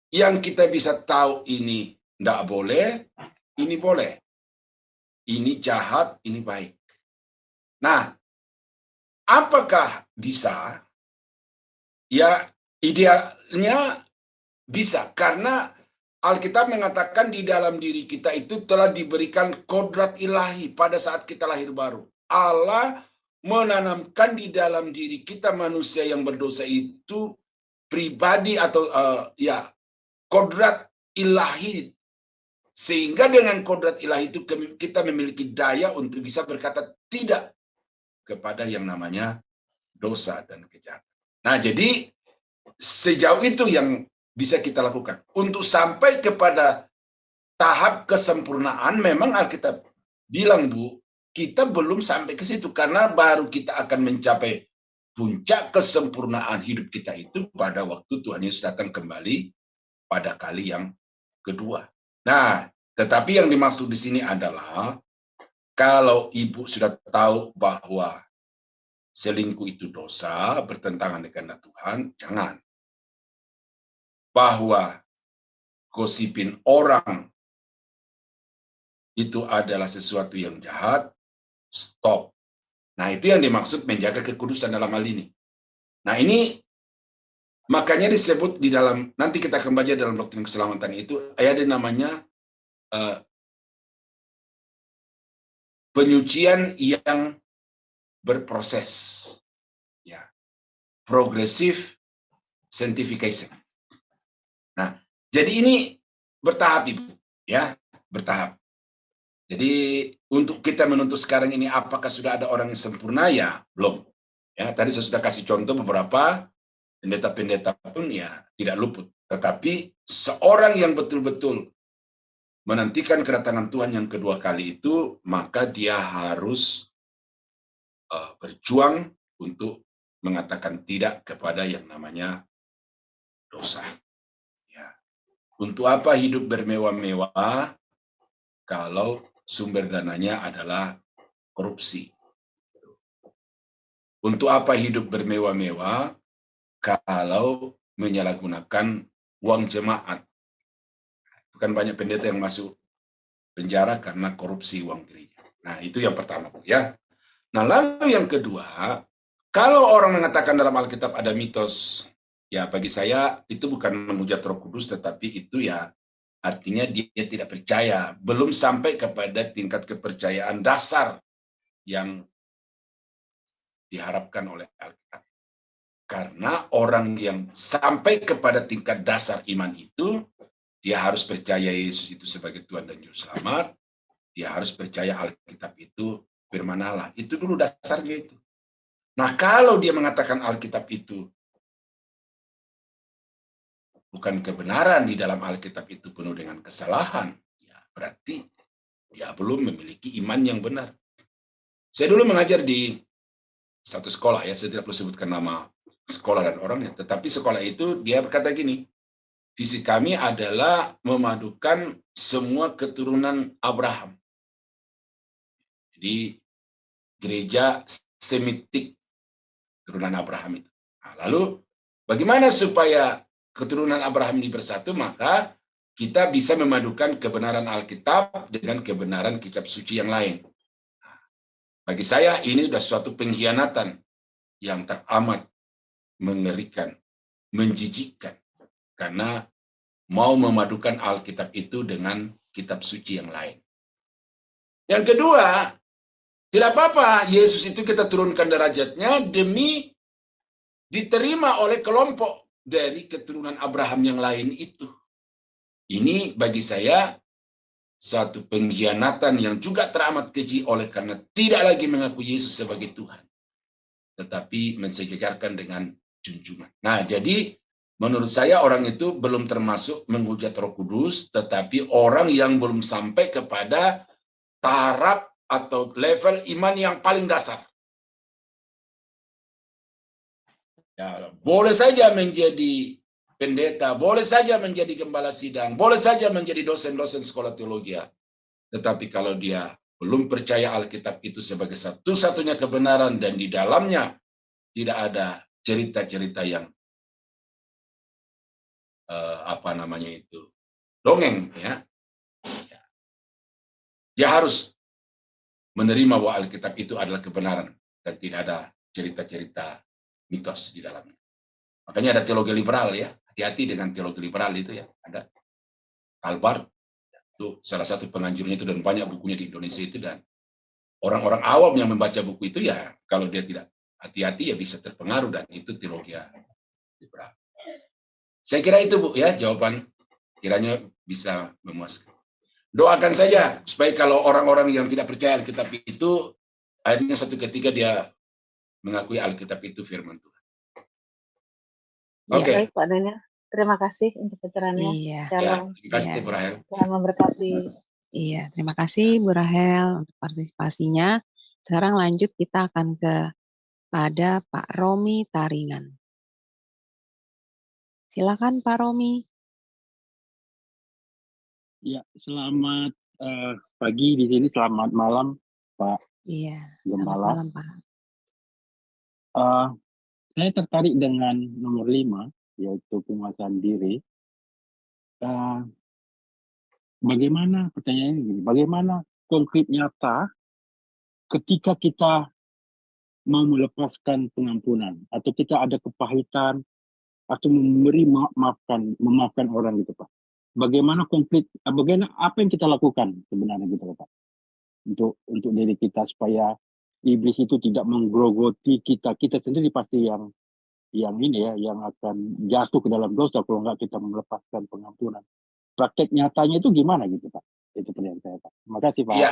yang kita bisa tahu ini tidak boleh, ini boleh. Ini jahat, ini baik. Nah, apakah bisa? Ya, idealnya bisa. Karena Alkitab mengatakan di dalam diri kita itu telah diberikan kodrat ilahi pada saat kita lahir baru. Allah menanamkan di dalam diri kita manusia yang berdosa itu pribadi atau kodrat ilahi, sehingga dengan kodrat ilahi itu kita memiliki daya untuk bisa berkata tidak kepada yang namanya dosa dan kejahatan. Nah, jadi sejauh itu yang bisa kita lakukan. Untuk sampai kepada tahap kesempurnaan, memang Alkitab bilang, Bu, kita belum sampai ke situ, karena baru kita akan mencapai puncak kesempurnaan hidup kita itu pada waktu Tuhan Yesus datang kembali pada kali yang kedua. Nah, tetapi yang dimaksud di sini adalah kalau Ibu sudah tahu bahwa selingkuh itu dosa, bertentangan dengan Tuhan, jangan. Bahwa gosipin orang itu adalah sesuatu yang jahat, stop. Nah, itu yang dimaksud menjaga kekudusan dalam hal ini. Nah, ini makanya disebut di dalam, nanti kita akan baca dalam doktrin keselamatan itu, ada namanya penyucian yang berproses. Ya. Progressive sanctification. Nah, jadi ini bertahap, Ibu, ya, bertahap. Jadi untuk kita menuntut sekarang ini apakah sudah ada orang yang sempurna, ya belum. Ya, tadi saya sudah kasih contoh beberapa pendeta-pendeta pun ya tidak luput. Tetapi seorang yang betul-betul menantikan kedatangan Tuhan yang kedua kali itu, maka dia harus berjuang untuk mengatakan tidak kepada yang namanya dosa. Ya. Untuk apa hidup bermewah-mewah kalau sumber dananya adalah korupsi? Untuk apa hidup bermewah-mewah kalau menyalahgunakan uang jemaat? Bukan banyak pendeta yang masuk penjara karena korupsi uang gereja. Nah, itu yang pertama, Bu, ya. Nah, lalu yang kedua, kalau orang mengatakan dalam Alkitab ada mitos, ya bagi saya itu bukan memuja Roh Kudus, tetapi itu ya artinya dia tidak percaya, belum sampai kepada tingkat kepercayaan dasar yang diharapkan oleh Alkitab. Karena orang yang sampai kepada tingkat dasar iman itu, dia harus percaya Yesus itu sebagai Tuhan dan Juru Selamat, dia harus percaya Alkitab itu firman Allah. Itu dulu dasarnya itu. Nah, kalau dia mengatakan Alkitab itu bukan kebenaran, di dalam Alkitab itu penuh dengan kesalahan, ya berarti dia belum memiliki iman yang benar. Saya dulu mengajar di satu sekolah, ya saya tidak perlu sebutkan nama sekolah dan orangnya, tetapi sekolah itu dia berkata gini, visi kami adalah memadukan semua keturunan Abraham. Jadi gereja Semitik keturunan Abraham itu. Nah, lalu bagaimana supaya keturunan Abraham ini bersatu? Maka kita bisa memadukan kebenaran Alkitab dengan kebenaran kitab suci yang lain. Nah, bagi saya ini sudah suatu pengkhianatan yang teramat mengerikan, menjijikkan, karena mau memadukan Alkitab itu dengan kitab suci yang lain. Yang kedua, tidak apa-apa Yesus itu kita turunkan derajatnya demi diterima oleh kelompok dari keturunan Abraham yang lain itu. Ini bagi saya satu pengkhianatan yang juga teramat keji, oleh karena tidak lagi mengaku Yesus sebagai Tuhan, tetapi mensejajarkan dengan junjungan. Nah, jadi menurut saya orang itu belum termasuk menghujat Roh Kudus, tetapi orang yang belum sampai kepada taraf atau level iman yang paling dasar. Ya, boleh saja menjadi pendeta, boleh saja menjadi gembala sidang, boleh saja menjadi dosen-dosen sekolah teologi. Tetapi kalau dia belum percaya Alkitab itu sebagai satu-satunya kebenaran dan di dalamnya tidak ada cerita-cerita yang apa namanya itu, dongeng, ya. Dia harus menerima bahwa Alkitab itu adalah kebenaran dan tidak ada cerita-cerita mitos di dalamnya. Makanya ada teologi liberal, ya. Hati-hati dengan teologi liberal itu, ya. Ada Kalbar itu salah satu penganjurnya itu, dan banyak bukunya di Indonesia itu, dan orang-orang awam yang membaca buku itu, ya kalau dia tidak hati-hati ya bisa terpengaruh, dan itu teologi liberal. Saya kira itu, Bu, ya, jawaban kiranya bisa memuaskan. Doakan saja supaya kalau orang-orang yang tidak percaya Alkitab itu akhirnya satu ketika dia mengakui Alkitab itu firman Tuhan. Oke. Baik, Pak Daniel. Terima kasih untuk pencerahannya. Iya. Shalom. Terima kasih, Bu Rahel. Tuhan memberkati. Iya, terima kasih Bu Rahel untuk partisipasinya. Sekarang lanjut kita akan pada Pak Romi Taringan. Silakan Pak Romi. Ya, selamat pagi di sini, selamat malam Pak Iya, selamat Gembala. malam Pak. Saya tertarik dengan nomor 5, yaitu penguasaan diri. Bagaimana, pertanyaannya gini, bagaimana konkret nyata ketika kita mau melepaskan pengampunan, atau kita ada kepahitan, atau memaafkan orang gitu Pak. Bagaimana konkret, bagaimana apa yang kita lakukan sebenarnya gitu Pak, untuk diri kita supaya iblis itu tidak menggerogoti kita sendiri pasti yang ini ya, yang akan jatuh ke dalam dosa kalau nggak kita melepaskan pengampunan. Praktek nyatanya itu gimana gitu Pak? Itu pertanyaan saya Pak. Terima kasih Pak. Iya.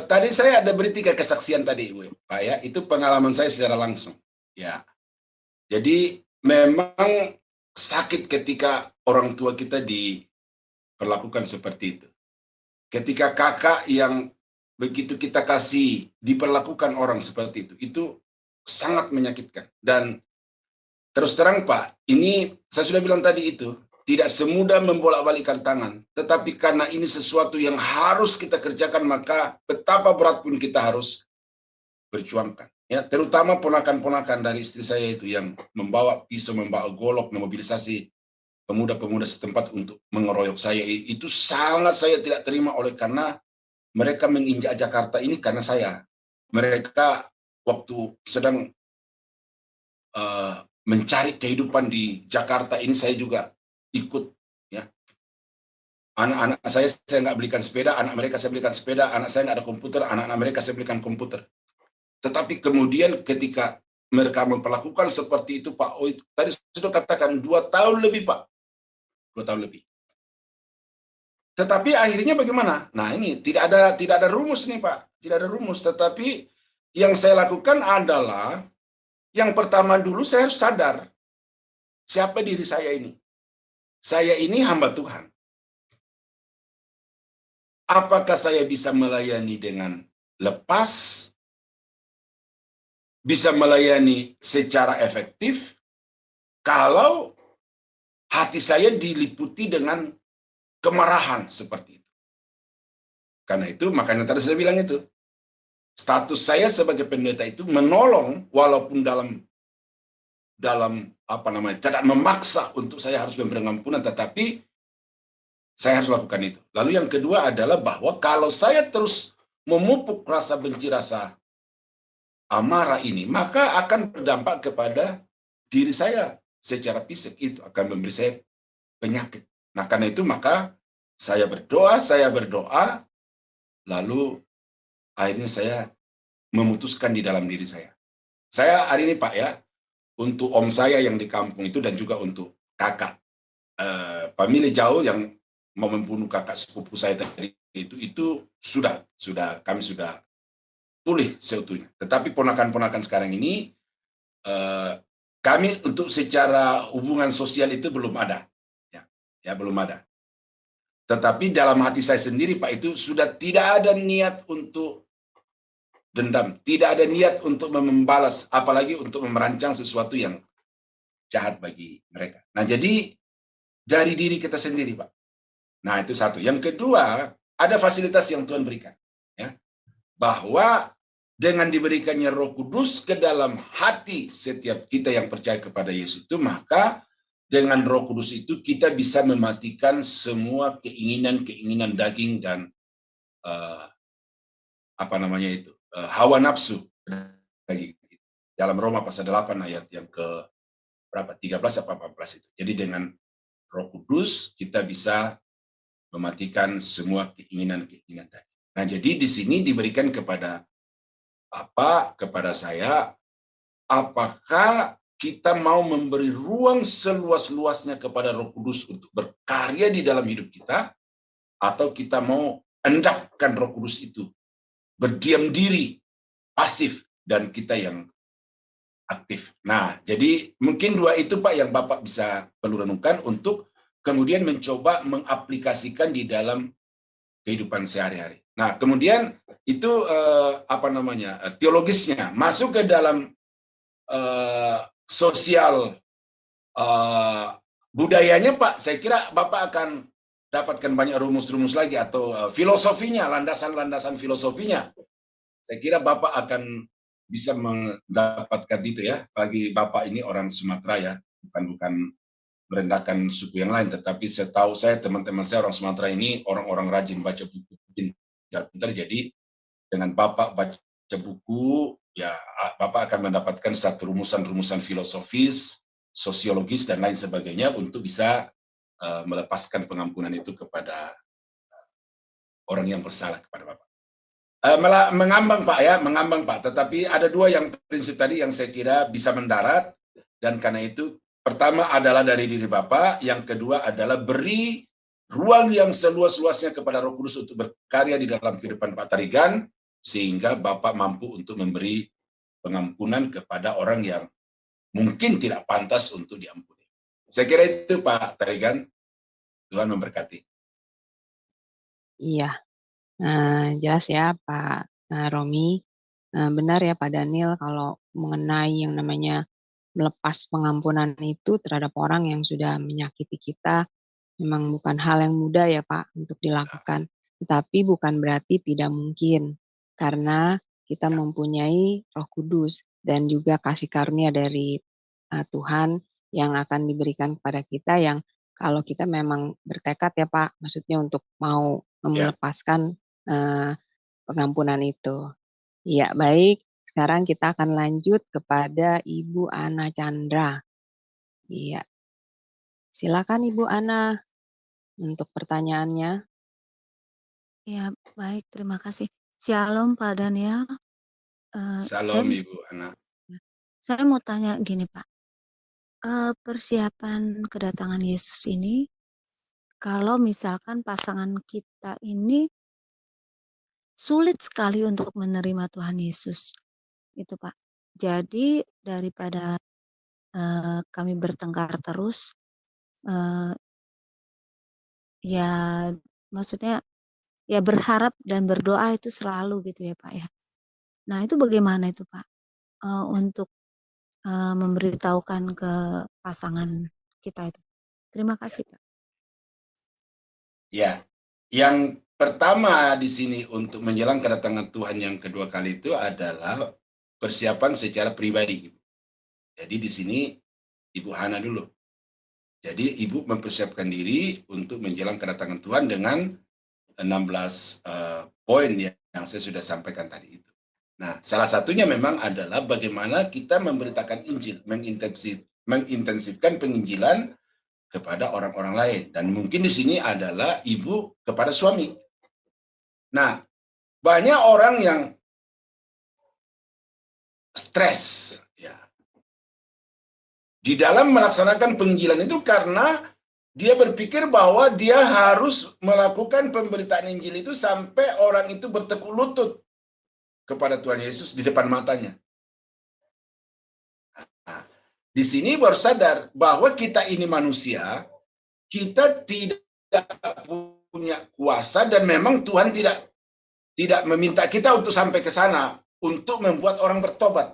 Tadi saya ada beri 3 kesaksian tadi, Pak, ya. Itu pengalaman saya secara langsung. Ya. Jadi memang sakit ketika orang tua kita diperlakukan seperti itu. Ketika kakak yang begitu kita kasih diperlakukan orang seperti itu sangat menyakitkan. Dan terus terang Pak, ini saya sudah bilang tadi itu, tidak semudah membolak-balikkan tangan. Tetapi karena ini sesuatu yang harus kita kerjakan, maka betapa berat pun kita harus berjuangkan. Ya, terutama ponakan-ponakan dari istri saya itu yang membawa pisau, membawa golok, memobilisasi pemuda-pemuda setempat untuk mengeroyok saya. Itu sangat saya tidak terima oleh karena mereka menginjak Jakarta ini karena saya. Mereka waktu sedang mencari kehidupan di Jakarta ini, saya juga ikut, ya. Anak-anak saya nggak belikan sepeda, anak mereka saya belikan sepeda, anak saya nggak ada komputer, anak-anak mereka saya belikan komputer. Tetapi kemudian ketika mereka memperlakukan seperti itu, Pak, tadi sudah katakan 2 tahun lebih, Pak. 2 tahun lebih. Tetapi akhirnya bagaimana? Nah, ini tidak ada rumus nih, Pak. Tidak ada rumus, tetapi yang saya lakukan adalah yang pertama dulu saya harus sadar siapa diri saya ini. Saya ini hamba Tuhan. Apakah saya bisa melayani dengan lepas? Bisa melayani secara efektif kalau hati saya diliputi dengan kemarahan seperti itu. Karena itu, makanya tadi saya bilang itu, status saya sebagai pendeta itu menolong walaupun dalam apa namanya, tidak memaksa untuk saya harus memberi ampunan, tetapi saya harus lakukan itu. Lalu yang kedua adalah bahwa kalau saya terus memupuk rasa benci, rasa amarah ini, maka akan berdampak kepada diri saya secara fisik. Itu akan memberi saya penyakit. Nah, karena itu maka saya berdoa, lalu akhirnya saya memutuskan di dalam diri saya. Saya hari ini, Pak, ya, untuk om saya yang di kampung itu dan juga untuk kakak famili jauh yang mau membunuh kakak sepupu saya tadi itu sudah kami sudah pulih seutuhnya. Tetapi ponakan-ponakan sekarang ini kami untuk secara hubungan sosial itu belum ada. Ya, belum ada. Tetapi dalam hati saya sendiri, Pak, itu sudah tidak ada niat untuk dendam, tidak ada niat untuk membalas, apalagi untuk merancang sesuatu yang jahat bagi mereka. Nah, jadi dari diri kita sendiri, Pak. Nah, itu satu. Yang kedua, ada fasilitas yang Tuhan berikan, ya, bahwa dengan diberikannya Roh Kudus ke dalam hati setiap kita yang percaya kepada Yesus itu, maka dengan Roh Kudus itu kita bisa mematikan semua keinginan-keinginan daging dan hawa nafsu daging. Dalam Roma pasal 8 ayat yang ke berapa? 13 atau 14 itu. Jadi dengan Roh Kudus kita bisa mematikan semua keinginan-keinginan daging. Nah, jadi di sini diberikan kepada kepada saya, apakah kita mau memberi ruang seluas-luasnya kepada Roh Kudus untuk berkarya di dalam hidup kita, atau kita mau endapkan Roh Kudus itu berdiam diri, pasif, dan kita yang aktif. Nah, jadi mungkin dua itu Pak yang Bapak bisa perlu renungkan untuk kemudian mencoba mengaplikasikan di dalam kehidupan sehari-hari. Nah, kemudian itu teologisnya masuk ke dalam sosial budayanya Pak. Saya kira Bapak akan dapatkan banyak rumus-rumus lagi atau filosofinya, landasan-landasan filosofinya. Saya kira Bapak akan bisa mendapatkan itu ya. Bagi Bapak ini orang Sumatera ya, bukan merendahkan suku yang lain, tetapi setahu saya teman-teman saya orang Sumatera ini orang-orang rajin baca buku, pintar. Jadi dengan Bapak baca buku, ya Bapak akan mendapatkan satu rumusan-rumusan filosofis, sosiologis dan lain sebagainya untuk bisa melepaskan pengampunan itu kepada orang yang bersalah kepada Bapak. Mengambang Pak. Tetapi ada dua yang prinsip tadi yang saya kira bisa mendarat, dan karena itu pertama adalah dari diri Bapak, yang kedua adalah beri ruang yang seluas-luasnya kepada Roh Kudus untuk berkarya di dalam kehidupan Pak Tarigan, sehingga Bapak mampu untuk memberi pengampunan kepada orang yang mungkin tidak pantas untuk diampuni. Saya kira itu Pak Tarigan. Tuhan memberkati. Iya, jelas ya Pak Romi. Benar ya Pak Daniel kalau mengenai yang namanya melepas pengampunan itu terhadap orang yang sudah menyakiti kita, memang bukan hal yang mudah ya Pak untuk dilakukan. Tetapi bukan berarti tidak mungkin, karena kita mempunyai Roh Kudus dan juga kasih karunia dari Tuhan yang akan diberikan kepada kita, yang kalau kita memang bertekad ya Pak, maksudnya untuk mau melepaskan pengampunan itu. Iya, baik. Sekarang kita akan lanjut kepada Ibu Ana Chandra. Iya. Silakan Ibu Ana untuk pertanyaannya. Ya, baik, terima kasih. Shalom Pak Daniel. Salam Ibu Ana. Saya mau tanya gini Pak, persiapan kedatangan Yesus ini, kalau misalkan pasangan kita ini sulit sekali untuk menerima Tuhan Yesus, itu Pak. Jadi daripada kami bertengkar terus, ya maksudnya ya berharap dan berdoa itu selalu gitu ya Pak ya. Nah itu bagaimana itu Pak untuk memberitahukan ke pasangan kita itu. Terima kasih Pak. Ya, yang pertama di sini untuk menjelang kedatangan Tuhan yang kedua kali itu adalah persiapan secara pribadi. Jadi di sini Ibu Hana dulu. Jadi Ibu mempersiapkan diri untuk menjelang kedatangan Tuhan dengan 16 poin yang saya sudah sampaikan tadi itu. Nah, salah satunya memang adalah bagaimana kita memberitakan Injil, mengintensifkan penginjilan kepada orang-orang lain. Dan mungkin di sini adalah ibu kepada suami. Nah, banyak orang yang stres ya di dalam melaksanakan penginjilan itu karena dia berpikir bahwa dia harus melakukan pemberitaan Injil itu sampai orang itu bertekuk lutut kepada Tuhan Yesus di depan matanya. Nah, di sini baru sadar bahwa kita ini manusia, kita tidak punya kuasa, dan memang Tuhan tidak meminta kita untuk sampai ke sana untuk membuat orang bertobat.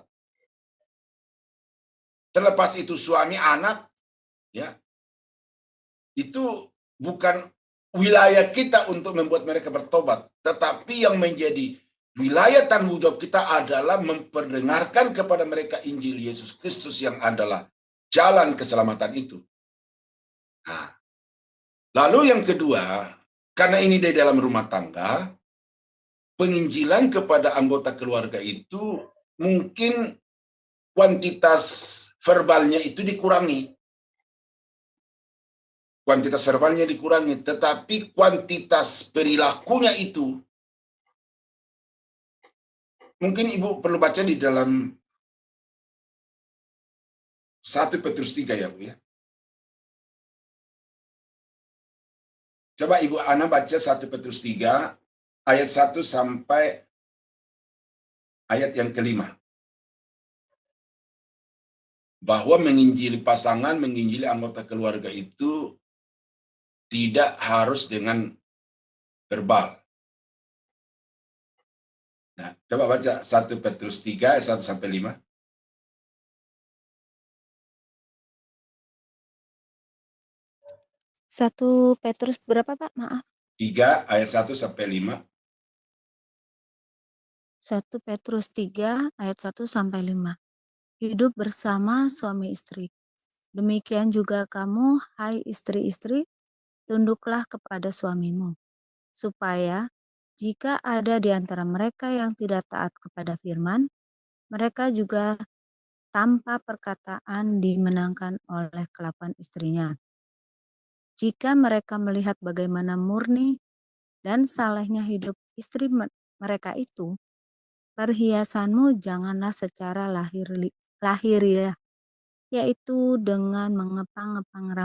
Terlepas itu suami, anak, ya, itu bukan wilayah kita untuk membuat mereka bertobat, tetapi yang menjadi wilayah tanggung jawab kita adalah memperdengarkan kepada mereka Injil Yesus Kristus yang adalah jalan keselamatan itu. Nah, lalu yang kedua, karena ini di dalam rumah tangga, penginjilan kepada anggota keluarga itu mungkin kuantitas verbalnya itu dikurangi. Kuantitas verbalnya dikurangi, tetapi kuantitas perilakunya itu mungkin Ibu perlu baca di dalam 1 Petrus 3 ya Bu ya. Coba Ibu Ana baca 1 Petrus 3 ayat 1 sampai ayat yang kelima. Bahwa menginjili pasangan, menginjili anggota keluarga itu tidak harus dengan verbal. Nah, coba baca 1 Petrus 3 ayat 1 sampai 5. Satu Petrus berapa Pak? Maaf. 3 ayat 1 sampai 5. 1 Petrus 3 ayat 1 sampai 5. Hidup bersama suami istri. Demikian juga kamu, hai istri-istri, tunduklah kepada suamimu, supaya jika ada di antara mereka yang tidak taat kepada firman, mereka juga tanpa perkataan dimenangkan oleh kelakuan istrinya. Jika mereka melihat bagaimana murni dan salehnya hidup istri mereka itu, perhiasanmu janganlah secara lahiriah, yaitu dengan mengepang-ngepang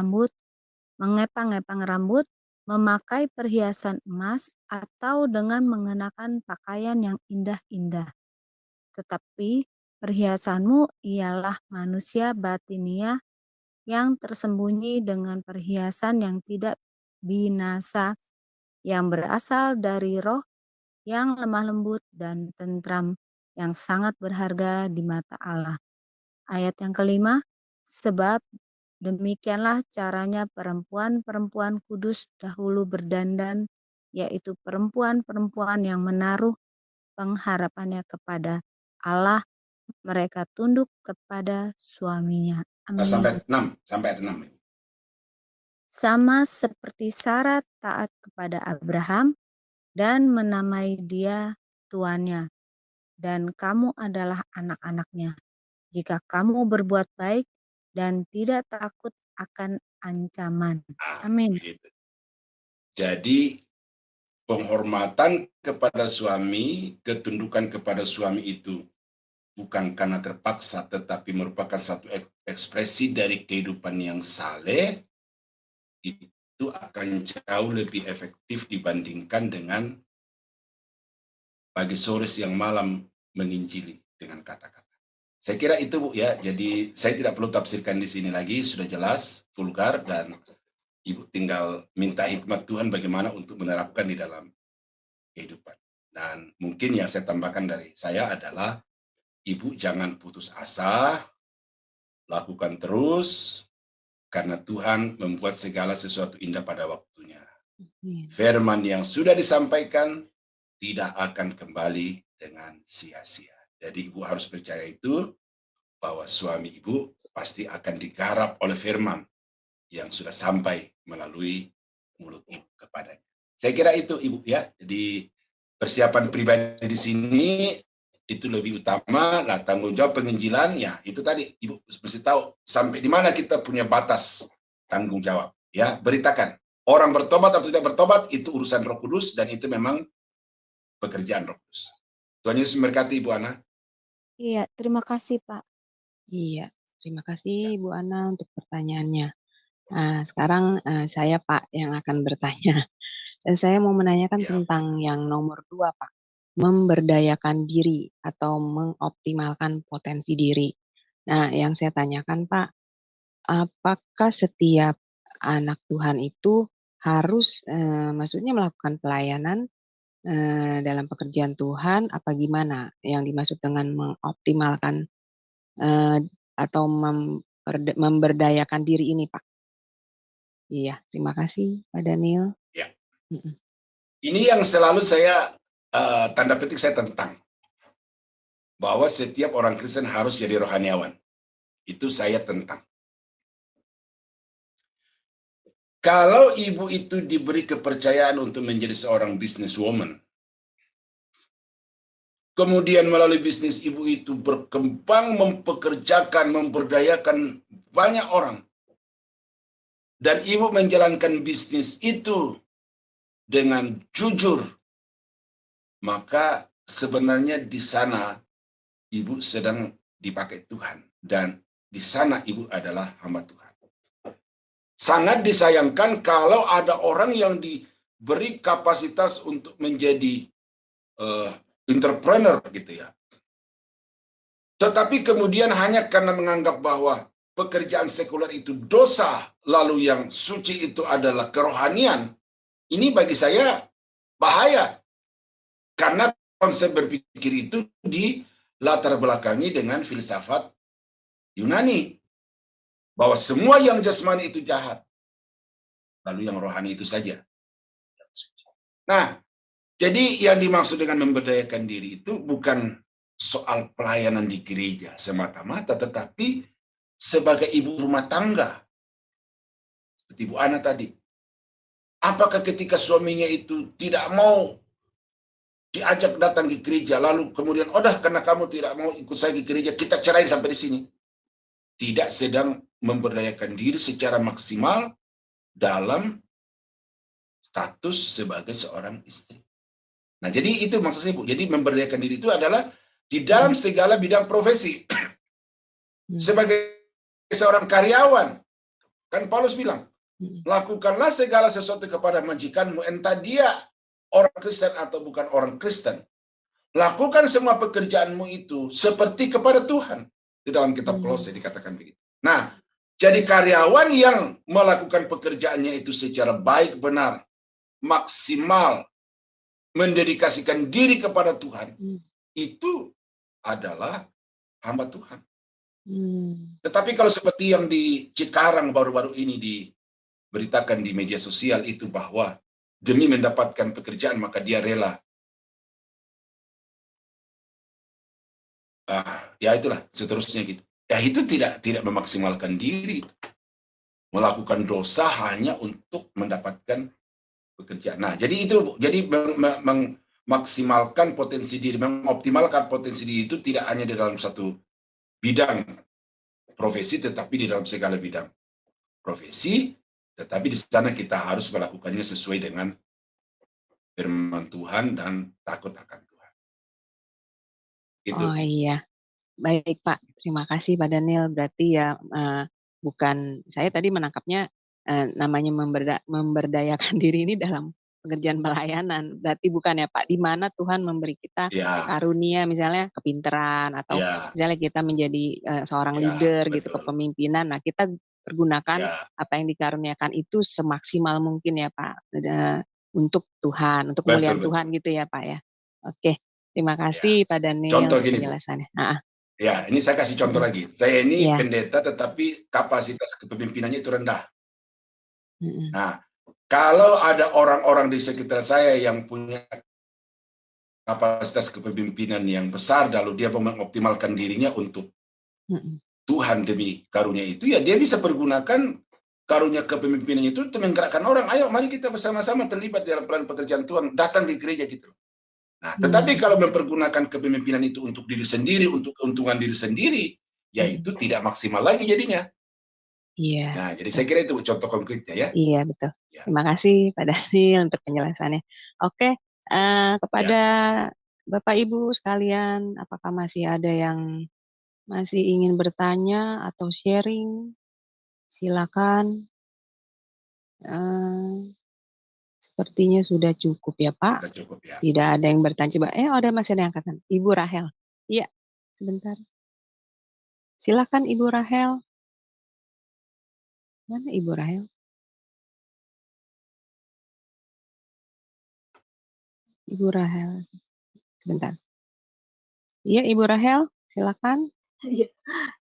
rambut, memakai perhiasan emas, atau dengan mengenakan pakaian yang indah-indah. Tetapi perhiasanmu ialah manusia batinia yang tersembunyi dengan perhiasan yang tidak binasa, yang berasal dari roh yang lemah lembut dan tentram, yang sangat berharga di mata Allah. Ayat yang kelima, sebab demikianlah caranya perempuan-perempuan kudus dahulu berdandan, yaitu perempuan-perempuan yang menaruh pengharapannya kepada Allah, mereka tunduk kepada suaminya. Sampai Amin. 6, sampai 6. Sama seperti Sarah taat kepada Abraham dan menamai dia tuannya, dan kamu adalah anak-anaknya, jika kamu berbuat baik dan tidak takut akan ancaman. Amin. Jadi penghormatan kepada suami, ketundukan kepada suami itu bukan karena terpaksa, tetapi merupakan satu ekspresi dari kehidupan yang saleh, itu akan jauh lebih efektif dibandingkan dengan pagi sore siang malam menginjili dengan kata-kata. Saya kira itu Bu ya, jadi saya tidak perlu tafsirkan di sini lagi, sudah jelas, vulgar, dan Ibu tinggal minta hikmat Tuhan bagaimana untuk menerapkan di dalam kehidupan. Dan mungkin yang saya tambahkan dari saya adalah Ibu jangan putus asa, lakukan terus, karena Tuhan membuat segala sesuatu indah pada waktunya. Firman yang sudah disampaikan tidak akan kembali dengan sia-sia. Jadi Ibu harus percaya itu, bahwa suami Ibu pasti akan digarap oleh firman yang sudah sampai melalui mulut Ibu kepadanya. Saya kira itu Ibu ya. Jadi persiapan pribadi di sini itu lebih utama. Nah, tanggung jawab penginjilan ya itu tadi Ibu mesti tahu sampai di mana kita punya batas tanggung jawab ya. Beritakan orang bertobat atau tidak bertobat itu urusan Roh Kudus, dan itu memang pekerjaan Roh Kudus. Tuhan Yesus memberkati Ibu Ana. Iya, terima kasih Pak. Iya, terima kasih Bu Ana untuk pertanyaannya. Nah, sekarang saya Pak yang akan bertanya. Dan saya mau menanyakan tentang yang nomor 2 Pak, memberdayakan diri atau mengoptimalkan potensi diri. Nah, yang saya tanyakan Pak, apakah setiap anak Tuhan itu harus, maksudnya melakukan pelayanan, dalam pekerjaan Tuhan, apa gimana yang dimaksud dengan mengoptimalkan, atau memberdayakan diri ini Pak? Iya, terima kasih Pak Daniel. Ya. Ini yang selalu saya tanda petik saya tentang bahwa setiap orang Kristen harus jadi rohaniawan. Itu saya tentang. Kalau ibu itu diberi kepercayaan untuk menjadi seorang businesswoman, kemudian melalui bisnis ibu itu berkembang, mempekerjakan, memberdayakan banyak orang, dan ibu menjalankan bisnis itu dengan jujur, maka sebenarnya di sana ibu sedang dipakai Tuhan, dan di sana ibu adalah hamba Tuhan. Sangat disayangkan kalau ada orang yang diberi kapasitas untuk menjadi entrepreneur gitu ya. Tetapi kemudian hanya karena menganggap bahwa pekerjaan sekuler itu dosa, lalu yang suci itu adalah kerohanian, ini bagi saya bahaya. Karena konsep berpikir itu dilatar belakangi dengan filsafat Yunani. Bahwa semua yang jasmani itu jahat. Lalu yang rohani itu saja. Nah, jadi yang dimaksud dengan memberdayakan diri itu bukan soal pelayanan di gereja semata-mata, tetapi sebagai ibu rumah tangga. Seperti Bu Ana tadi. Apakah ketika suaminya itu tidak mau diajak datang ke gereja, lalu kemudian, karena kamu tidak mau ikut saya ke gereja, kita cerai sampai di sini. Tidak sedang memberdayakan diri secara maksimal dalam status sebagai seorang istri. Nah, jadi itu maksud saya, Bu. Jadi memberdayakan diri itu adalah di dalam segala bidang profesi. Sebagai seorang karyawan, kan Paulus bilang, lakukanlah segala sesuatu kepada majikanmu, entah dia orang Kristen atau bukan orang Kristen. Lakukan semua pekerjaanmu itu seperti kepada Tuhan. Di dalam kitab Kolose dikatakan begitu. Nah, jadi karyawan yang melakukan pekerjaannya itu secara baik, benar, maksimal, mendedikasikan diri kepada Tuhan, itu adalah hamba Tuhan. Tetapi kalau seperti yang di Cikarang baru-baru ini diberitakan di media sosial itu, bahwa demi mendapatkan pekerjaan maka dia rela, ya itulah seterusnya gitu. Ya itu tidak memaksimalkan diri, melakukan dosa hanya untuk mendapatkan pekerjaan. Nah, jadi itu, jadi memaksimalkan potensi diri, mengoptimalkan potensi diri itu tidak hanya di dalam satu bidang profesi, tetapi di dalam segala bidang profesi. Tetapi di sana kita harus melakukannya sesuai dengan firman Tuhan dan takut akan Tuhan. Gitu. Oh iya, baik Pak. Terima kasih Pak Daniel. Berarti ya bukan, saya tadi menangkapnya namanya memberdayakan diri ini dalam pekerjaan pelayanan. Berarti bukan ya Pak, di mana Tuhan memberi kita karunia, misalnya kepintaran atau misalnya kita menjadi seorang leader gitu, kepemimpinan. Nah, kita pergunakan apa yang dikaruniakan itu semaksimal mungkin ya Pak, untuk Tuhan, untuk kemuliaan Tuhan gitu ya Pak ya. Oke, terima kasih Pak Daniel Contoh untuk gini, penjelasannya. Ya, ini saya kasih contoh lagi. Saya ini pendeta, tetapi kapasitas kepemimpinannya itu rendah. Nah, kalau ada orang-orang di sekitar saya yang punya kapasitas kepemimpinan yang besar, lalu dia mengoptimalkan dirinya untuk Tuhan demi karunia itu, ya dia bisa pergunakan karunia kepemimpinan itu untuk menggerakkan orang. Ayo, mari kita bersama-sama terlibat dalam peran pekerjaan Tuhan, datang di gereja gitu. Nah, tetapi kalau mempergunakan kepemimpinan itu untuk diri sendiri, untuk keuntungan diri sendiri, ya itu tidak maksimal lagi jadinya. Iya. Nah, jadi saya kira itu contoh konkretnya ya. Iya, betul. Ya. Terima kasih Pak Daniel untuk penjelasannya. Oke, kepada Bapak Ibu sekalian, apakah masih ada yang masih ingin bertanya atau sharing? Silakan. Sepertinya sudah cukup ya Pak. Sudah cukup ya. Tidak ada yang bertanya. Coba, masih ada yang angkatan. Ibu Rahel. Iya, sebentar. Silakan Ibu Rahel. Mana Ibu Rahel? Ibu Rahel. Sebentar. Iya, Ibu Rahel, silakan.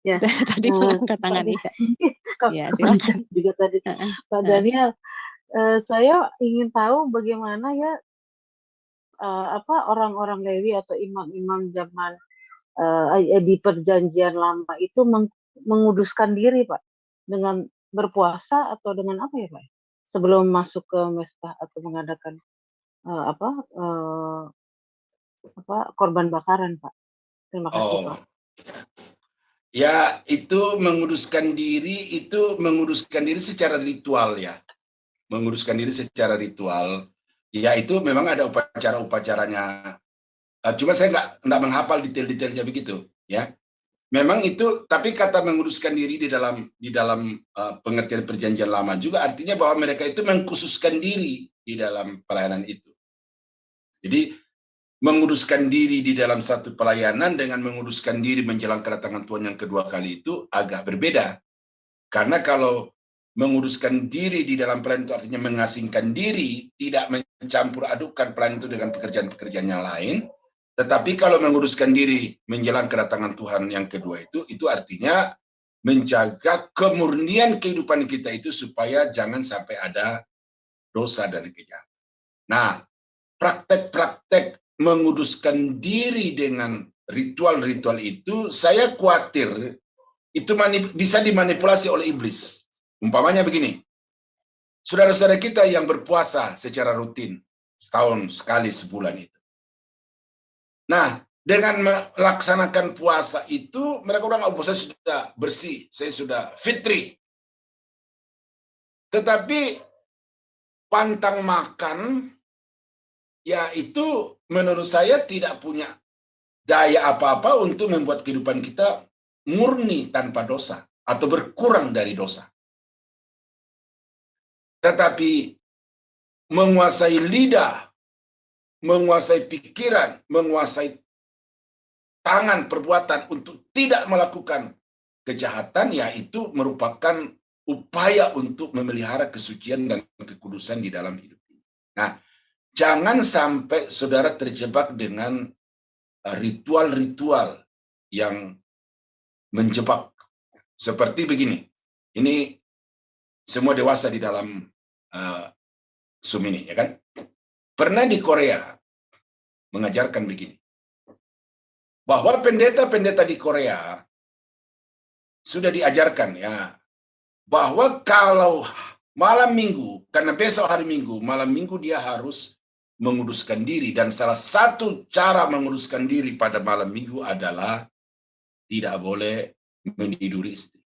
Ya. Tadi mengangkat tangan iya. Silakan. Juga tadi Pak Daniel, saya ingin tahu bagaimana ya orang-orang Lewi atau imam-imam zaman di perjanjian lama itu menguduskan diri, Pak, dengan berpuasa atau dengan apa ya, Pak? Sebelum masuk ke mezbah atau mengadakan korban bakaran, Pak. Terima kasih, Oh, Pak. ya, itu menguduskan diri secara ritual ya. Menguduskan diri secara ritual. Ya, itu memang ada upacara-upacaranya. Cuma saya nggak menghafal detail-detailnya begitu, ya. Memang itu, tapi kata menguduskan diri di dalam pengertian perjanjian lama juga artinya bahwa mereka itu mengkhususkan diri di dalam pelayanan itu. Jadi menguduskan diri di dalam satu pelayanan dengan menguduskan diri menjelang kedatangan Tuhan yang kedua kali itu agak berbeda. Karena kalau menguduskan diri di dalam pelayanan itu artinya mengasingkan diri, tidak mencampur adukkan pelayanan itu dengan pekerjaan-pekerjaan yang lain. Tetapi kalau menguduskan diri menjelang kedatangan Tuhan yang kedua itu artinya menjaga kemurnian kehidupan kita itu supaya jangan sampai ada dosa dan kejahatan. Nah, praktek-praktek menguduskan diri dengan ritual-ritual itu, saya khawatir itu bisa dimanipulasi oleh iblis. Umpamanya begini, saudara-saudara kita yang berpuasa secara rutin, setahun sekali sebulan itu. Nah, dengan melaksanakan puasa itu, mereka bilang, oh, saya sudah bersih, saya sudah fitri. Tetapi pantang makan, ya itu menurut saya tidak punya daya apa-apa untuk membuat kehidupan kita murni tanpa dosa atau berkurang dari dosa. Tetapi menguasai lidah, menguasai pikiran, menguasai tangan perbuatan untuk tidak melakukan kejahatan, yaitu merupakan upaya untuk memelihara kesucian dan kekudusan di dalam hidup ini. Nah, jangan sampai saudara terjebak dengan ritual-ritual yang menjebak. Seperti begini, ini semua dewasa di dalam Zoom ini, ya kan? Pernah di Korea mengajarkan begini, bahwa pendeta-pendeta di Korea sudah diajarkan ya, bahwa kalau malam minggu, karena besok hari minggu, malam minggu dia harus menguduskan diri, dan salah satu cara menguduskan diri pada malam minggu adalah tidak boleh meniduri istri.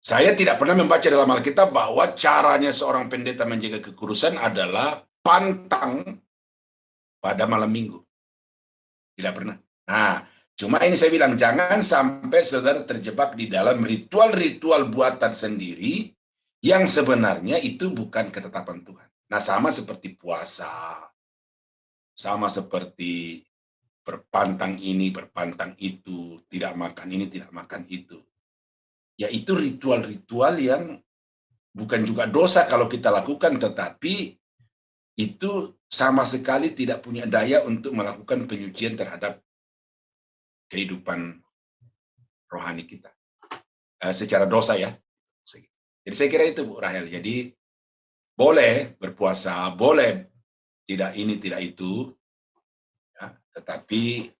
Saya tidak pernah membaca dalam Alkitab bahwa caranya seorang pendeta menjaga kekudusan adalah pantang pada malam minggu. Tidak pernah. Nah, cuma ini saya bilang, jangan sampai saudara terjebak di dalam ritual-ritual buatan sendiri yang sebenarnya itu bukan ketetapan Tuhan. Nah, sama seperti puasa, sama seperti berpantang ini, berpantang itu, tidak makan ini, tidak makan itu. Yaitu ritual-ritual yang bukan juga dosa kalau kita lakukan, tetapi itu sama sekali tidak punya daya untuk melakukan penyucian terhadap kehidupan rohani kita. Secara dosa ya. Jadi saya kira itu Bu Rahel. Jadi boleh berpuasa, boleh tidak ini, tidak itu. Ya, tetapi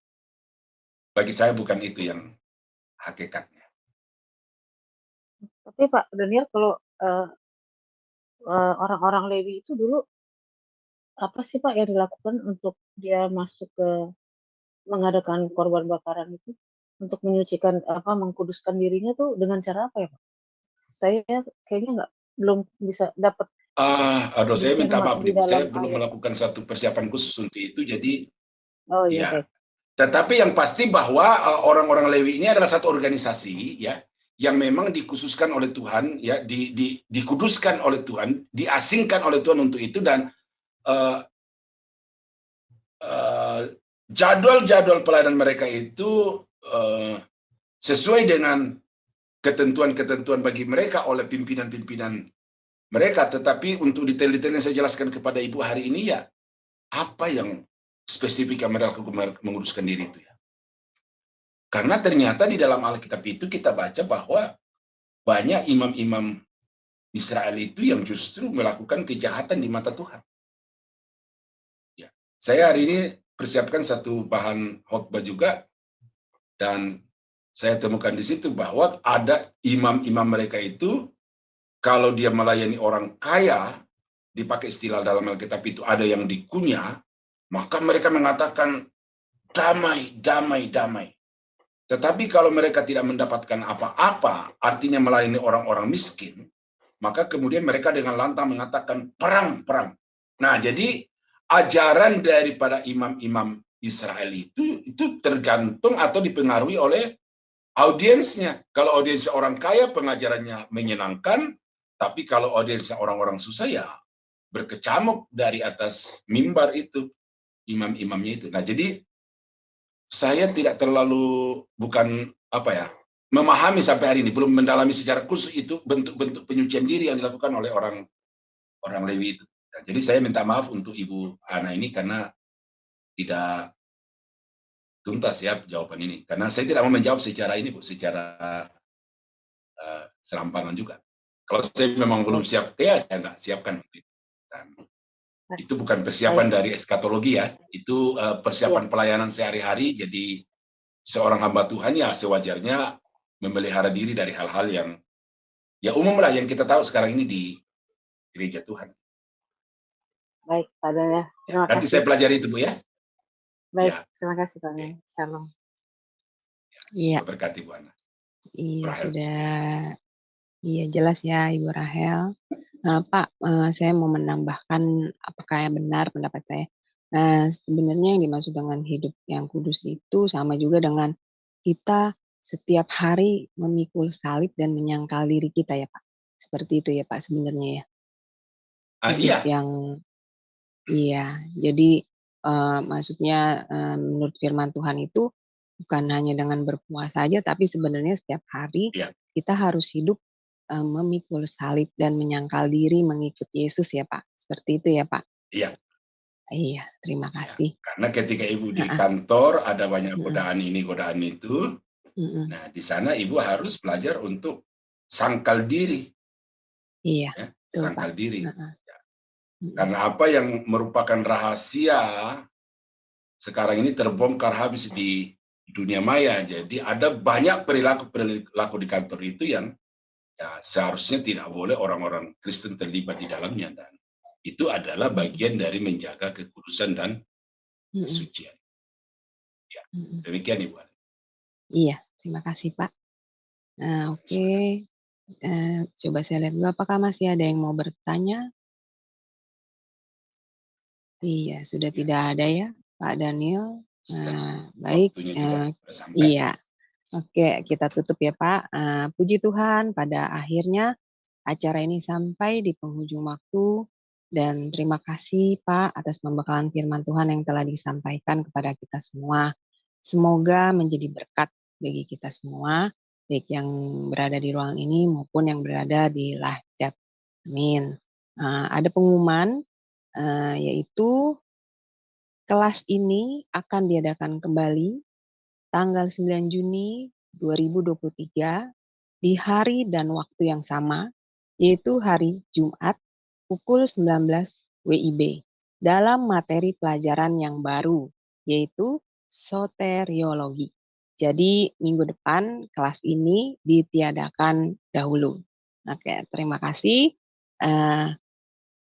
bagi saya bukan itu yang hakikatnya. Tapi Pak Daniel, kalau orang-orang Lewi itu dulu apa sih Pak yang dilakukan untuk dia masuk ke mengadakan korban bakaran itu, untuk menyucikan mengkuduskan dirinya tuh dengan cara apa ya Pak? Saya kayaknya belum bisa dapat. Aduh, saya minta maaf nih, saya belum ayat. melakukan satu persiapan khusus untuk itu, jadi Oh iya, ya. baik. Tetapi yang pasti bahwa orang-orang Lewi ini adalah satu organisasi ya, yang memang dikhususkan oleh Tuhan ya, dikuduskan oleh Tuhan, diasingkan oleh Tuhan untuk itu, dan jadwal-jadwal pelayanan mereka itu sesuai dengan ketentuan-ketentuan bagi mereka oleh pimpinan-pimpinan mereka. Tetapi untuk detail-detail yang saya jelaskan kepada Ibu hari ini ya, apa yang spesifik yang mereka menguruskan diri itu ya. Karena ternyata di dalam Alkitab itu kita baca bahwa banyak imam-imam Israel itu yang justru melakukan kejahatan di mata Tuhan. Saya hari ini persiapkan satu bahan khotbah juga, dan saya temukan di situ bahwa ada imam-imam mereka itu, kalau dia melayani orang kaya, dipakai istilah dalam Alkitab itu ada yang dikunyah, maka mereka mengatakan damai, damai, damai. Tetapi kalau mereka tidak mendapatkan apa-apa, artinya melayani orang-orang miskin, maka kemudian mereka dengan lantang mengatakan perang, perang. Nah, jadi ajaran daripada imam-imam Israel itu tergantung atau dipengaruhi oleh audiensnya. Kalau audiensnya orang kaya, pengajarannya menyenangkan, tapi kalau audiensnya orang-orang susah, ya berkecamuk dari atas mimbar itu, imam-imamnya itu. Nah, jadi saya tidak terlalu, bukan memahami sampai hari ini, belum mendalami secara khusus itu bentuk-bentuk penyucian diri yang dilakukan oleh orang Lewi itu. Nah, jadi saya minta maaf untuk Ibu Ana ini karena tidak tuntas ya jawaban ini, karena saya tidak mau menjawab secara ini, Bu, secara serampangan juga. Kalau saya memang belum siap, ya saya nggak siapkan. Dan itu bukan persiapan dari eskatologi ya, itu persiapan pelayanan sehari-hari. Jadi seorang hamba Tuhan ya sewajarnya memelihara diri dari hal-hal yang ya umum lah, yang kita tahu sekarang ini di gereja Tuhan. Baik, Pak Daniel. Terima Nanti kasih. saya pelajari itu, Bu ya. Baik, Ya. terima kasih Pak Daniel. Shalom. Iya. Berkati Bu Ana. Iya, Rahel. sudah. Iya, jelas ya Ibu Rahel. Pak, saya mau menambahkan apakah yang benar pendapat saya. Sebenarnya yang dimaksud dengan hidup yang kudus itu sama juga dengan kita setiap hari memikul salib dan menyangkal diri kita ya Pak. Seperti itu ya Pak sebenarnya ya. Hidup Iya. yang iya, jadi maksudnya menurut firman Tuhan itu bukan hanya dengan berpuasa saja, tapi sebenarnya setiap hari Iya. kita harus hidup memikul salib dan menyangkal diri mengikut Yesus ya Pak. Seperti itu ya Pak? Iya. Iya, terima Ya, kasih. karena ketika Ibu di kantor ada banyak Mm-mm. godaan ini, godaan itu. Mm-mm. Nah, di sana Ibu harus belajar untuk sangkal diri. Iya, Ya, betul sangkal Pak. diri. Mm-mm. Ya. Karena apa yang merupakan rahasia sekarang ini terbongkar habis di dunia maya. Jadi ada banyak perilaku di kantor itu yang ya seharusnya tidak boleh orang-orang Kristen terlibat di dalamnya, dan itu adalah bagian dari menjaga kekudusan dan kesucian. Ya, demikian Ibu. Iya, terima kasih Pak. Oke. Coba saya lihat dulu apakah masih ada yang mau bertanya? Iya, sudah tidak ada ya Pak Daniel. Baik. Waktunya juga sudah sampai. Iya. Oke, kita tutup ya Pak. Puji Tuhan, pada akhirnya acara ini sampai di penghujung waktu, dan terima kasih Pak atas pembekalan firman Tuhan yang telah disampaikan kepada kita semua. Semoga menjadi berkat bagi kita semua, baik yang berada di ruangan ini maupun yang berada di live chat. Amin. Ada pengumuman, yaitu kelas ini akan diadakan kembali tanggal 9 Juni 2023 di hari dan waktu yang sama, yaitu hari Jumat pukul 19 WIB dalam materi pelajaran yang baru, yaitu soteriologi. Jadi minggu depan kelas ini ditiadakan dahulu. Oke, terima kasih.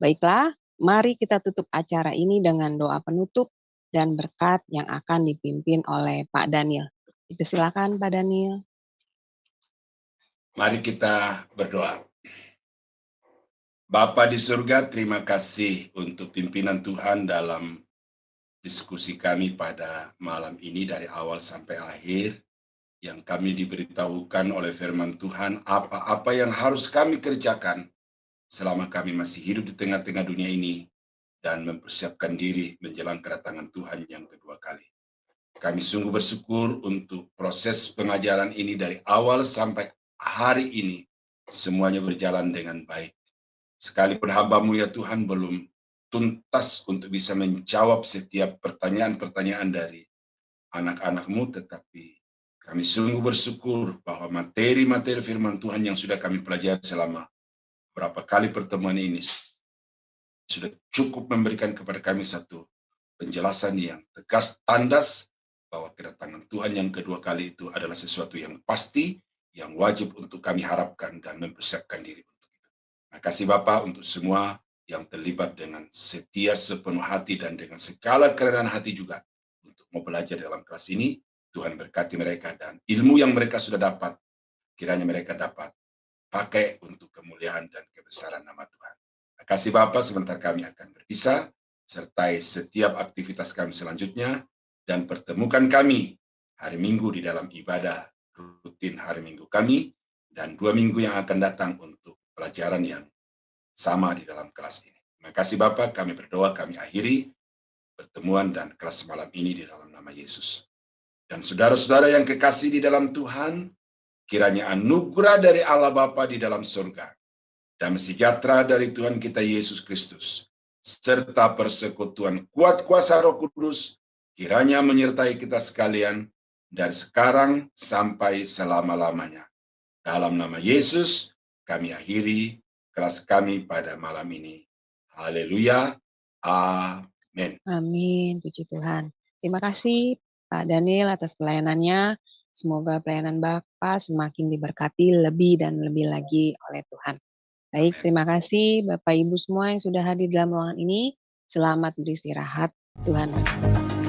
Baiklah, mari kita tutup acara ini dengan doa penutup dan berkat yang akan dipimpin oleh Pak Daniel. Silakan Pak Daniel. Mari kita berdoa. Bapa di surga, terima kasih untuk pimpinan Tuhan dalam diskusi kami pada malam ini dari awal sampai akhir, yang kami diberitahukan oleh firman Tuhan apa-apa yang harus kami kerjakan selama kami masih hidup di tengah-tengah dunia ini dan mempersiapkan diri menjelang kedatangan Tuhan yang kedua kali. Kami sungguh bersyukur untuk proses pengajaran ini dari awal sampai hari ini, semuanya berjalan dengan baik. Sekalipun hamba-Mu ya Tuhan belum tuntas untuk bisa menjawab setiap pertanyaan-pertanyaan dari anak-anak-Mu, tetapi kami sungguh bersyukur bahwa materi-materi firman Tuhan yang sudah kami pelajari selama beberapa kali pertemuan ini sudah cukup memberikan kepada kami satu penjelasan yang tegas, tandas bahwa kedatangan Tuhan yang kedua kali itu adalah sesuatu yang pasti, yang wajib untuk kami harapkan dan mempersiapkan diri untuk itu. Terima kasih Bapak untuk semua yang terlibat dengan setia sepenuh hati dan dengan segala kerendahan hati juga untuk mau belajar dalam kelas ini. Tuhan berkati mereka dan ilmu yang mereka sudah dapat, kiranya mereka dapat pakai untuk kemuliaan dan kebesaran nama Tuhan. Terima kasih Bapak, sebentar kami akan berpisah, sertai setiap aktivitas kami selanjutnya, dan pertemukan kami hari Minggu di dalam ibadah rutin hari Minggu kami, dan 2 minggu yang akan datang untuk pelajaran yang sama di dalam kelas ini. Terima kasih Bapak, kami berdoa, kami akhiri pertemuan dan kelas malam ini di dalam nama Yesus. Dan saudara-saudara yang kekasih di dalam Tuhan, kiranya anugerah dari Allah Bapa di dalam surga, damai sejahtera dari Tuhan kita Yesus Kristus, serta persekutuan kuat kuasa Roh Kudus, kiranya menyertai kita sekalian dari sekarang sampai selama-lamanya. Dalam nama Yesus, kami akhiri kelas kami pada malam ini. Haleluya. Amin. Amin, puji Tuhan. Terima kasih Pak Daniel atas pelayanannya. Semoga pelayanan Bapak semakin diberkati lebih dan lebih lagi oleh Tuhan. Baik, terima kasih Bapak Ibu semua yang sudah hadir dalam ruangan ini. Selamat beristirahat. Tuhan memberkati.